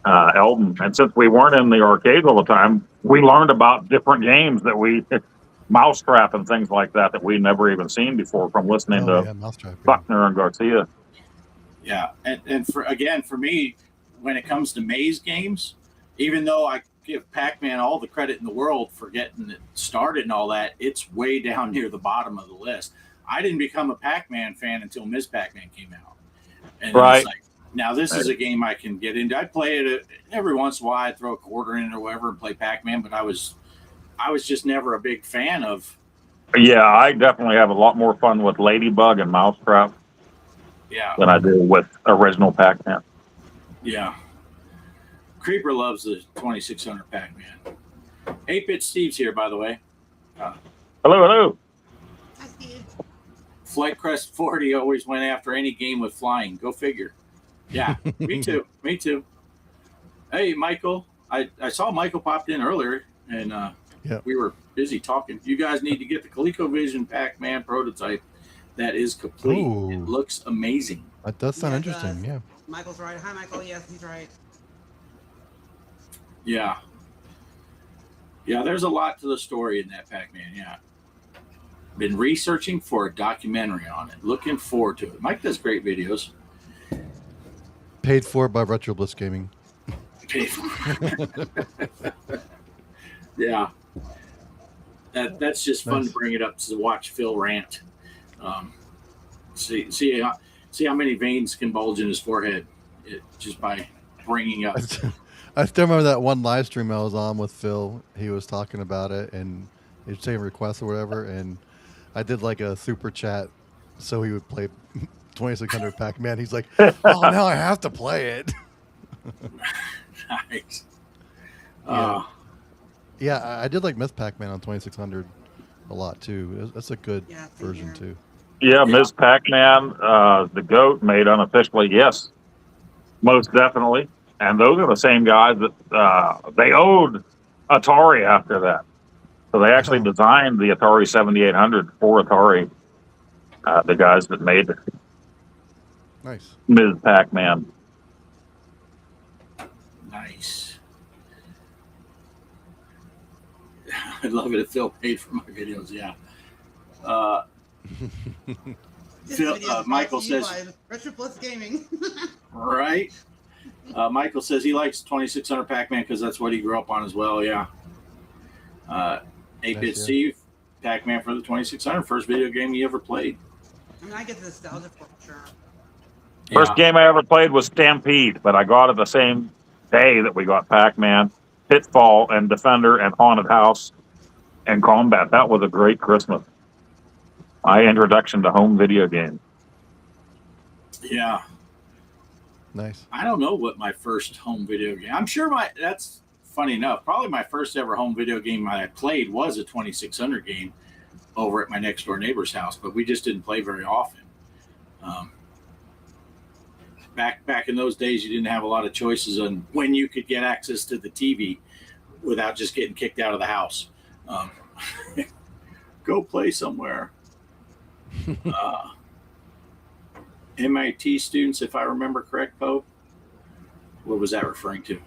E: album, and since we weren't in the arcades all the time, we learned about different games that we, Mousetrap and things like that we'd never even seen before from listening to Buckner and Garcia.
C: Yeah, and for me, when it comes to maze games, even though I give Pac-Man all the credit in the world for getting it started and all that, it's way down near the bottom of the list. I didn't become a Pac-Man fan until Ms. Pac-Man came out. And
E: right.
C: It's like, now this is a game I can get into. I play it every once in a while. I'd throw a quarter in it or whatever and play Pac-Man, but I was just never a big fan of.
E: Yeah, I definitely have a lot more fun with Ladybug and Mousetrap than I do with original Pac-Man.
C: Yeah. Creeper loves the 2600 Pac-Man. 8-Bit Steve's here, by the way.
E: Hello.
F: Hi, Steve.
C: Flight Crest 40 always went after any game with flying. Go figure. Yeah, me too. Me too. Hey, Michael. I saw Michael popped in earlier, and we were busy talking. You guys need to get the ColecoVision Pac-Man prototype. That is complete. Ooh. It looks amazing.
D: That does sound interesting, yeah.
F: Michael's right. Hi, Michael. Yes, he's right.
C: Yeah. Yeah, there's a lot to the story in that Pac-Man, yeah. Been researching for a documentary on it. Looking forward to it. Mike does great videos.
D: Paid for by Retro Bliss Gaming.
C: Paid for. Yeah. That's just fun to bring it up to watch Phil rant. See how many veins can bulge in his forehead just by bringing up.
D: I still remember that one live stream I was on with Phil. He was talking about it, and he was taking requests or whatever, and I did like a super chat so he would play 2600 Pac-Man. He's like, oh, now I have to play it.
C: Nice.
D: Yeah, I did like Myth Pac-Man on 2600 a lot, too. That's a good version, too.
E: Yeah, Ms. Pac-Man, the GOAT, made unofficially, yes, most definitely. And those are the same guys that they owed Atari after that. So they actually designed the Atari 7800 for Atari, the guys that made
D: nice
E: Ms. Pac-Man.
C: Nice. I love it if Phil paid for my videos, yeah. Phil, Michael says...
F: Retro Plus Gaming.
C: Right? Michael says he likes 2600 Pac-Man because that's what he grew up on as well. Yeah. 8-Bit Steve, Pac-Man for the 2600, first video game he ever played.
F: I mean, I get the nostalgia for sure.
E: First game I ever played was Stampede, but I got it the same day that we got Pac-Man, Pitfall, and Defender, and Haunted House, and Combat. That was a great Christmas. My introduction to home video games.
C: Yeah.
D: Nice.
C: I don't know what my first home video game. I'm sure that's funny enough. Probably my first ever home video game I played was a 2600 game over at my next door neighbor's house, but we just didn't play very often. Back in those days, you didn't have a lot of choices on when you could get access to the TV without just getting kicked out of the house. Go play somewhere. MIT students, if I remember correct, Poe. What was that referring to?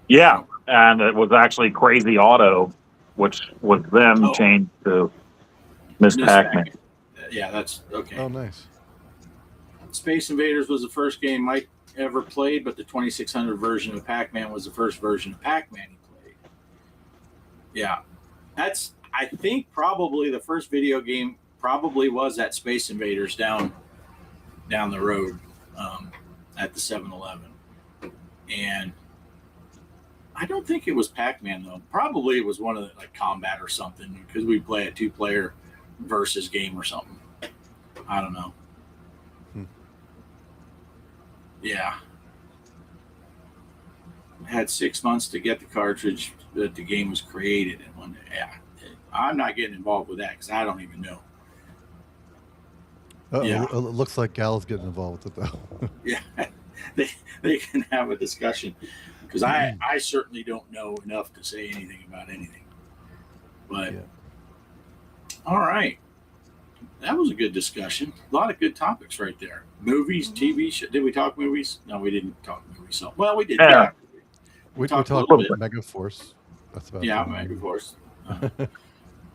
E: Yeah, and it was actually Crazy Auto, which was then changed to Miss Pac-Man.
C: Yeah, that's okay.
D: Oh, nice.
C: Space Invaders was the first game Mike ever played, but the 2600 version of Pac-Man was the first version of Pac-Man he played. Yeah, that's, I think, probably the first video game probably was that Space Invaders down the road at the 7-Eleven. And I don't think it was Pac-Man, though. Probably it was one of the, like, Combat or something, because we play a 2-player versus game or something. I don't know. Yeah. Had 6 months to get the cartridge that the game was created in one day. Yeah. I'm not getting involved with that because I don't even know.
D: Yeah. It looks like Gal's getting involved with it, though.
C: Yeah. They can have a discussion because I certainly don't know enough to say anything about anything. But, all right. That was a good discussion. A lot of good topics right there. Movies, TV show. Did we talk movies? No, we didn't talk movies. So, well, we did.
E: Yeah.
D: We talked a little bit. Megaforce. That's about
C: Megaforce.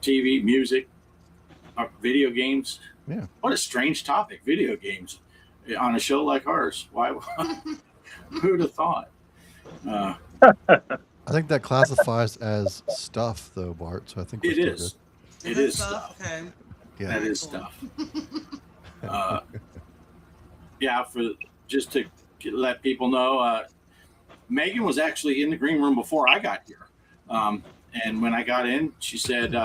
C: TV, music, video games.
D: Yeah.
C: What a strange topic, video games, on a show like ours. Why? Who'd have thought?
D: I think that classifies as stuff, though, Bart. So I think
C: it is. It is stuff.
F: Okay.
C: Yeah, that is stuff. Yeah, for just to let people know, Megan was actually in the green room before I got here. And when I got in, she said,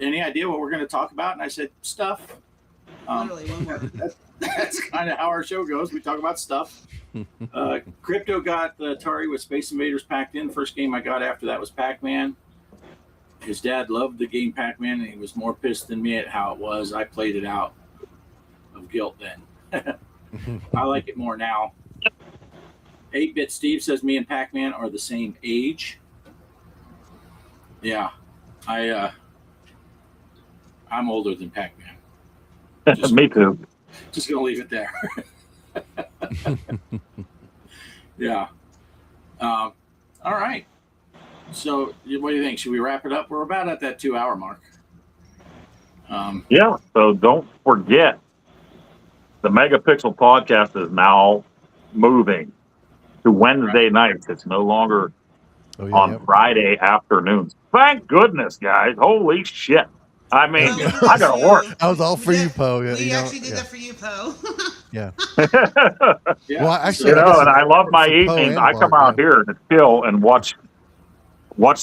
C: any idea what we're going to talk about? And I said, stuff.
F: Literally, one word.
C: That's kind of how our show goes. We talk about stuff. Crypto got the Atari with Space Invaders packed in. First game I got after that was Pac-Man. His dad loved the game Pac-Man, and he was more pissed than me at how it was. I played it out of guilt then. I like it more now. 8-Bit Steve says me and Pac-Man are the same age. Yeah, I'm older than Pac-Man.
E: Me too.
C: Just gonna leave it there. Yeah. All right. So, what do you think? Should we wrap it up? We're about at that 2-hour mark.
E: Yeah. So don't forget, the MegaPixel podcast is now moving to Wednesday nights. It's no longer on Friday afternoons. Thank goodness, guys. Holy shit. I mean, I got to work.
D: That was all for you, Poe.
F: We actually did that for you, Poe.
D: Yeah.
C: Well,
D: actually,
E: and I love my evenings. I come out here to chill and watch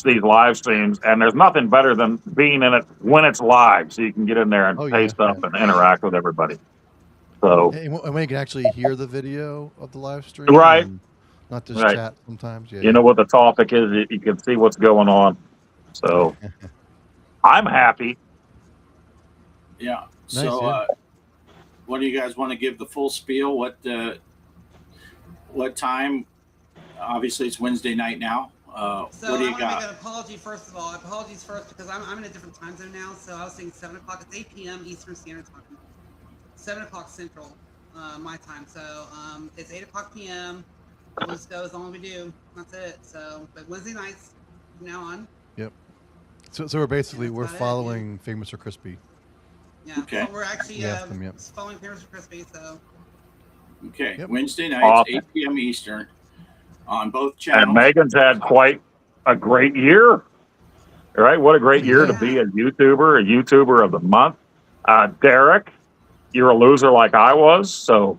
E: these live streams, and there's nothing better than being in it when it's live, so you can get in there and pay stuff and interact with everybody. So,
D: and when you can actually hear the video of the live stream,
E: right?
D: Not just chat sometimes.
E: You know what the topic is. You can see what's going on. So, I'm happy.
C: Yeah.
D: Nice,
C: So, what do you guys want to give the full spiel? What time? Obviously, it's Wednesday night now.
F: So
C: what do you
F: I want
C: got?
F: to make an apology first of all. Apologies first because I'm in a different time zone now. So I was saying 7 o'clock. It's 8 p.m. Eastern Standard Time. 7 o'clock Central, my time. So it's 8 o'clock p.m. We'll just go as long as we do. That's it. So, but Wednesday nights from now on.
D: Yep. So we're basically following Famous or Crispy.
F: Yeah.
C: Okay.
F: So we're actually following Famous or Crispy. So.
C: Okay.
D: Yep.
C: Wednesday nights, 8 p.m. Eastern, on both channels.
E: And Megan's had quite a great year. Right? What a great year to be a YouTuber of the month. Derek, you're a loser like I was, so.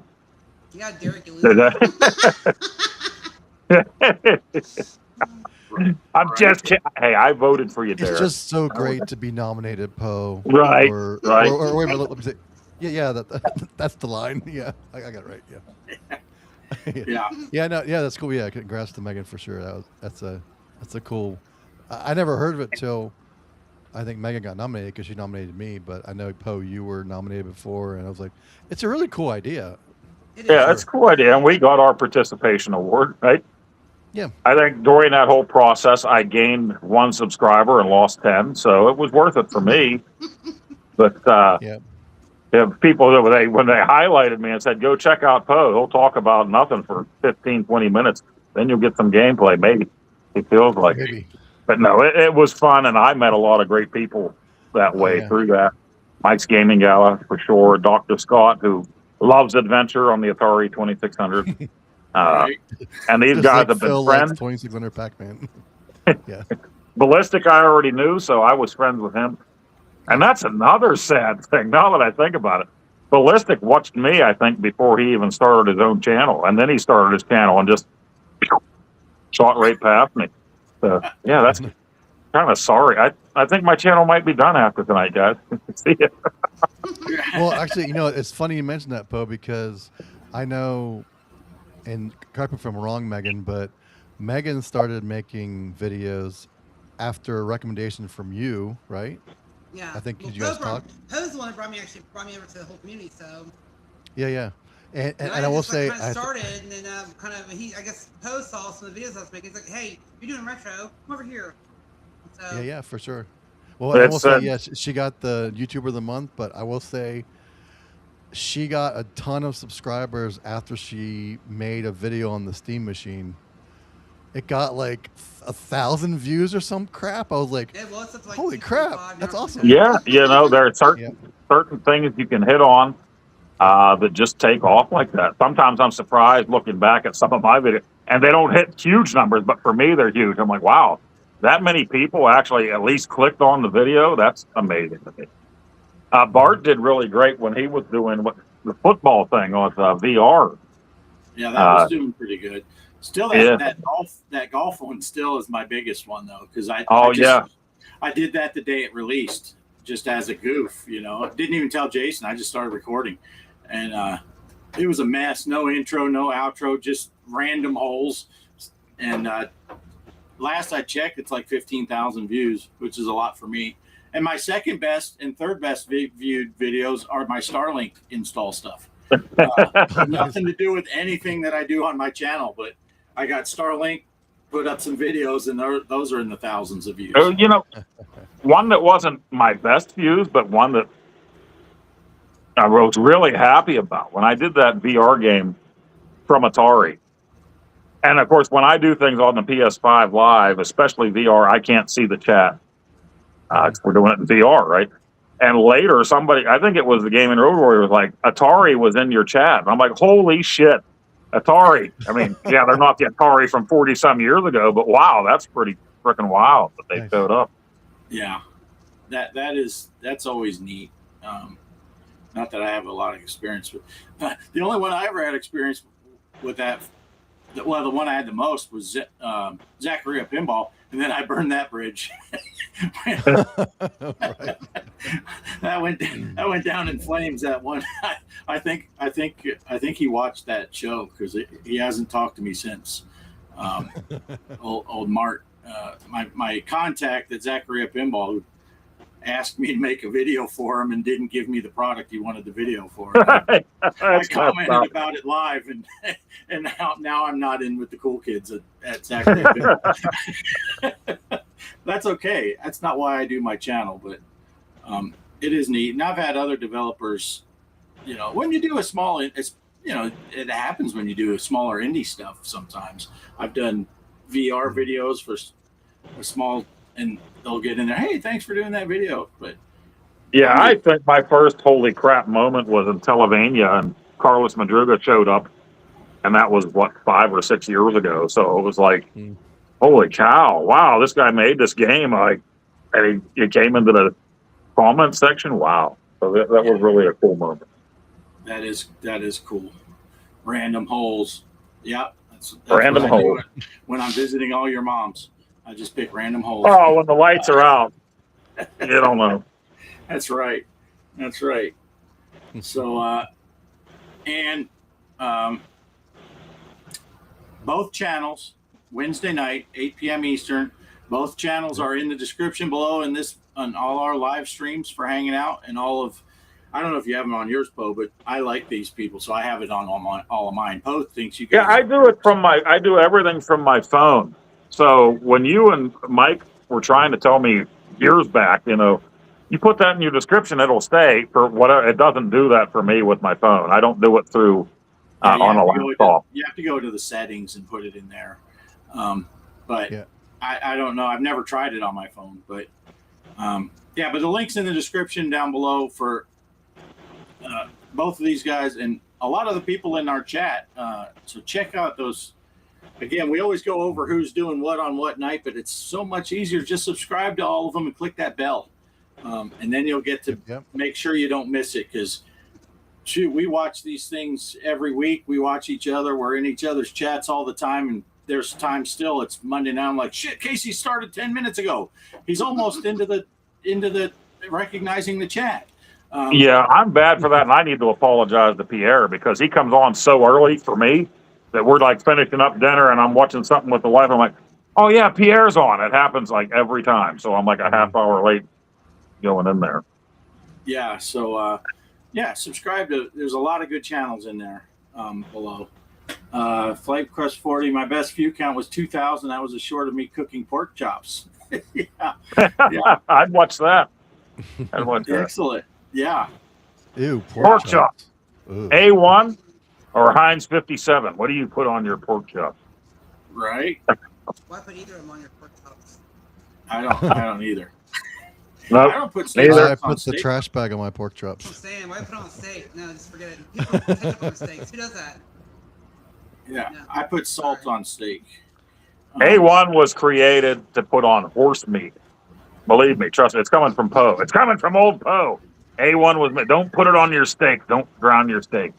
F: Yeah, Derek, you loser.
E: I'm just kidding. Hey, I voted for you, Derek.
D: It's just so great to be nominated, Poe.
E: Right,
D: or
E: right.
D: Or wait a minute, let me say. Yeah. That's the line. Yeah, I got it right. Yeah.
C: Yeah.
D: Yeah. No. Yeah. That's cool. Yeah. Congrats to Megan for sure. That's a cool. I never heard of it till I think Megan got nominated because she nominated me. But I know Poe, you were nominated before, and I was like, it's a really cool idea.
F: It
E: Yeah,
F: is.
E: that's a cool idea. And we got our participation award, right?
D: Yeah.
E: I think during that whole process, I gained 1 subscriber and lost 10. So it was worth it for me. But
D: Yeah.
E: people that when they highlighted me and said, go check out Poe, he'll talk about nothing for 15, 20 minutes. Then you'll get some gameplay, maybe. It feels like.
D: Maybe.
E: But no, it was fun. And I met a lot of great people that way
D: yeah.
E: through that. Mike's Gaming Gala, for sure. Dr. Scott, who loves adventure on the Atari 2600.
C: Right.
E: And these
D: Just
E: guys
D: like
E: have been
D: Phil
E: friends.
D: likes 2600 Pac-Man. Yeah.
E: Ballistic, I already knew, so I was friends with him. And that's another sad thing, now that I think about it. Ballistic watched me, I think, before he even started his own channel. And then he started his channel and just shot right past me. So, yeah, that's kind of sorry. I think my channel might be done after tonight, guys. See ya.
D: Well, actually, it's funny you mentioned that, Poe, because I know, and correct me if I'm wrong, Megan, but Megan started making videos after a recommendation from you, right?
F: Yeah.
D: I think you guys talked.
F: Poe's the one that brought me over to the whole community. So.
D: Yeah. And I will
F: just,
D: say,
F: kind of started, and then I guess Poe saw some of the videos I was making. He's like, "Hey, you're doing retro. Come over here." So,
D: yeah, for sure. Well, I will say, yes, she got the YouTuber of the month, but I will say she got a ton of subscribers after she made a video on the Steam machine. It got like 1,000 views or some crap. I was like, holy crap, that's awesome.
E: Yeah, there are certain things you can hit on that just take off like that. Sometimes I'm surprised looking back at some of my videos, and they don't hit huge numbers, but for me, they're huge. I'm like, wow, that many people actually at least clicked on the video. That's amazing to me. Bart did really great when he was doing the football thing on VR.
C: Yeah, that was doing pretty good. Still, that golf one still is my biggest one though, because I did that the day it released, just as a goof. Didn't even tell Jason. I just started recording, and it was a mess. No intro, no outro, just random holes. And last I checked, it's like 15,000 views, which is a lot for me. And my second best and third best viewed videos are my Starlink install stuff. Nothing to do with anything that I do on my channel, but I got Starlink, put up some videos, and those are in the thousands of views.
E: One that wasn't my best views, but one that I was really happy about when I did that VR game from Atari. And of course, when I do things on the PS5 Live, especially VR, I can't see the chat. We're doing it in VR, right? And later, somebody, I think it was the Gaming Road Warrior, was like, Atari was in your chat. And I'm like, holy shit, Atari. I mean, yeah, they're not the Atari from 40-some years ago, but wow, that's pretty freaking wild that they showed up.
C: Yeah, that's always neat. Not that I have a lot of experience with. The only one I ever had experience with that, well, the one I had the most was Zachariah Pinball, and then I burned that bridge. That went down in flames. That one, I think he watched that show because he hasn't talked to me since. Old Mark, my contact at Zachariah Pinball, who asked me to make a video for him and didn't give me the product he wanted the video for. I commented about it live, and now I'm not in with the cool kids at Zachariah Pinball. That's okay. That's not why I do my channel, but it is neat. And I've had other developers, when you do a small, it happens when you do a smaller indie stuff sometimes. I've done VR videos for a small, and they'll get in there, hey, thanks for doing that video. But
E: yeah, I think my first holy crap moment was in Televania, and Carlos Madruga showed up, and that was 5 or 6 years ago. So it was like, holy cow, wow, this guy made this game. And he came into the comment section. Wow. So that was really a cool moment.
C: That is cool. Random holes. Yep. That's
E: random holes.
C: When I'm visiting all your moms, I just pick random holes.
E: Oh, when the lights are out. You don't know.
C: That's right. So, and both channels, Wednesday night, 8 p.m. Eastern. Both channels are in the description below, and this on all our live streams for hanging out and all of. I don't know if you have them on yours, Poe, but I like these people, so I have it on all of mine. Poe thinks you guys.
E: Yeah, I do it from my. I do everything from my phone. So when you and Mike were trying to tell me years back, you put that in your description, it'll stay for whatever. It doesn't do that for me with my phone. I don't do it through
C: Yeah,
E: on a laptop.
C: you have to go to the settings and put it in there. But
D: Yeah.
C: I don't know. I've never tried it on my phone, but yeah. But the link's in the description down below for both of these guys and a lot of the people in our chat. So check out those. Again, we always go over who's doing what on what night, but it's so much easier. Just subscribe to all of them and click that bell, and then you'll get to make sure you don't miss it. Because shoot, we watch these things every week. We watch each other. We're in each other's chats all the time, and there's time still. It's Monday now. I'm like, shit, Casey started 10 minutes ago. He's almost into the recognizing the chat.
E: Yeah, I'm bad for that, and I need to apologize to Pierre because he comes on so early for me that we're like finishing up dinner and I'm watching something with the wife. I'm like, oh yeah, Pierre's on. It happens like every time. So I'm like a half hour late going in there.
C: Yeah. So, yeah, subscribe to, there's a lot of good channels in there below. Flight Crust 40, my best view count was 2,000. That was a short of me cooking pork chops. Yeah.
E: I'd watch that. I'd watch that.
C: Excellent. Yeah.
D: Ew,
E: Pork chops.
D: Ooh.
E: A1 or Heinz 57. What do you put on your pork chops?
C: Right.
F: Why put either of them on your pork chops?
C: I don't either.
E: Nope.
C: I don't put
D: I put the trash bag on my pork
F: I'm
D: chops.
F: saying, why put it on steak? No, just forget it. People ketchup on steaks. Who does that?
C: Yeah.
F: No.
C: I put salt on steak.
E: A1 was created to put on horse meat. Believe me, trust me, it's coming from Poe. It's coming from old Poe. A1 was, don't put it on your steak. Don't drown your steak.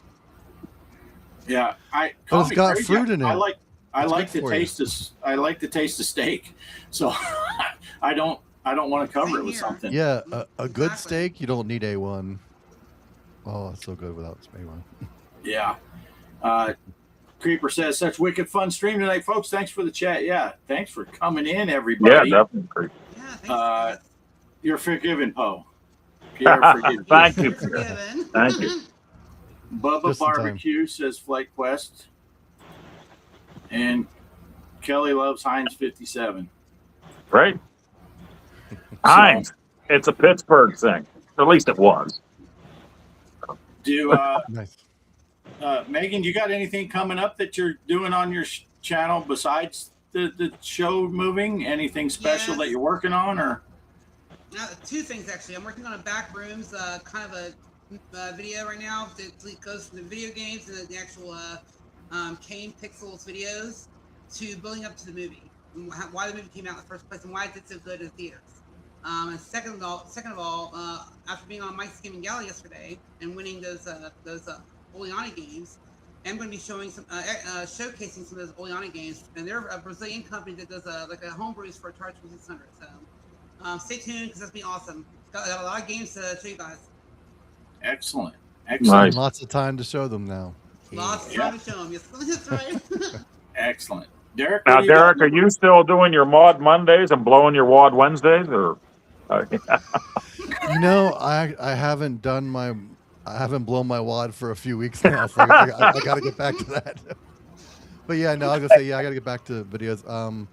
C: Yeah,
D: But it's got fruit in it.
C: I like to taste this. I like to taste the steak, so I don't want to cover it with something.
D: Yeah, a good steak, you don't need A1. Oh, it's so good without A1.
C: Yeah. Creeper says, such wicked fun stream tonight, folks. Thanks for the chat. Yeah, thanks for coming in, everybody.
E: Yeah, definitely.
F: Yeah, thanks.
C: You're forgiven, Poe. Pierre, forgive
E: Thank you.
F: Forgiven.
E: Thank you.
C: Bubba
D: Just in time.
C: Barbecue says Flight Quest. And Kelly loves Heinz 57.
E: Right? Heinz. It's a Pittsburgh thing. Or at least it was.
C: Do
D: Nice.
C: Megan, you got anything coming up that you're doing on your channel besides the show moving? Anything special that you're working on, or?
F: Two things actually. I'm working on a back rooms kind of a video right now that goes from the video games and the actual MegaPixel videos to building up to the movie, and why the movie came out in the first place, and why it did so good in theaters. And second of all, after being on Mike's Gaming Gala yesterday and winning those Oleani games, I'm going to be showing showcasing some of those Oleani games, and they're a Brazilian company that does like a homebrews for Atari 2600. So stay tuned because that's be awesome. Got a lot of games to show you guys.
C: Excellent.
E: Nice.
D: Lots of time to show them now.
F: Lots of time to show them. Yes, that's right.
C: Excellent. Derek.
E: Now,
C: what do you
E: Derek,
C: got?
E: are you still doing your Mod Mondays and blowing your Wad Wednesdays, or?
D: You know, I haven't blown my wad for a few weeks now, so I got to get back to that. But yeah, no, I was gonna say, yeah, I got to get back to videos.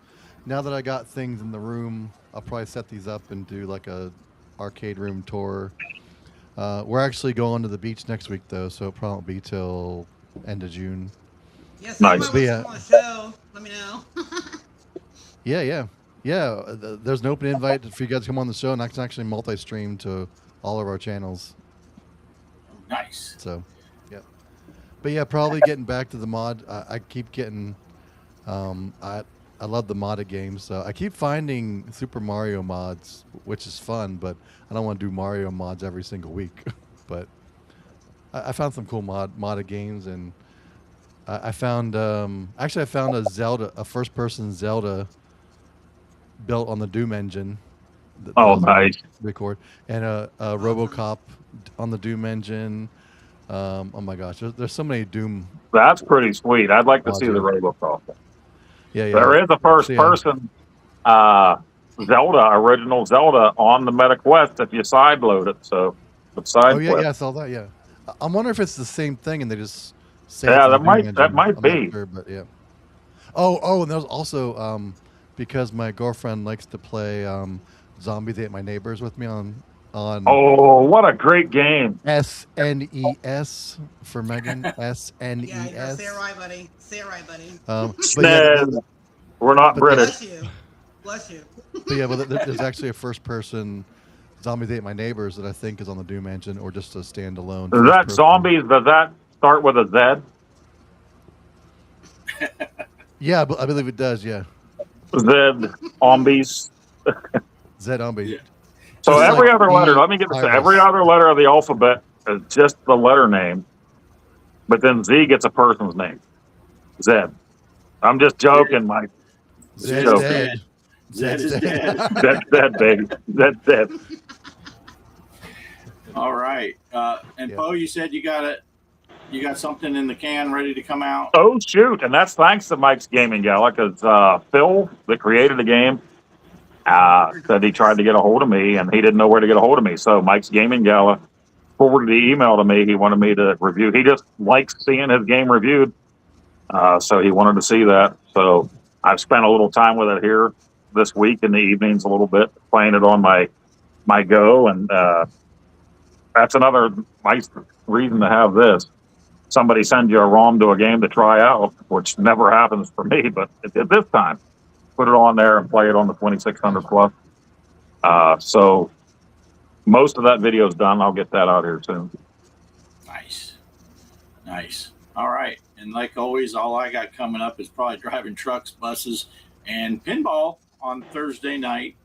D: Now that I got things in the room, I'll probably set these up and do like a arcade room tour. We're actually going to the beach next week though, so it probably won't be till end of June.
F: Yes,
E: Nice.
F: on the show. Let me know.
D: Yeah. There's an open invite for you guys to come on the show, and I can actually multi-stream to all of our channels.
C: Nice.
D: So, yeah. But yeah, probably getting back to the mod. I keep getting, I love the modded games. So I keep finding Super Mario mods, which is fun, but I don't want to do Mario mods every single week. But I found some cool modded games, and I found actually I found a first-person Zelda built on the Doom engine
E: Oh, nice.
D: Record and RoboCop on the Doom engine. Oh my gosh, there's so many Doom.
E: That's pretty sweet. I'd like to see the
D: mods,
E: Robocop.
D: yeah, yeah.
E: There is a first person Zelda, original Zelda on the MetaQuest if you side load it. So the side
D: Oh yeah,
E: quest.
D: yeah, I saw that. Yeah, I'm wondering if it's the same thing and they just say
E: Yeah,
D: it's on
E: that
D: the
E: might-
D: Doom engine.
E: that might
D: I'm
E: be.
D: not sure, but yeah. Oh, and there's also because my girlfriend likes to play Zombies Ate My Neighbors with me on
E: Oh, what a great game!
D: SNES for Megan. SNES.
F: Yeah, you gotta say it right, buddy. Say it right, buddy.
D: But yeah,
E: SNES. We're not
D: but
E: British.
F: Bless you. Bless you.
D: but yeah, but there's actually a first-person Zombies Ate My Neighbors that I think is on the Doom engine or just a standalone.
E: Is that
D: first-person.
E: zombies? Does that start with a Z?
D: Yeah, but I believe it does. Yeah,
E: Zombies.
D: Zombie.
C: Yeah.
E: So
D: Just
E: every
D: like
E: other letter,
D: E,
E: let me get this.
D: Iris.
E: Every other letter of the alphabet is just the letter name, but then Z gets a person's name. Zed. I'm just joking, Mike.
D: Zed's
E: Joke.
D: dead.
C: Zed is
D: Zed's
C: dead.
E: That's dead, baby. That's dead.
C: All right. And
D: Yeah.
C: Poe, you said you got something in the can ready to come out.
E: Oh shoot! And that's thanks to Mike's Gaming Gala because Phil, that created the game, said he tried to get a hold of me and he didn't know where to get a hold of me. So Mike's Gaming Gala forwarded the email to me. He wanted me to review. He just likes seeing his game reviewed, so he wanted to see that. So I've spent a little time with it here this week in the evenings, a little bit playing it on my Go, and that's another nice reason to have this. Somebody sends you a ROM to a game to try out, which never happens for me, but it did this time. Put it on there and play it on the 2600 plus. So most of that video is done. I'll get that out here soon.
C: Nice. All right. And like always, all I got coming up is probably driving trucks, buses, and pinball on Thursday night.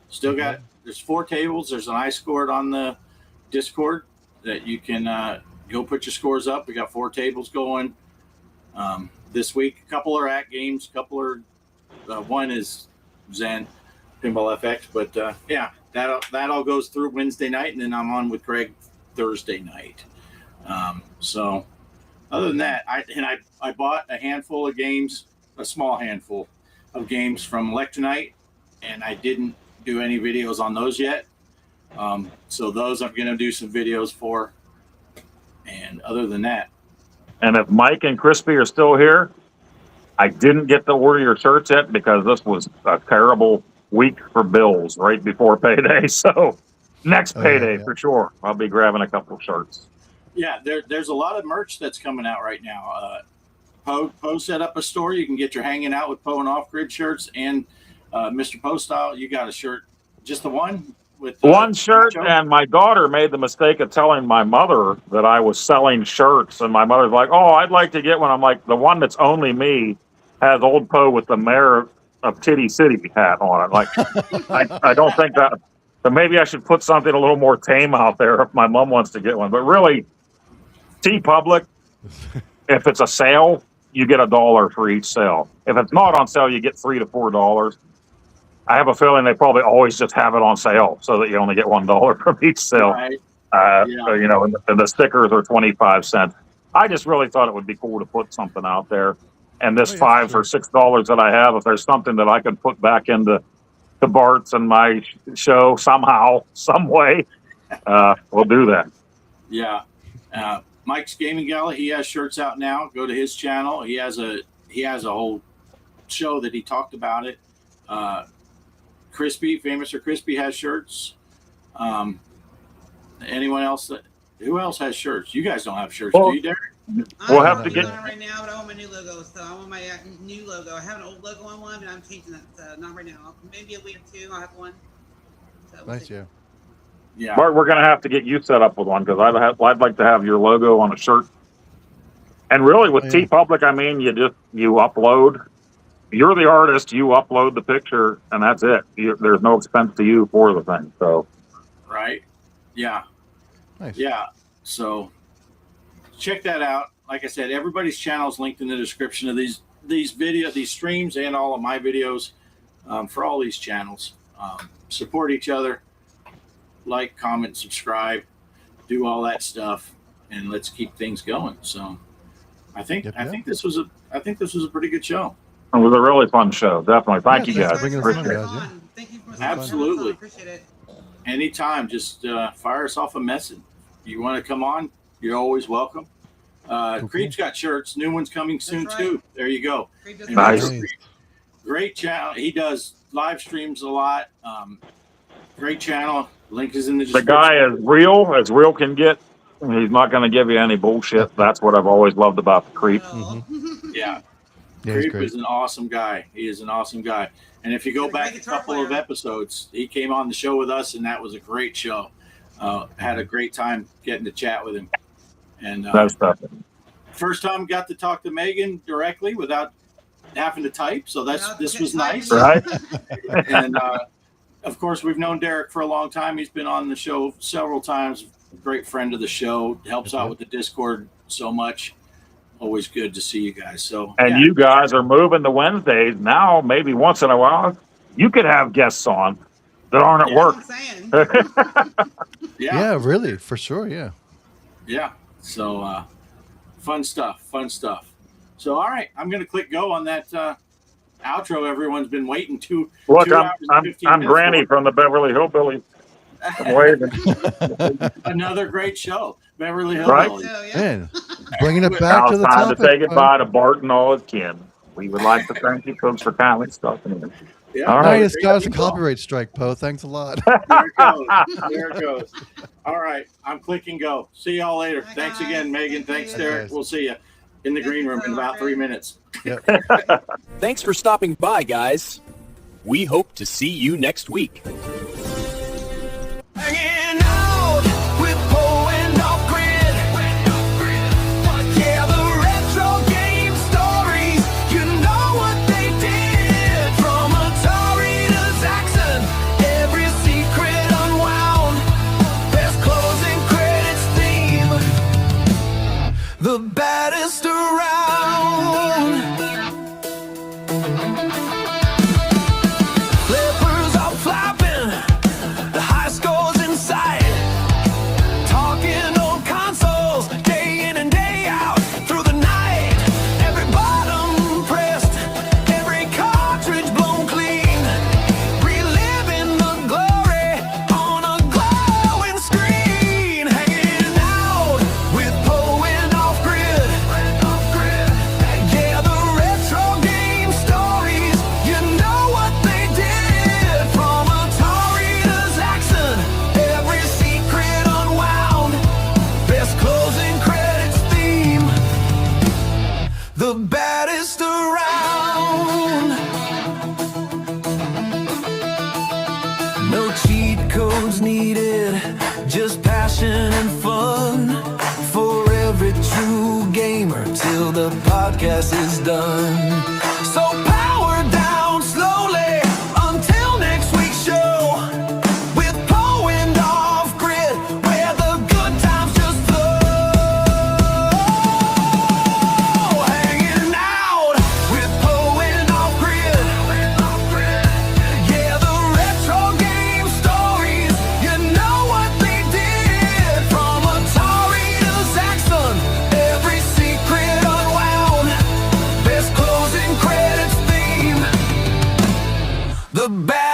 C: Still got, there's 4 tables. There's an iScored on the Discord that you can go put your scores up. We got 4 tables going this week. A couple are at games. A couple are, one is Zen Pinball FX. But yeah, that all goes through Wednesday night, and then I'm on with Greg Thursday night. So other than that, I bought a handful of games, a small handful of games from Electronite, and I didn't do any videos on those yet. So those I'm going to do some videos for. And other than that,
E: And if Mike and Crispy are still here, I didn't get to order your shirts yet because this was a terrible week for bills right before payday. So next payday for sure, I'll be grabbing a couple of shirts.
C: yeah, there's a lot of merch that's coming out right now. Poe set up a store. You can get your Hanging Out with Poe and OffGrid shirts, and Mr. Poe Style, you got a shirt, just the one with
E: One shirt,
C: Joe?
E: and my daughter made the mistake of telling my mother that I was selling shirts, and my mother's like, "Oh, I'd like to get one." I'm like, "The one that's only me has old Poe with the mayor of Titty City hat on it." Like, I don't think that. So maybe I should put something a little more tame out there if my mom wants to get one. But really, T Public, if it's a sale, you get $1 for each sale. If it's not on sale, you get $3 to $4. I have a feeling they probably always just have it on sale so that you only get $1 from each sale.
C: Right.
E: So, you know, and the stickers are 25 cents. I just really thought it would be cool to put something out there. And this $5 or $6 that I have, if there's something that I can put back into the Bart's and my show somehow, some way, we'll do that.
C: Yeah. Mike's Gaming Gala, he has shirts out now. Go to his channel. He has a whole show that he talked about it. Crispy, Famous or Crispy, has shirts. Anyone else? Who else has shirts? You guys don't have shirts, do you, Derek?
E: We'll have to
F: I'm
E: get
F: on it right now, but I want my new logo. So I want my new logo. I have an old logo on one, but I'm changing that. So not right now. Maybe a week or 2, I'll have one. So we'll
D: Nice,
F: see.
D: yeah.
C: Yeah.
E: Bart, we're going to have to get you set up with one because I'd like to have your logo on a shirt. And really, with T Public, I mean, you upload. You're the artist. You upload the picture, and that's it. There's no expense to you for the thing. So,
C: Right. Yeah.
D: Nice.
C: Yeah. So check that out. Like I said, everybody's channel is linked in the description of these streams, and all of my videos for all these channels. support each other, like, comment, subscribe, do all that stuff, and let's keep things going. So I think this was a pretty good show.
E: It was a really fun show. Definitely. Thank you
D: thanks
E: guys.
D: for bringing us
E: Appreciate
D: on,
E: it.
D: guys. Yeah.
F: Thank you for
C: Absolutely.
F: Appreciate it.
C: Anytime, just fire us off a message. You want to come on, you're always welcome. Creep's got shirts. New one's coming soon,
F: right.
C: too. There you go.
F: Creep does
C: And
E: Nice.
D: Nice.
C: Great channel. He does live streams a lot. Great channel. Link is in the
E: The
C: description.
E: guy is as real can get. He's not going to give you any bullshit. That's what I've always loved about the Creep.
F: Hello.
C: Yeah.
D: Yeah, he's
C: Creep
D: great.
C: is an awesome guy. He is an awesome guy. And if you go
F: He's a
C: back
F: great
C: a
F: guitar
C: couple of
F: player.
C: episodes, he came on the show with us, and that was a great show. Had a great time getting to chat with him. And
E: That's stuff.
C: first time got to talk to Megan directly without having to type, so this was nice.
E: Right?
C: And of course, we've known Derek for a long time. He's been on the show several times. Great friend of the show. Helps out with the Discord so much. Always good to see you guys. So
E: And
C: yeah.
E: you guys are moving to Wednesdays now. Maybe once in a while, you could have guests on that aren't at
C: Yeah.
E: work.
F: That's what I'm saying.
D: Yeah, really, for sure. Yeah.
C: Yeah. So fun stuff. So all right, I'm gonna click go on that outro. Everyone's been waiting
E: Look,
C: 2 hours and 15
E: I'm
C: minutes
E: Granny
C: for.
E: from the Beverly Hillbillies. I'm waving.
C: Another great show, Beverly
E: Right?
C: Hillbillies.
F: So, yeah.
D: Man, bringing it back
E: Now
D: to
E: it's
D: the
E: time
D: topic.
E: to say goodbye to Bart and all his kin. We would like to thank you folks for kindly stopping in.
C: Yeah,
E: All
D: Now
E: right.
D: you just got us a
C: Great people.
D: copyright strike, Poe. Thanks a lot.
C: There it goes. There it goes. All right, I'm clicking go. See y'all later.
F: Bye,
C: Thanks
F: guys.
C: again, Megan.
F: Thank
C: Thanks,
F: you.
C: Derek.
D: Guys.
C: We'll see you in the green room in about 3 minutes.
B: Thanks for stopping by, guys. We hope to see you next week.
A: Hanging out with Poe and OffGrid. Yeah, the retro game stories. You know what they did. From Atari to Zaxxon, every secret unwound. Best closing credits theme. The baddest around. Flippers are flapping, the high scores in sight. Talking on consoles, day in and day out, through the night. Every button pressed, every cartridge blown clean. Reliving the glory on a glowing screen. Hanging out with Poe and OffGrid. Yeah, the retro game stories. You know what they did. From Atari to Zaxxon, every secret unwound. Best closing credits theme. The baddest around. No cheat codes needed, just passion and fun. For every true gamer till the podcast is done. So power down slowly until next week's show. With Poe and OffGrid, where the good times just flow. Hanging out with Poe and OffGrid. Yeah, the retro game stories. You know what they did. From Atari to Zaxxon, every secret unwound. Best closing credits theme. The bad